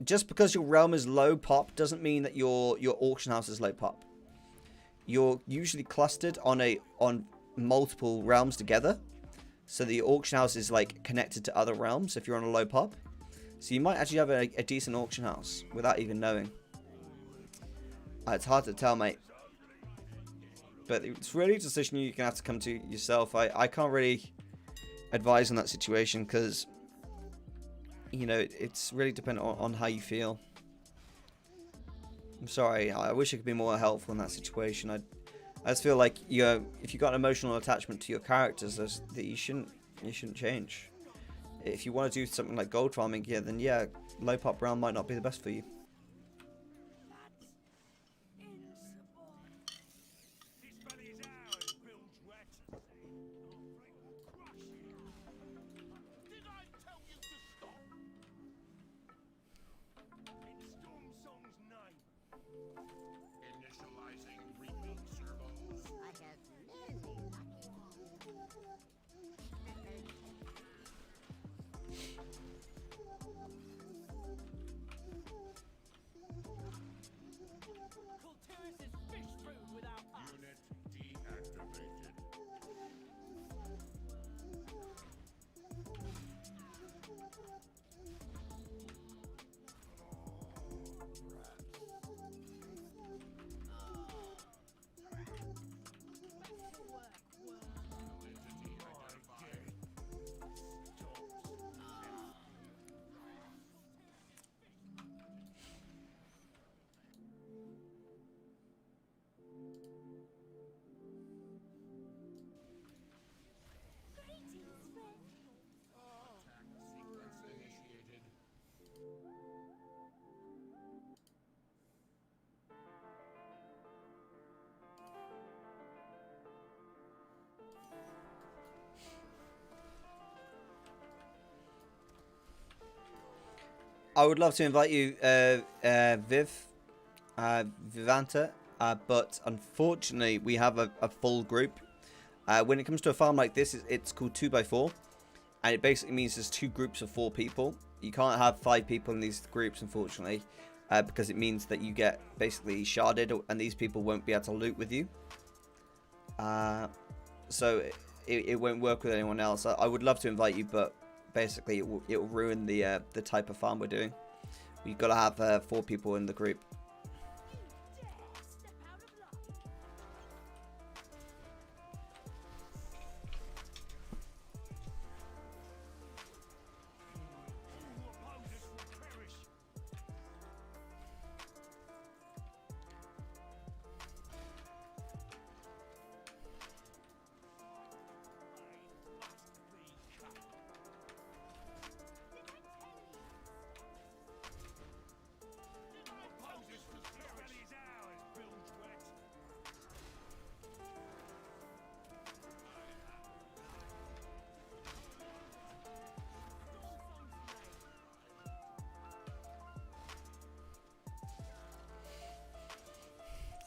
Just because your realm is low pop doesn't mean that your auction house is low pop. You're usually clustered on multiple realms together, so the auction house is like connected to other realms if you're on a low pop. So you might actually have a decent auction house without even knowing. It's hard to tell, mate. But it's really a decision you're gonna have to come to yourself. I can't really advise on that situation because, you know, it's really dependent on how you feel. I'm sorry. I wish I could be more helpful in that situation. I just feel like, you know, if you got an emotional attachment to your characters, that you shouldn't change. If you want to do something like gold farming, yeah, then yeah, low pop realm might not be the best for you. I would love to invite you, Vivanta, but unfortunately we have a full group. When it comes to a farm like this, it's called 2x4, and it basically means there's 2 groups of 4 people. You can't have 5 people in these groups, unfortunately, because it means that you get basically sharded, and these people won't be able to loot with you. So it won't work with anyone else. I would love to invite you, but basically it will ruin the type of farm we're doing. We've got to have 4 people in the group.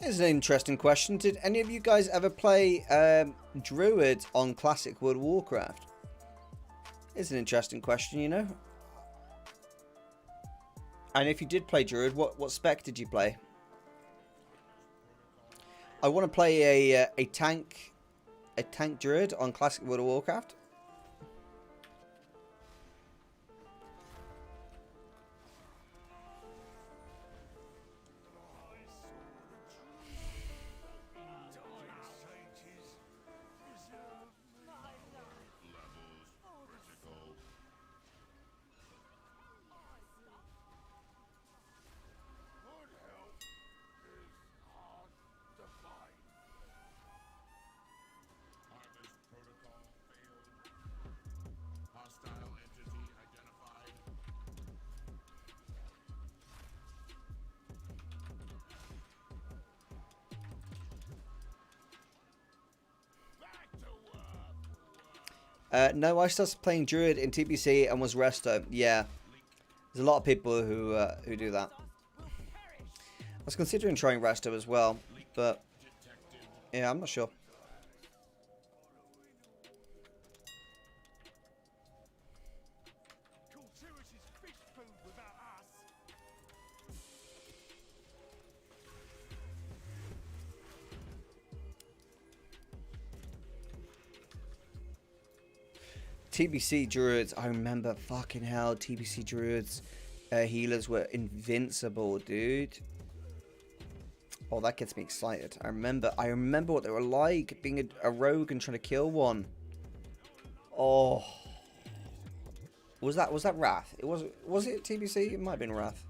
Here's an interesting question. Did any of you guys ever play Druid on Classic World of Warcraft? It's an interesting question, you know. And if you did play Druid, what spec did you play? I want to play a tank Druid on Classic World of Warcraft. No, I started playing Druid in TBC and was resto. Yeah, there's a lot of people who do that. I was considering trying resto as well, but yeah, I'm not sure. TBC Druids, I remember, fucking hell, TBC Druids healers were invincible, dude. Oh, that gets me excited. I remember what they were like, being a rogue and trying to kill one. Oh. Was that Wrath? Was it TBC? It might have been Wrath.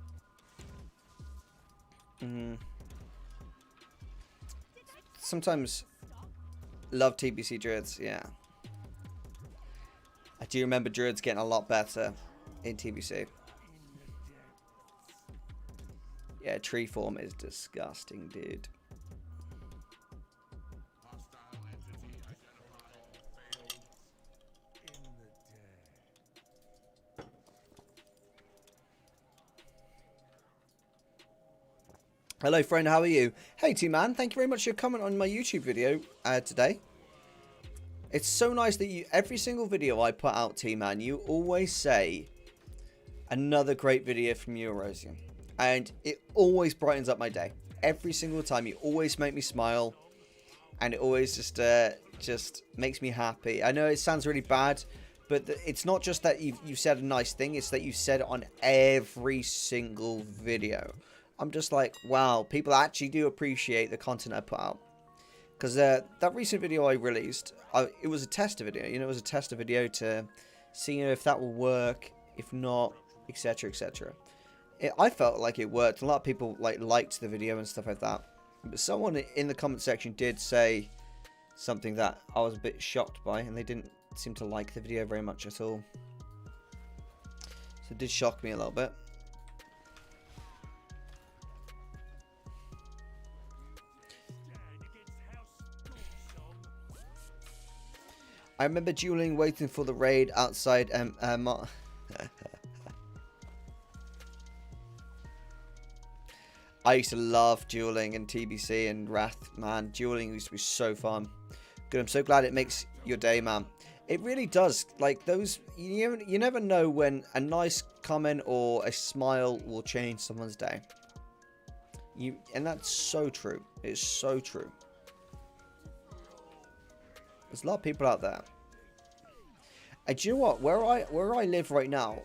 Sometimes love TBC Druids, yeah. I do remember Druids getting a lot better in TBC. Yeah, tree form is disgusting, dude. Hello, friend. How are you? Hey, T-Man. Thank you very much for your comment on my YouTube video today. It's so nice that you, every single video I put out, T-Man, you always say another great video from you, Erosium. And it always brightens up my day. Every single time. You always make me smile. And it always just makes me happy. I know it sounds really bad, but it's not just that you've said a nice thing. It's that you said it on every single video. I'm just like, wow, people actually do appreciate the content I put out. Because that recent video I released, it was a tester video. You know, it was a tester video to see if that will work, if not, etc, etc. I felt like it worked. A lot of people liked the video and stuff like that. But someone in the comment section did say something that I was a bit shocked by, and they didn't seem to like the video very much at all. So it did shock me a little bit. I remember dueling, waiting for the raid outside. I used to love dueling in TBC and Wrath, man. Dueling used to be so fun. Good, I'm so glad it makes your day, man. It really does. Like those, you never know when a nice comment or a smile will change someone's day. And that's so true. It's so true. There's a lot of people out there. And do you know what? Where I live right now,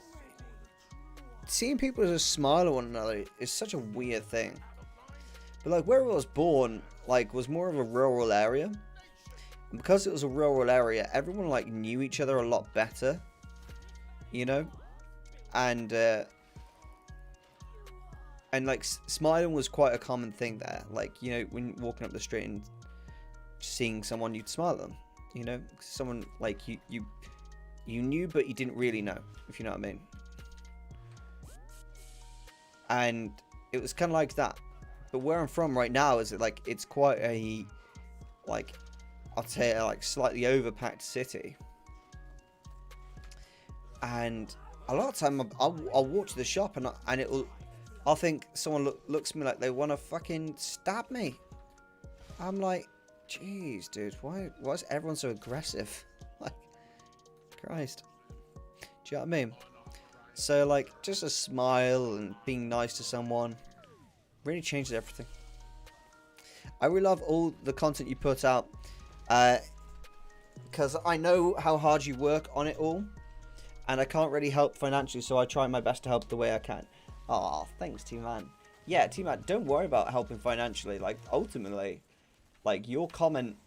seeing people just smile at one another is such a weird thing. But like where I was born, like was more of a rural area. And because it was a rural area, everyone like knew each other a lot better. You know? And like smiling was quite a common thing there. Like, you know, when walking up the street and seeing someone, you'd smile at them. You know, someone like you knew, but you didn't really know, if you know what I mean. And it was kind of like that. But where I'm from right now is like it's quite a, like, I'd say like slightly overpacked city. And a lot of time I'll walk to the shop and I'll think someone looks at me like they want to fucking stab me. I'm like, jeez, dude, why is everyone so aggressive? Like, Christ. Do you know what I mean? So, like, just a smile and being nice to someone really changes everything. I really love all the content you put out, because I know how hard you work on it all, and I can't really help financially, so I try my best to help the way I can. Oh, thanks, T-Man. Yeah, T-Man, don't worry about helping financially. Like, ultimately, like, your comment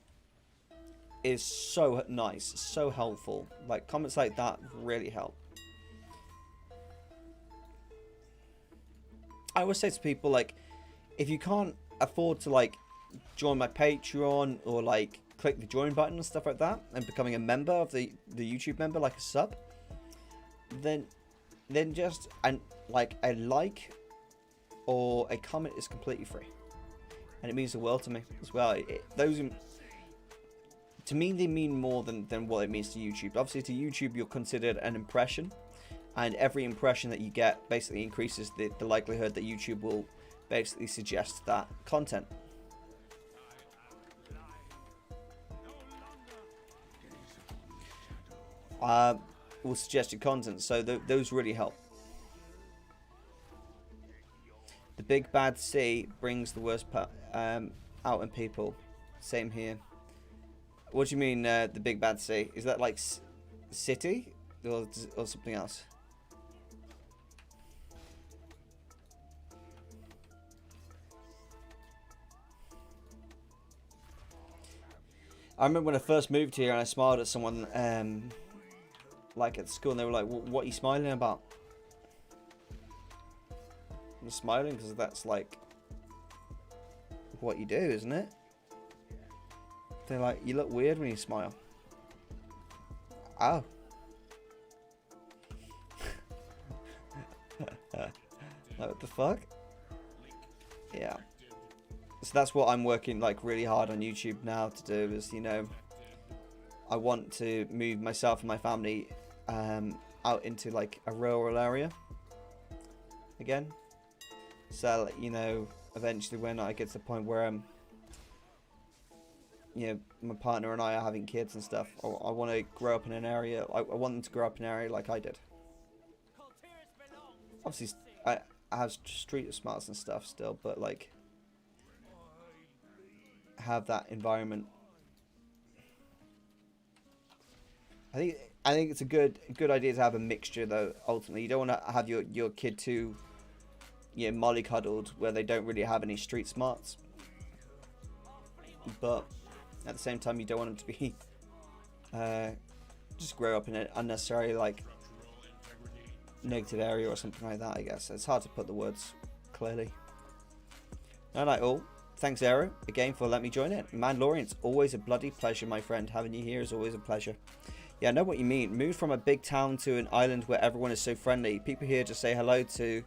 is so nice, so helpful. Like, comments like that really help. I always say to people, like, if you can't afford to, like, join my Patreon or, like, click the join button and stuff like that and becoming a member of the YouTube member, like a sub, then just, and like, a like or a comment is completely free. And it means the world to me as well. To me, they mean more than what it means to YouTube. Obviously, to YouTube, you're considered an impression. And every impression that you get basically increases the likelihood that YouTube will basically suggest that content. Will suggest your content, so those really help. The big bad sea brings the worst out in people. Same here. What do you mean, the big bad sea? Is that like city or something else? I remember when I first moved here and I smiled at someone like at school, and they were like, what are you smiling about? I'm smiling because that's like what you do, isn't it? They're like, you look weird when you smile. Oh. What the fuck? Yeah. So that's what I'm working like really hard on YouTube now to do, is, you know, I want to move myself and my family out into like a rural area again. So, you know, eventually when I get to the point where you know, my partner and I are having kids and stuff, I want to grow up in an area. I want them to grow up in an area like I did. Obviously, I have street smarts and stuff still, but like, have that environment. I think it's a good idea to have a mixture, though. Ultimately, you don't want to have your kid too, you know, mollycoddled where they don't really have any street smarts, but at the same time you don't want them to be just grow up in an unnecessary like negative area or something like that. I guess it's hard to put the words clearly. Night night all. Thanks, Aero, again for letting me join it. Mandalorian, it's always a bloody pleasure, my friend. Having you here is always a pleasure. Yeah, I know what you mean. Moved from a big town to an island where everyone is so friendly. People here just say hello to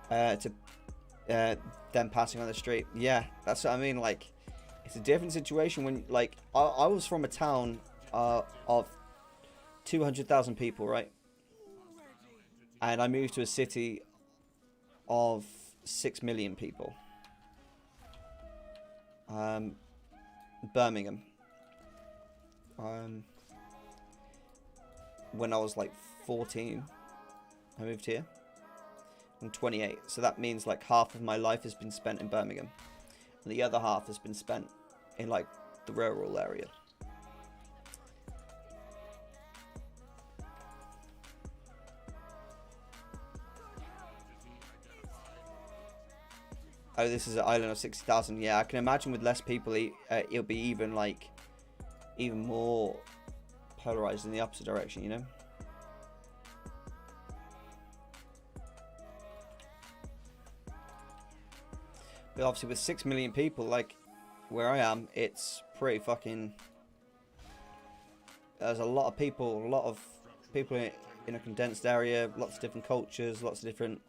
them passing on the street. Yeah, that's what I mean. Like, it's a different situation when, like, I was from a town of 200,000 people, right? And I moved to a city of 6 million people. Birmingham. When I was like 14, I moved here. I'm 28, so that means like half of my life has been spent in Birmingham, and the other half has been spent in like the rural area. Oh, this is an island of 60,000. Yeah, I can imagine with less people, it'll be even like, even more polarized in the opposite direction, you know? But obviously with 6 million people, like where I am, it's pretty fucking... There's a lot of people in a condensed area, lots of different cultures, lots of different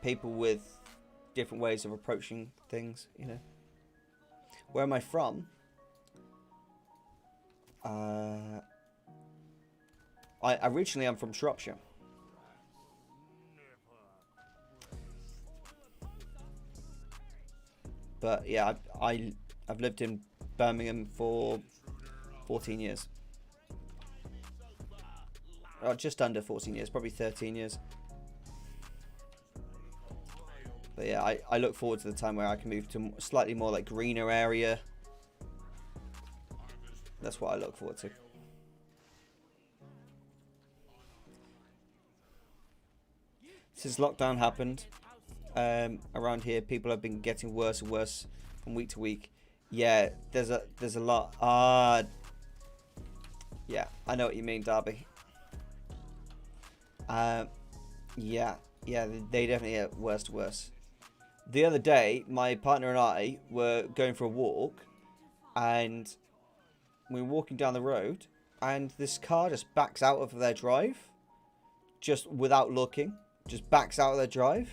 people with different ways of approaching things, you know. Where am I from? Originally I'm from Shropshire. But yeah, I've lived in Birmingham for 14 years. Oh, just under 14 years, probably 13 years. But yeah, I look forward to the time where I can move to a slightly more like greener area. That's what I look forward to. Since lockdown happened, around here, people have been getting worse and worse from week to week. Yeah, there's a lot. Yeah, I know what you mean, Darby. Yeah, they definitely get worse to worse. The other day, my partner and I were going for a walk, and we were walking down the road, and this car just backs out of their drive, just without looking, just backs out of their drive,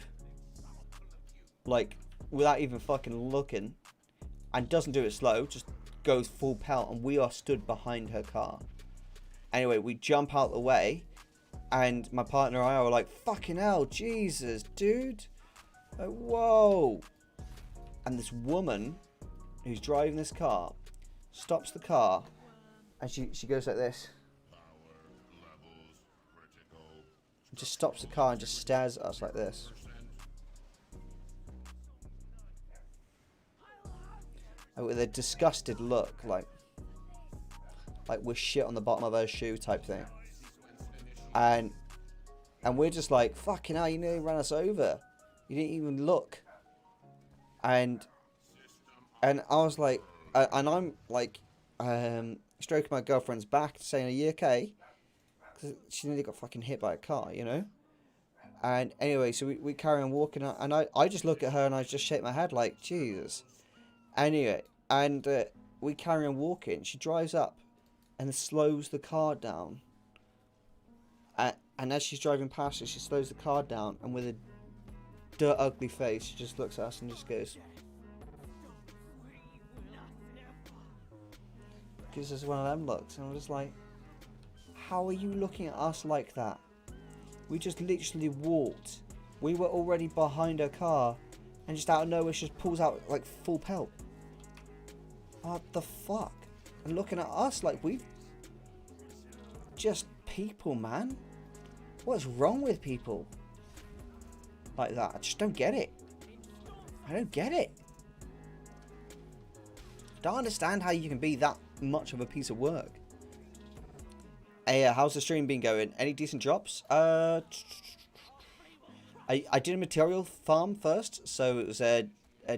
like without even fucking looking, and doesn't do it slow, just goes full pelt, and we are stood behind her car. Anyway, we jump out the way, and my partner and I were like, fucking hell, Jesus, dude. Like, whoa. And this woman who's driving this car stops the car, and she goes like this. Just stops the car and just stares at us like this. And with a disgusted look, like we're shit on the bottom of her shoe type thing. And we're just like, fucking hell, you nearly ran us over. You didn't even look. And I was like, and I'm like, stroking my girlfriend's back, saying, "Are you okay?" Because she nearly got fucking hit by a car, you know. And anyway, so we carry on walking, and I just look at her and I just shake my head like, Jesus. Anyway, and we carry on walking. She drives up and slows the car down. And as she's driving past us, she slows the car down, and with a dirt ugly face, she just looks at us and just goes, gives us one of them looks, and I'm just like, how are you looking at us like that? We just literally walked. We were already behind her car, and just out of nowhere, she just pulls out like full pelt. What the fuck? And looking at us like we've just people, man. What's wrong with people like that? I just don't get it. I don't get it. Don't understand how you can be that much of a piece of work. Hey, how's the stream been going? Any decent drops? I did a material farm first, so it was a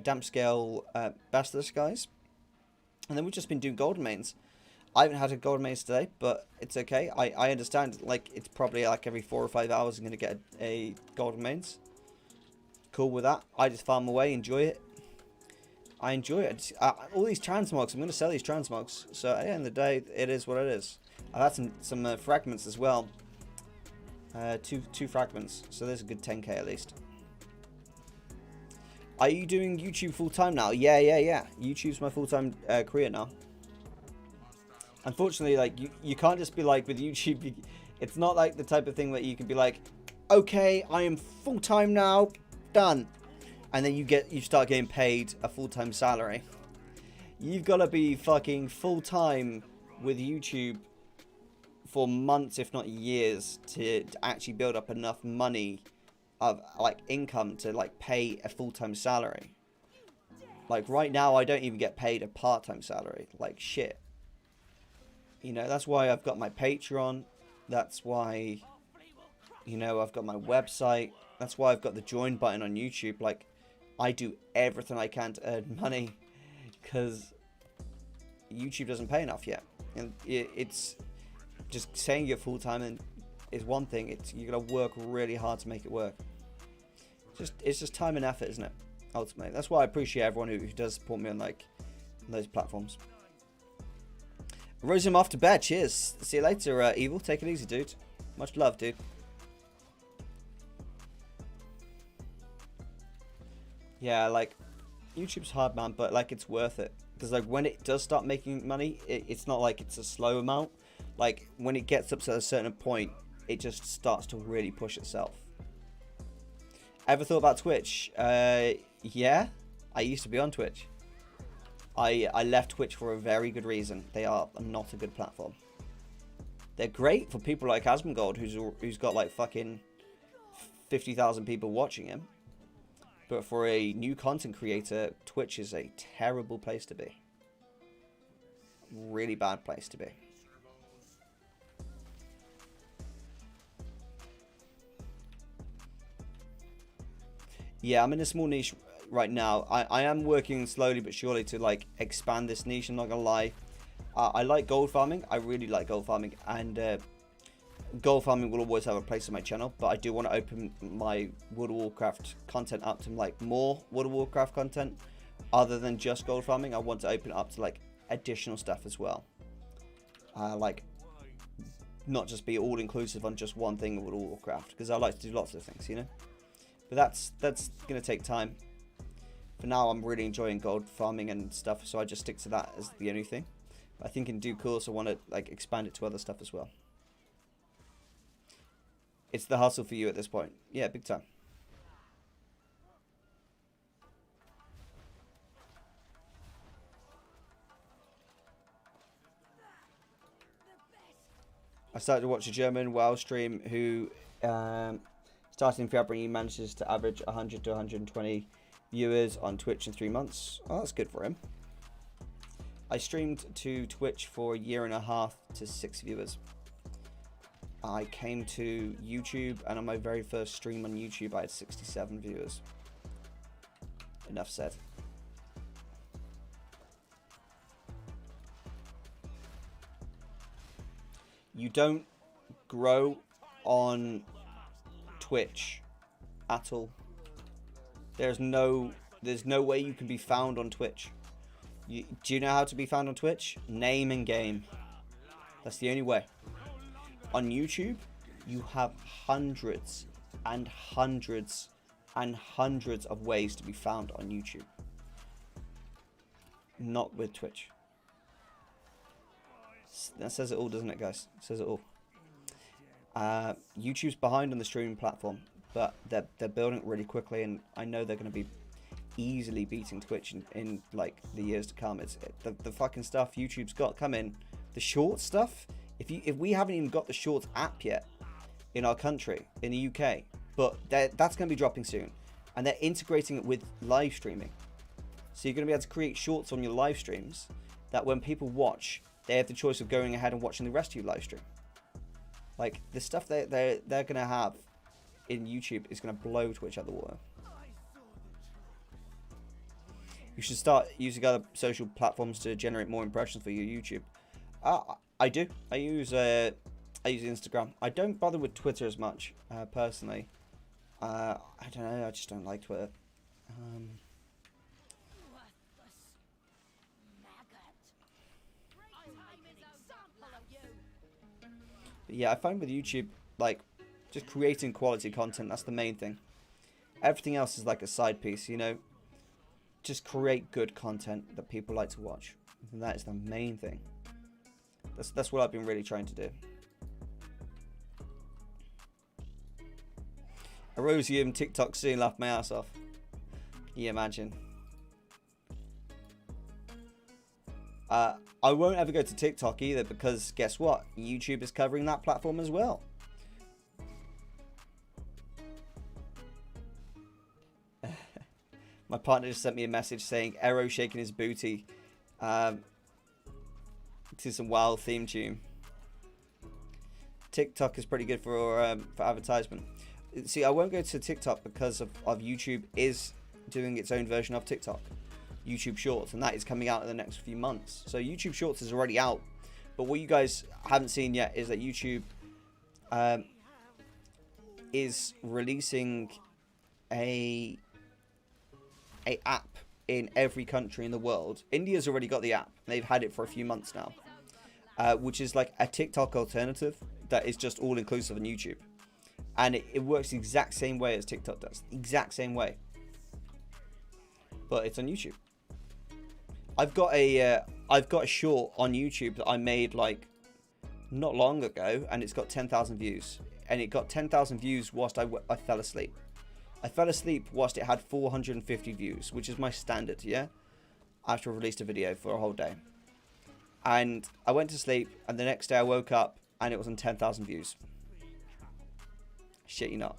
damp scale basilisk guys, and then we've just been doing golden mains. I haven't had a golden mains today, but it's okay. I understand, like, it's probably like every 4 or 5 hours I'm going to get a golden mains. Cool with that. I just farm away, enjoy it. I enjoy it. All these transmogs, I'm going to sell these transmogs. So at the end of the day, it is what it is. I've had some fragments as well. Two fragments. So there's a good 10k at least. Are you doing YouTube full-time now? Yeah. YouTube's my full-time career now. Unfortunately, like, you can't just be like, with YouTube, it's not like the type of thing that you can be like, okay, I am full-time now, done. And then you start getting paid a full-time salary. You've got to be fucking full-time with YouTube for months, if not years, to actually build up enough money of, like, income to, like, pay a full-time salary. Like, right now, I don't even get paid a part-time salary. Like, shit. You know, that's why I've got my Patreon. That's why, you know, I've got my website. That's why I've got the join button on YouTube. Like, I do everything I can to earn money, because YouTube doesn't pay enough yet. And it's just saying you're full-time and is one thing. It's, you got to work really hard to make it work. It's just time and effort, isn't it? Ultimately, that's why I appreciate everyone who does support me on, like, those platforms. Erosium off to bed. Cheers. See you later, Evil. Take it easy, dude. Much love, dude. Yeah, like, YouTube's hard, man, but, like, it's worth it. Because, like, when it does start making money, it's not like it's a slow amount. Like, when it gets up to a certain point, it just starts to really push itself. Ever thought about Twitch? Yeah. I used to be on Twitch. I left Twitch for a very good reason. They are not a good platform. They're great for people like Asmongold, who's got like fucking 50,000 people watching him. But for a new content creator, Twitch is a terrible place to be. Really bad place to be. Yeah, I'm in a small niche right now. I am working slowly but surely to like expand this niche. I'm not gonna lie. I like gold farming. I really like gold farming, and gold farming will always have a place on my channel. But I do want to open my World of Warcraft content up to like more World of Warcraft content, other than just gold farming. I want to open it up to like additional stuff as well. Like not just be all inclusive on just one thing of World of Warcraft, because I like to do lots of things, you know. But that's gonna take time. For now, I'm really enjoying gold farming and stuff, so I just stick to that as the only thing. But I think in due course, I want to like expand it to other stuff as well. It's the hustle for you at this point. Yeah, big time. I started to watch a German WoW stream who starting in February, he manages to average 100 to 120 viewers on Twitch in 3 months. Oh, that's good for him. I streamed to Twitch for a year and a half to 6 viewers. I came to YouTube, and on my very first stream on YouTube, I had 67 viewers. Enough said. You don't grow on Twitch at all. There's no way you can be found on Twitch. Do you know how to be found on Twitch? Name and game. That's the only way. On YouTube, you have hundreds and hundreds and hundreds of ways to be found on YouTube. Not with Twitch. That says it all, doesn't it, guys? It says it all. YouTube's behind on the streaming platform, but they're building it really quickly, and I know they're going to be easily beating Twitch in like the years to come. It's the fucking stuff YouTube's got coming, the short stuff. If we haven't even got the Shorts app yet in our country, in the UK, but that's going to be dropping soon, and they're integrating it with live streaming. So you're going to be able to create shorts on your live streams that when people watch, they have the choice of going ahead and watching the rest of your live stream. Like the stuff they're going to have in YouTube is going to blow Twitch out of the water. You should start using other social platforms to generate more impressions for your YouTube. I do. I use Instagram. I don't bother with Twitter as much, personally. I don't know. I just don't like Twitter. But yeah, I find with YouTube, like, just creating quality content, that's the main thing. Everything else is like a side piece, you know. Just create good content that people like to watch. And that is the main thing. That's what I've been really trying to do. Erosium TikTok soon, laughed my ass off. Can you imagine? I won't ever go to TikTok either, because guess what? YouTube is covering that platform as well. My partner just sent me a message saying Ero shaking his booty to some wild theme tune. TikTok is pretty good for advertisement. See, I won't go to TikTok because of YouTube is doing its own version of TikTok, YouTube Shorts, and that is coming out in the next few months. So YouTube Shorts is already out, but what you guys haven't seen yet is that YouTube is releasing a app in every country in the world. India's already got the app. They've had it for a few months now, which is like a TikTok alternative that is just all inclusive on YouTube, and it works the exact same way as TikTok does, exact same way, but it's on YouTube. I've got a short on YouTube that I made like not long ago, and it's got 10,000 views, and it got 10,000 views whilst I fell asleep. I fell asleep whilst it had 450 views, which is my standard, yeah? After I released a video for a whole day. And I went to sleep, and the next day I woke up, and it was on 10,000 views. Shit you not.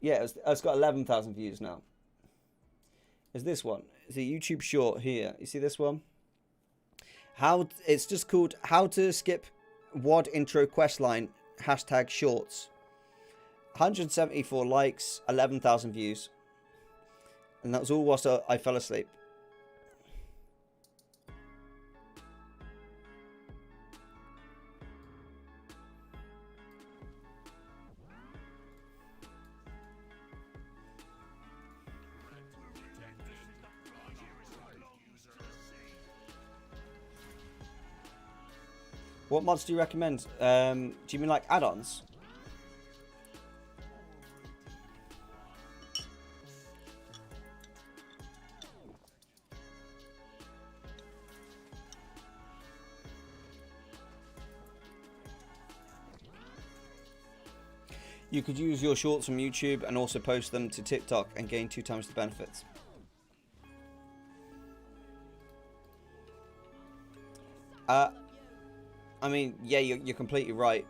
Yeah, it's got 11,000 views now. Is this one? It's a YouTube short here. You see this one? It's just called How to Skip WOD Intro Questline #shorts. 174 likes, 11,000 views. And that was all whilst I fell asleep. What mods do you recommend? Do you mean like add-ons? You could use your shorts from YouTube and also post them to TikTok and gain 2 times the benefits. I mean, yeah, you're completely right.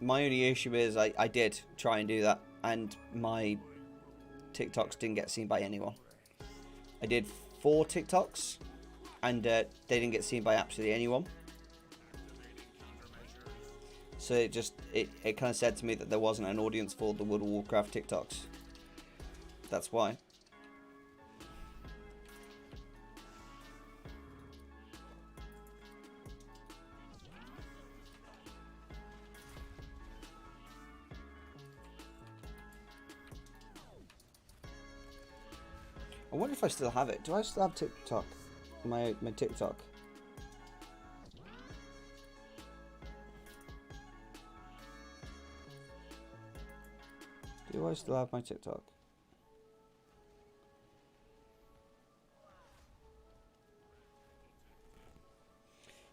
My only issue is I did try and do that, and my TikToks didn't get seen by anyone. I did 4 TikToks, and they didn't get seen by absolutely anyone. So it kind of said to me that there wasn't an audience for the World of Warcraft TikToks. That's why. I wonder if I still have it. Do I still have TikTok? My TikTok. Do I still have my TikTok?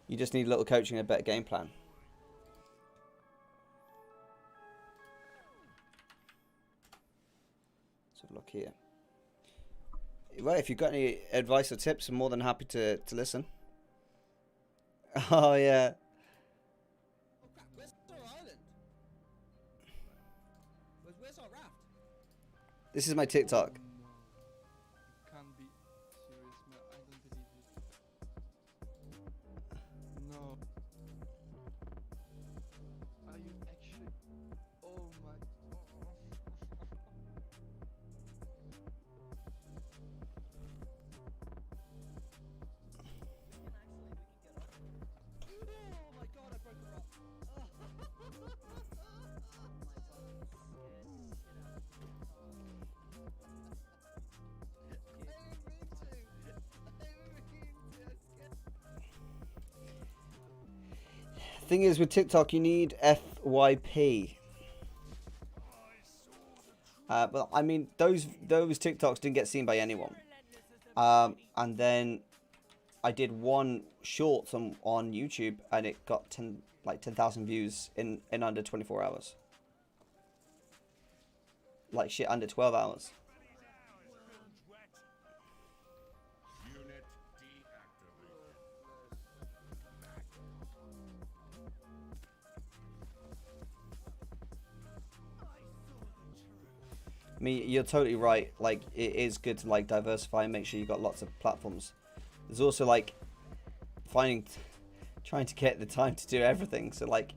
You just need a little coaching and a better game plan. Let's have a look here. Well, if you've got any advice or tips, I'm more than happy to listen. Oh, yeah. Oh crap, where's our island? Where's our raft? This is my TikTok. You can't be serious, man. I don't believe you. No. Are you actually? Oh my. Oh my god, I broke the rock. Thing is, with TikTok, you need FYP. But I mean, those TikToks didn't get seen by anyone. And then I did one short on YouTube, and it got 10,000 views in under 24 hours. Like shit, under 12 hours. Unit deactivated. I mean, you're totally right. Like, it is good to like diversify and make sure you've got lots of platforms. There's also like trying to get the time to do everything. So like,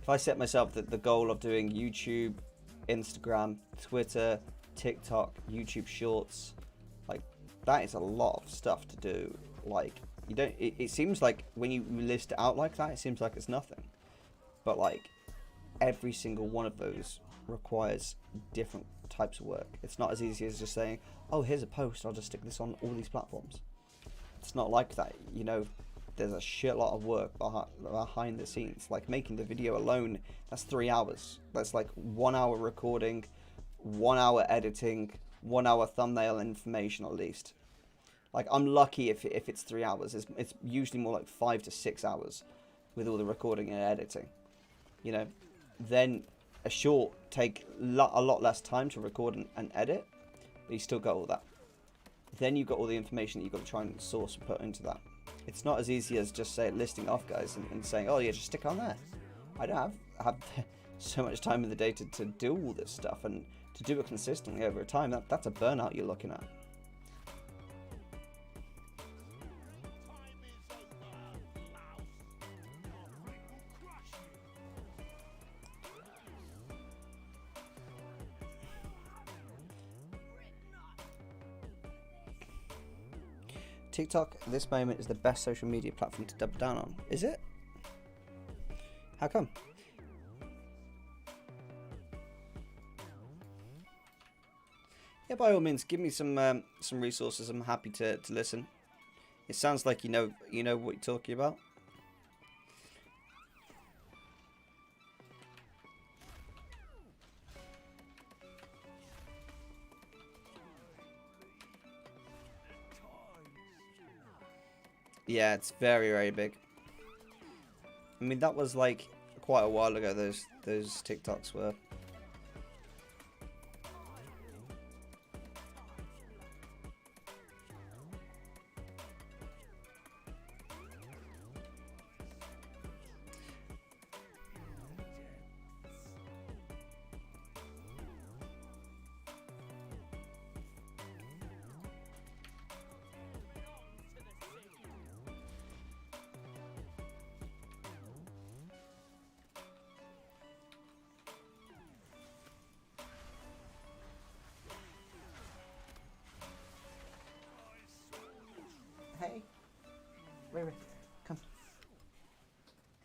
if I set myself the goal of doing YouTube, Instagram, Twitter, TikTok, YouTube Shorts, like that is a lot of stuff to do. Like, you don't. It seems like when you list it out like that, it seems like it's nothing. But like, every single one of those requires different types of work. It's not as easy as just saying, oh, here's a post, I'll just stick this on all these platforms. It's not like that, you know. There's a shit lot of work behind the scenes. Like making the video alone, that's 3 hours. That's like 1 hour recording, 1 hour editing, 1 hour thumbnail information at least. Like, I'm lucky if it's 3 hours. It's usually more like 5 to 6 hours with all the recording and editing. You know, then a short take a lot less time to record and edit, but you still got all that. Then you've got all the information that you've got to try and source and put into that. It's not as easy as just, say, listing off, guys, and saying, oh, yeah, just stick on there. I don't have so much time in the day to do all this stuff, and to do it consistently over time. That's a burnout you're looking at. TikTok at this moment is the best social media platform to double down on. Is it? How come? Yeah, by all means, give me some resources. I'm happy to listen. It sounds like you know what you're talking about. Yeah, it's very, very big. I mean, that was like quite a while ago. Those TikToks were. Hey, wait, come.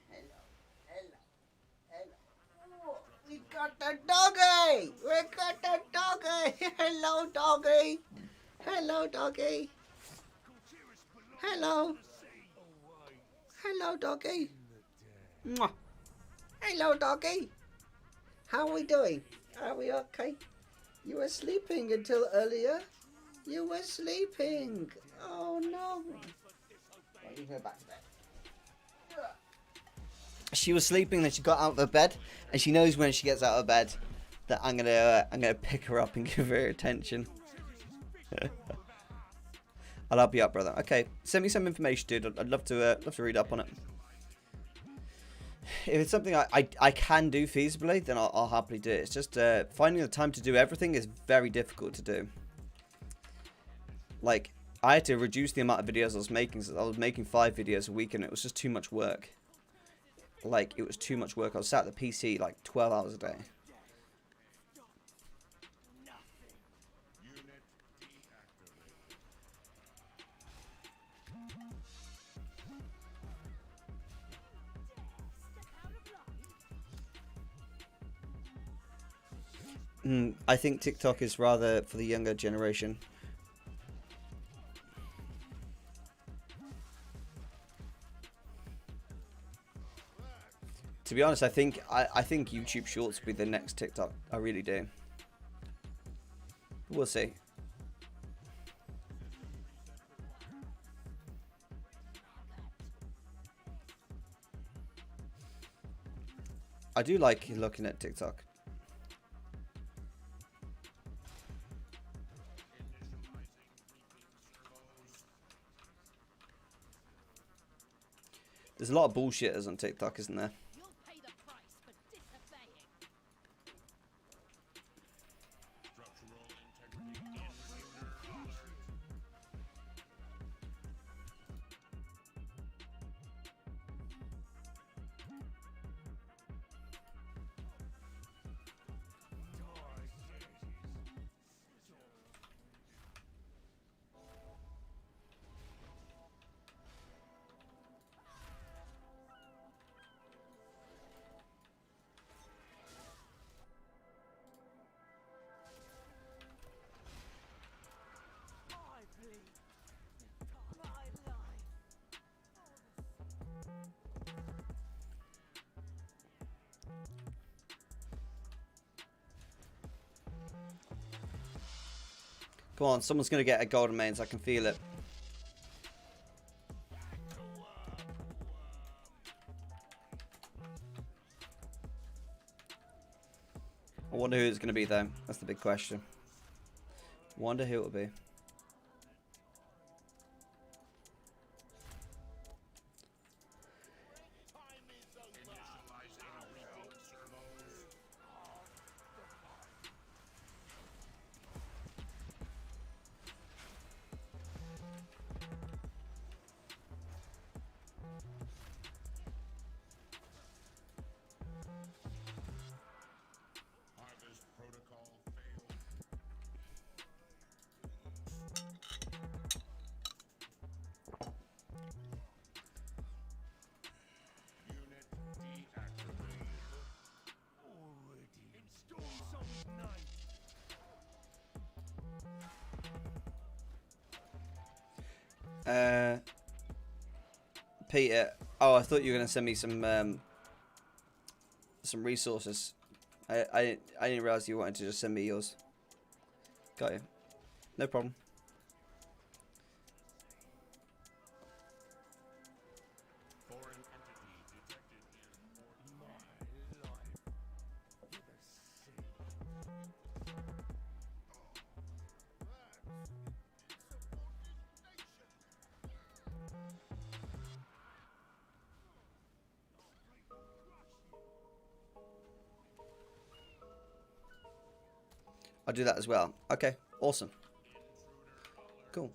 Hello. We got the doggy. We got the doggy. Hello, doggy. Hello, doggy. Hello. Hello, doggy. Mwah. Hello, doggy. How are we doing? Are we okay? You were sleeping until earlier. You were sleeping. Oh no. Well, you go back to bed. She was sleeping, then she got out of bed, and she knows when she gets out of bed that I'm gonna pick her up and give her attention. I'll help you out, brother. Okay, send me some information, dude. I'd love to read up on it. If it's something I can do feasibly, then I'll happily do it. It's just finding the time to do everything is very difficult to do. Like, I had to reduce the amount of videos I was making. So I was making 5 videos a week, and it was just too much work. Like, it was too much work. I was sat at the PC like 12 hours a day. I think TikTok is rather for the younger generation. To be honest, I think YouTube Shorts will be the next TikTok. I really do. We'll see. I do like looking at TikTok. There's a lot of bullshitters on TikTok, isn't there? Come on, someone's going to get a golden mains. I can feel it. I wonder who it's going to be though. That's the big question. Wonder who it will be. Harvest protocol failed. Unit deactivated. Already. Install some ignite. Peter. Oh, I thought you were going to send me some resources. I didn't realize you wanted to just send me yours. Got you. No problem. Foreign entity detected in my life. For the sake. I'll do that as well. Okay, awesome. Cool.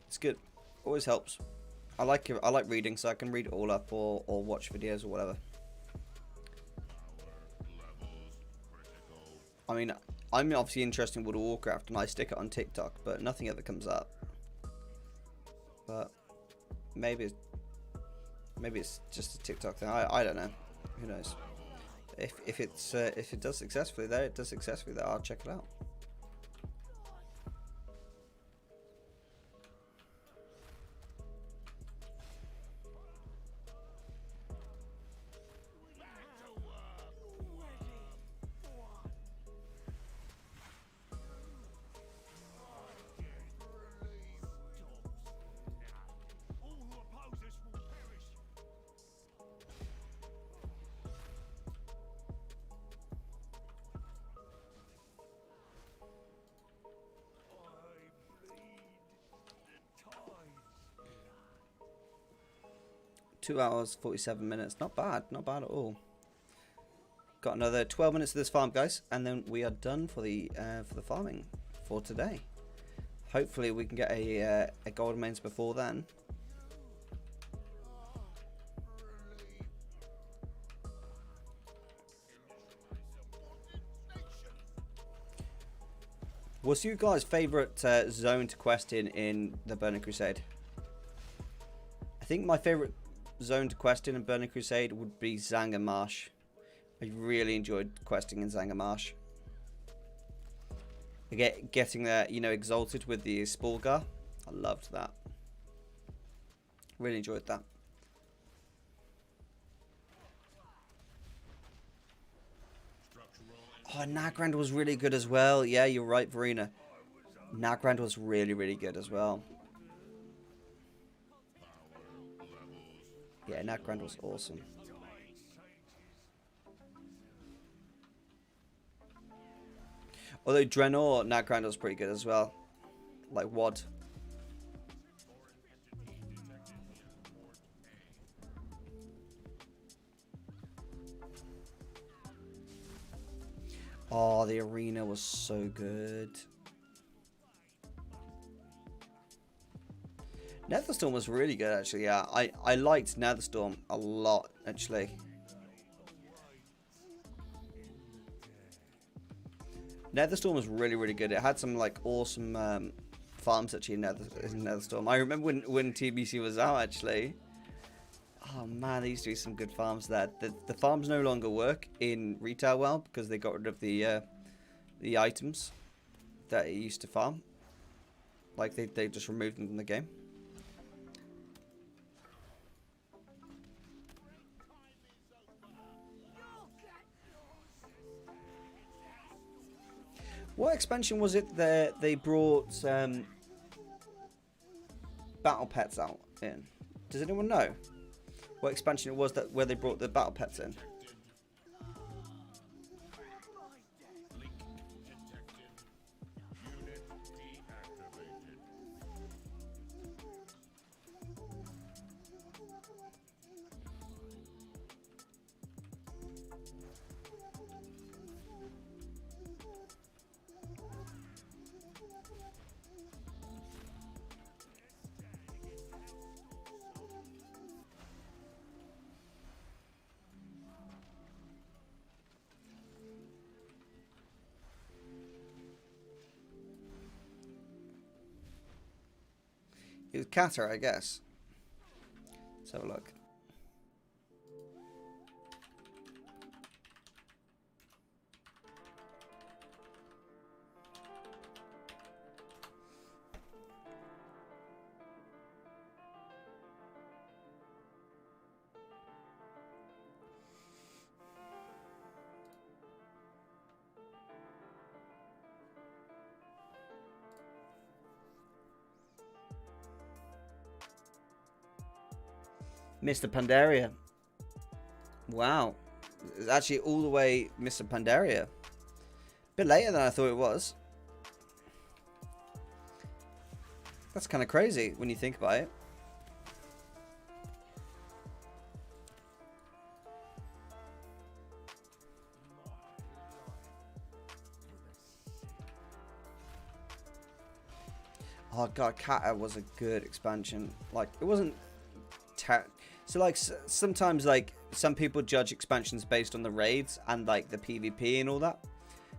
It's good. Always helps. I like reading, so I can read it all up or watch videos or whatever. I mean, I'm obviously interested in World of Warcraft, and I stick it on TikTok, but nothing ever comes up. But maybe it's just a TikTok thing. I don't know. Who knows? If it does successfully there, it does successfully there. I'll check it out. I 2 hours 47 minutes. Not bad. Not bad at all. Got another 12 minutes of this farm, guys, and then we are done for the farming for today. Hopefully, we can get a gold mains before then. What's your guys' favourite zone to quest in the Burning Crusade? I think my favourite zone to quest in Burning Crusade would be Zanga Marsh. I really enjoyed questing in Zanga Marsh. Getting there, you know, exalted with the Spulgar. I loved that. Really enjoyed that. Oh, Nagrand was really good as well. Yeah, you're right, Verena. Nagrand was really, really good as well. Yeah, Nagrand was awesome. Although Draenor, Nagrand was pretty good as well. Like WoD. Oh, the arena was so good. Netherstorm was really good, actually. Yeah, I liked Netherstorm a lot, actually. Netherstorm was really, really good. It had some like awesome farms actually in Netherstorm. I remember when TBC was out, actually. Oh man, they used to be some good farms there. The farms no longer work in Retail World because they got rid of the items that it used to farm. Like they just removed them from the game. What expansion was it that they brought battle pets out in? Does anyone know what expansion it was where they brought the battle pets in? It was Kata, I guess. Let's have a look. Mr. Pandaria. Wow. It's actually all the way Mr. Pandaria. A bit later than I thought it was. That's kind of crazy when you think about it. Oh god, Kata was a good expansion. Like, it wasn't... So like sometimes like some people judge expansions based on the raids and like the PvP and all that.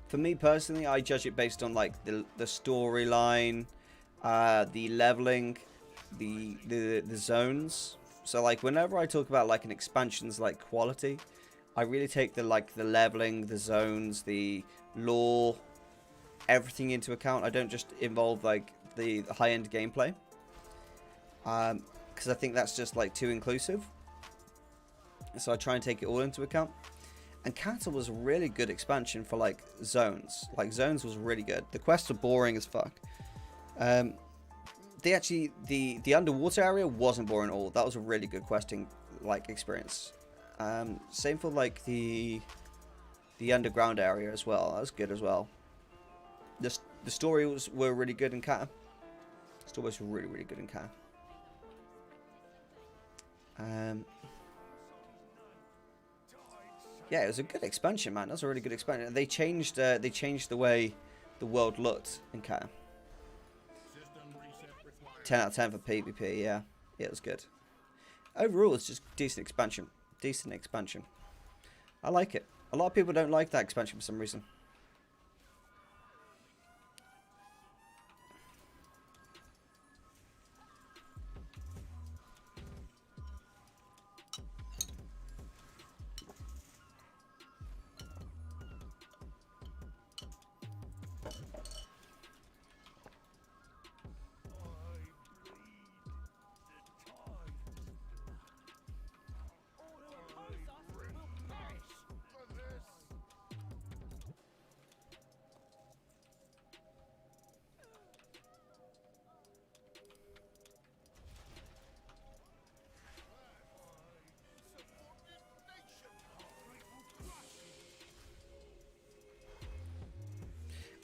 For me personally, I judge it based on like the storyline, the leveling, the zones. So like whenever I talk about like an expansion's like quality, I really take the leveling, the zones, the lore, everything into account. I don't just involve like the high-end gameplay. Because I think that's just like too inclusive. So I try and take it all into account. And Kata was a really good expansion for like zones. Like zones was really good. The quests were boring as fuck. The underwater area wasn't boring at all. That was a really good questing like experience. Same for like the underground area as well. That was good as well. The stories were really good in Kata. The stories were really good in Kata. Yeah, it was a good expansion, man. That was a really good expansion. They changed the way the world looked in Kata. 10 out of 10 for PvP. Yeah, it was good. Overall, it's just decent expansion. Decent expansion. I like it. A lot of people don't like that expansion for some reason.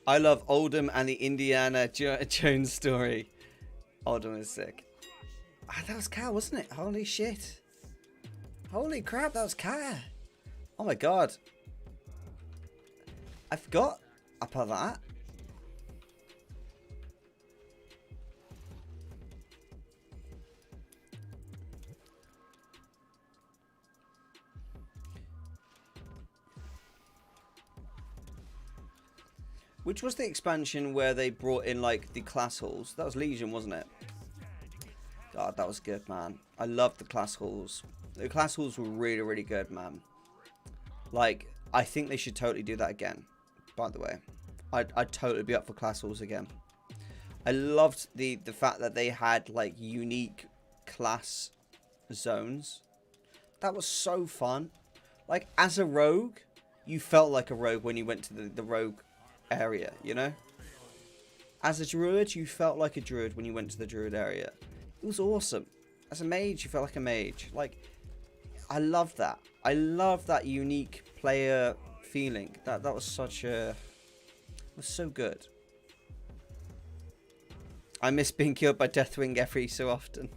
I love Oldham and the Indiana Jones story. Oldham is sick. Ah, that was Kata, wasn't it? Holy shit. Holy crap, that was Kata. Oh my god. I forgot about that. Which was the expansion where they brought in like the class halls? That was Legion, wasn't it? God, that was good, man. I loved the class halls. The class halls were really good, man. Like, I think they should totally do that again, by the way. I'd totally be up for class halls again. I loved the fact that they had like unique class zones. That was so fun. Like, as a rogue, you felt like a rogue when you went to the rogue area, you know? As a druid, you felt like a druid when you went to the druid area. It was awesome. As a mage, you felt like a mage. Like, I love that. I love that unique player feeling. That was such a... It was so good. I miss being killed by Deathwing every so often.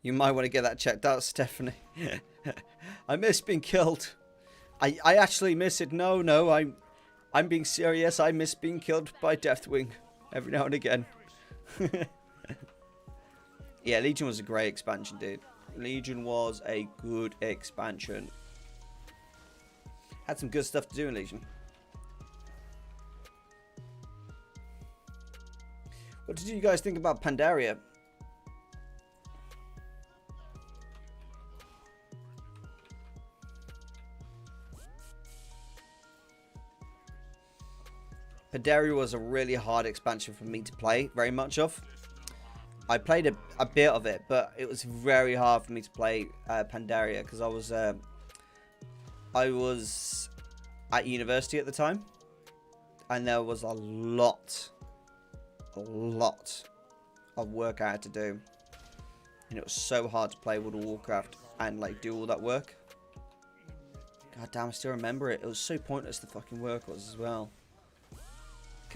You might want to get that checked out, Stephanie. I miss being killed. I actually miss it. No, I'm being serious. I miss being killed by Deathwing every now and again. Yeah, Legion was a great expansion, dude. Legion was a good expansion. Had some good stuff to do in Legion. What did you guys think about Pandaria? Pandaria was a really hard expansion for me to play very much of. I played a bit of it, but it was very hard for me to play Pandaria because I was at university at the time, and there was a lot of work I had to do, and it was so hard to play World of Warcraft and like do all that work. God damn, I still remember it. It was so pointless, the fucking work was as well.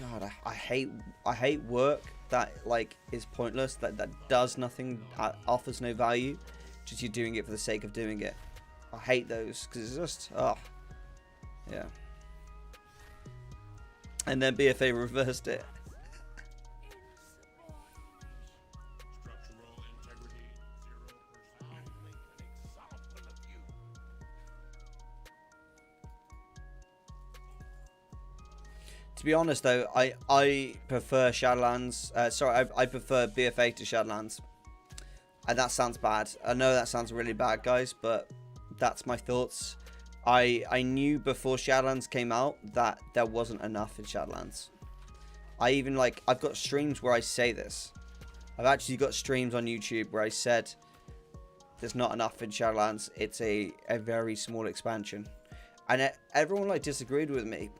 God, I hate work that like is pointless, that does nothing, offers no value, just you're doing it for the sake of doing it. I hate those because it's just yeah. And then BFA reversed it. Structural integrity 0%. Make an example of you. To be honest though, I prefer Shadowlands. Sorry, I prefer BFA to Shadowlands. And that sounds bad. I know that sounds really bad, guys, but that's my thoughts. I knew before Shadowlands came out that there wasn't enough in Shadowlands. I've got streams where I say this. I've actually got streams on YouTube where I said there's not enough in Shadowlands. It's a very small expansion. And everyone like disagreed with me.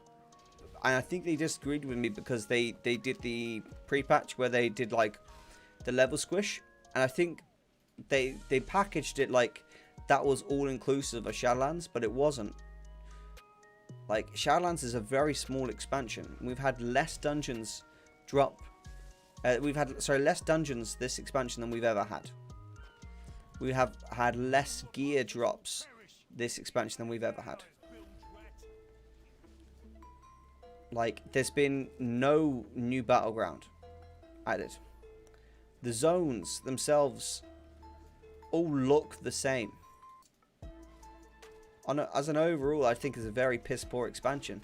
And I think they disagreed with me because they did the pre-patch where they did like the level squish. And I think they packaged it like that was all inclusive of Shadowlands, but it wasn't. Like, Shadowlands is a very small expansion. We've had less dungeons drop. Less dungeons this expansion than we've ever had. We have had less gear drops this expansion than we've ever had. Like, there's been no new battleground added. The zones themselves all look the same. As an overall, I think it's a very piss poor expansion.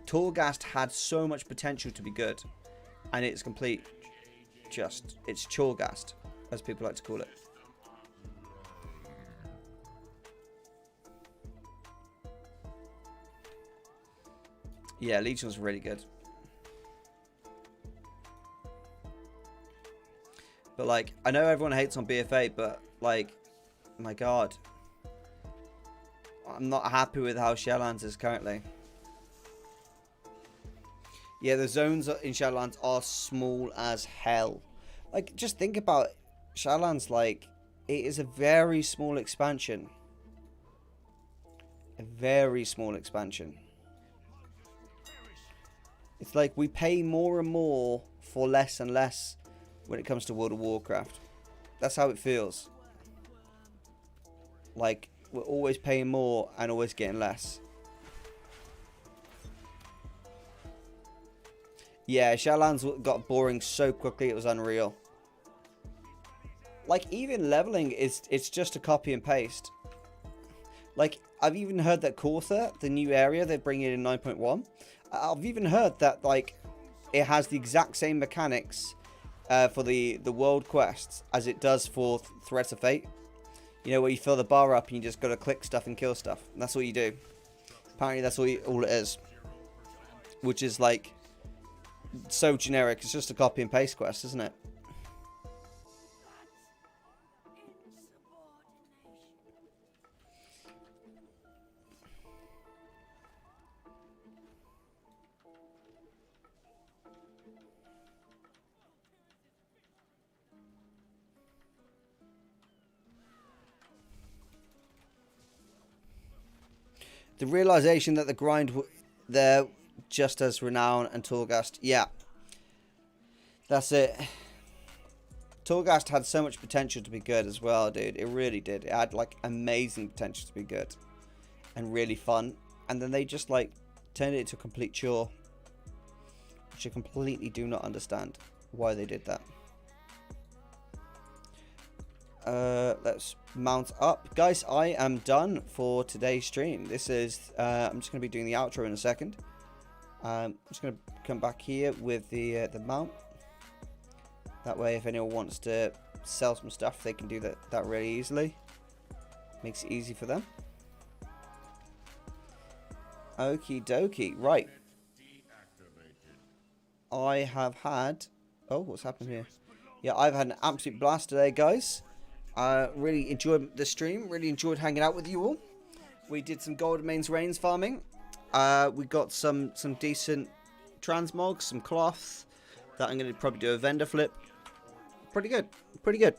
Torghast had so much potential to be good, and it's complete. It's Chorghast, as people like to call it. Yeah, Legion was really good. But like, I know everyone hates on BFA, but like, my God, I'm not happy with how Shadowlands is currently. Yeah, the zones in Shadowlands are small as hell. Like, just think about it. Shadowlands, like, it is a very small expansion. A very small expansion. It's like we pay more and more for less and less when it comes to World of Warcraft. That's how it feels. Like, we're always paying more and always getting less. Yeah, Shadowlands got boring so quickly it was unreal. Like, even leveling it's just a copy and paste. Like, I've even heard that Kortha, the new area they're bringing in 9.1, I've even heard that like it has the exact same mechanics for the world quests as it does for Threats of Fate. You know, where you fill the bar up and you just gotta click stuff and kill stuff. And that's all you do. Apparently that's all it is. Which is like so generic. It's just a copy and paste quest, isn't it? The realization that the grind there just as Renown and Torghast. Yeah. That's it. Torghast had so much potential to be good as well, dude. It really did. It had like amazing potential to be good and really fun. And then they just like turned it into a complete chore, which I completely do not understand why they did that. Let's mount up. Guys, I am done for today's stream. This is, I'm just going to be doing the outro in a second. I'm just going to come back here with the mount. That way, if anyone wants to sell some stuff, they can do that really easily. Makes it easy for them. Okie dokie. Right. I have had... Oh, what's happened here? Yeah, I've had an absolute blast today, guys. Really enjoyed the stream. Really enjoyed hanging out with you all. We did some Golden Mains Reigns farming. We got some decent transmogs, some cloth. That I'm going to probably do a vendor flip. Pretty good. Pretty good.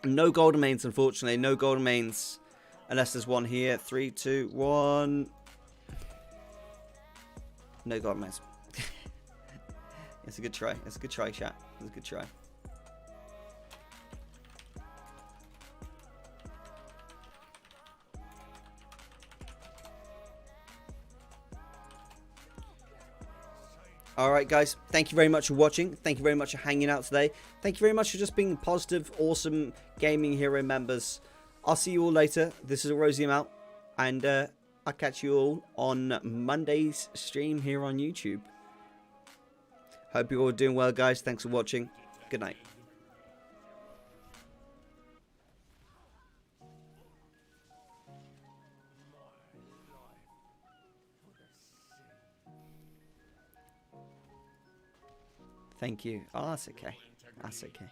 No Golden Mains, unfortunately. No Golden Mains. Unless there's one here. 3, 2, 1. No Golden Mains. It's a good try. It's a good try, chat. It's a good try. Alright guys, thank you very much for watching. Thank you very much for hanging out today. Thank you very much for just being positive, awesome gaming hero members. I'll see you all later. This is Erosium out. And I'll catch you all on Monday's stream here on YouTube. Hope you're all doing well, guys. Thanks for watching. Good night. Thank you. Oh, that's okay. That's okay.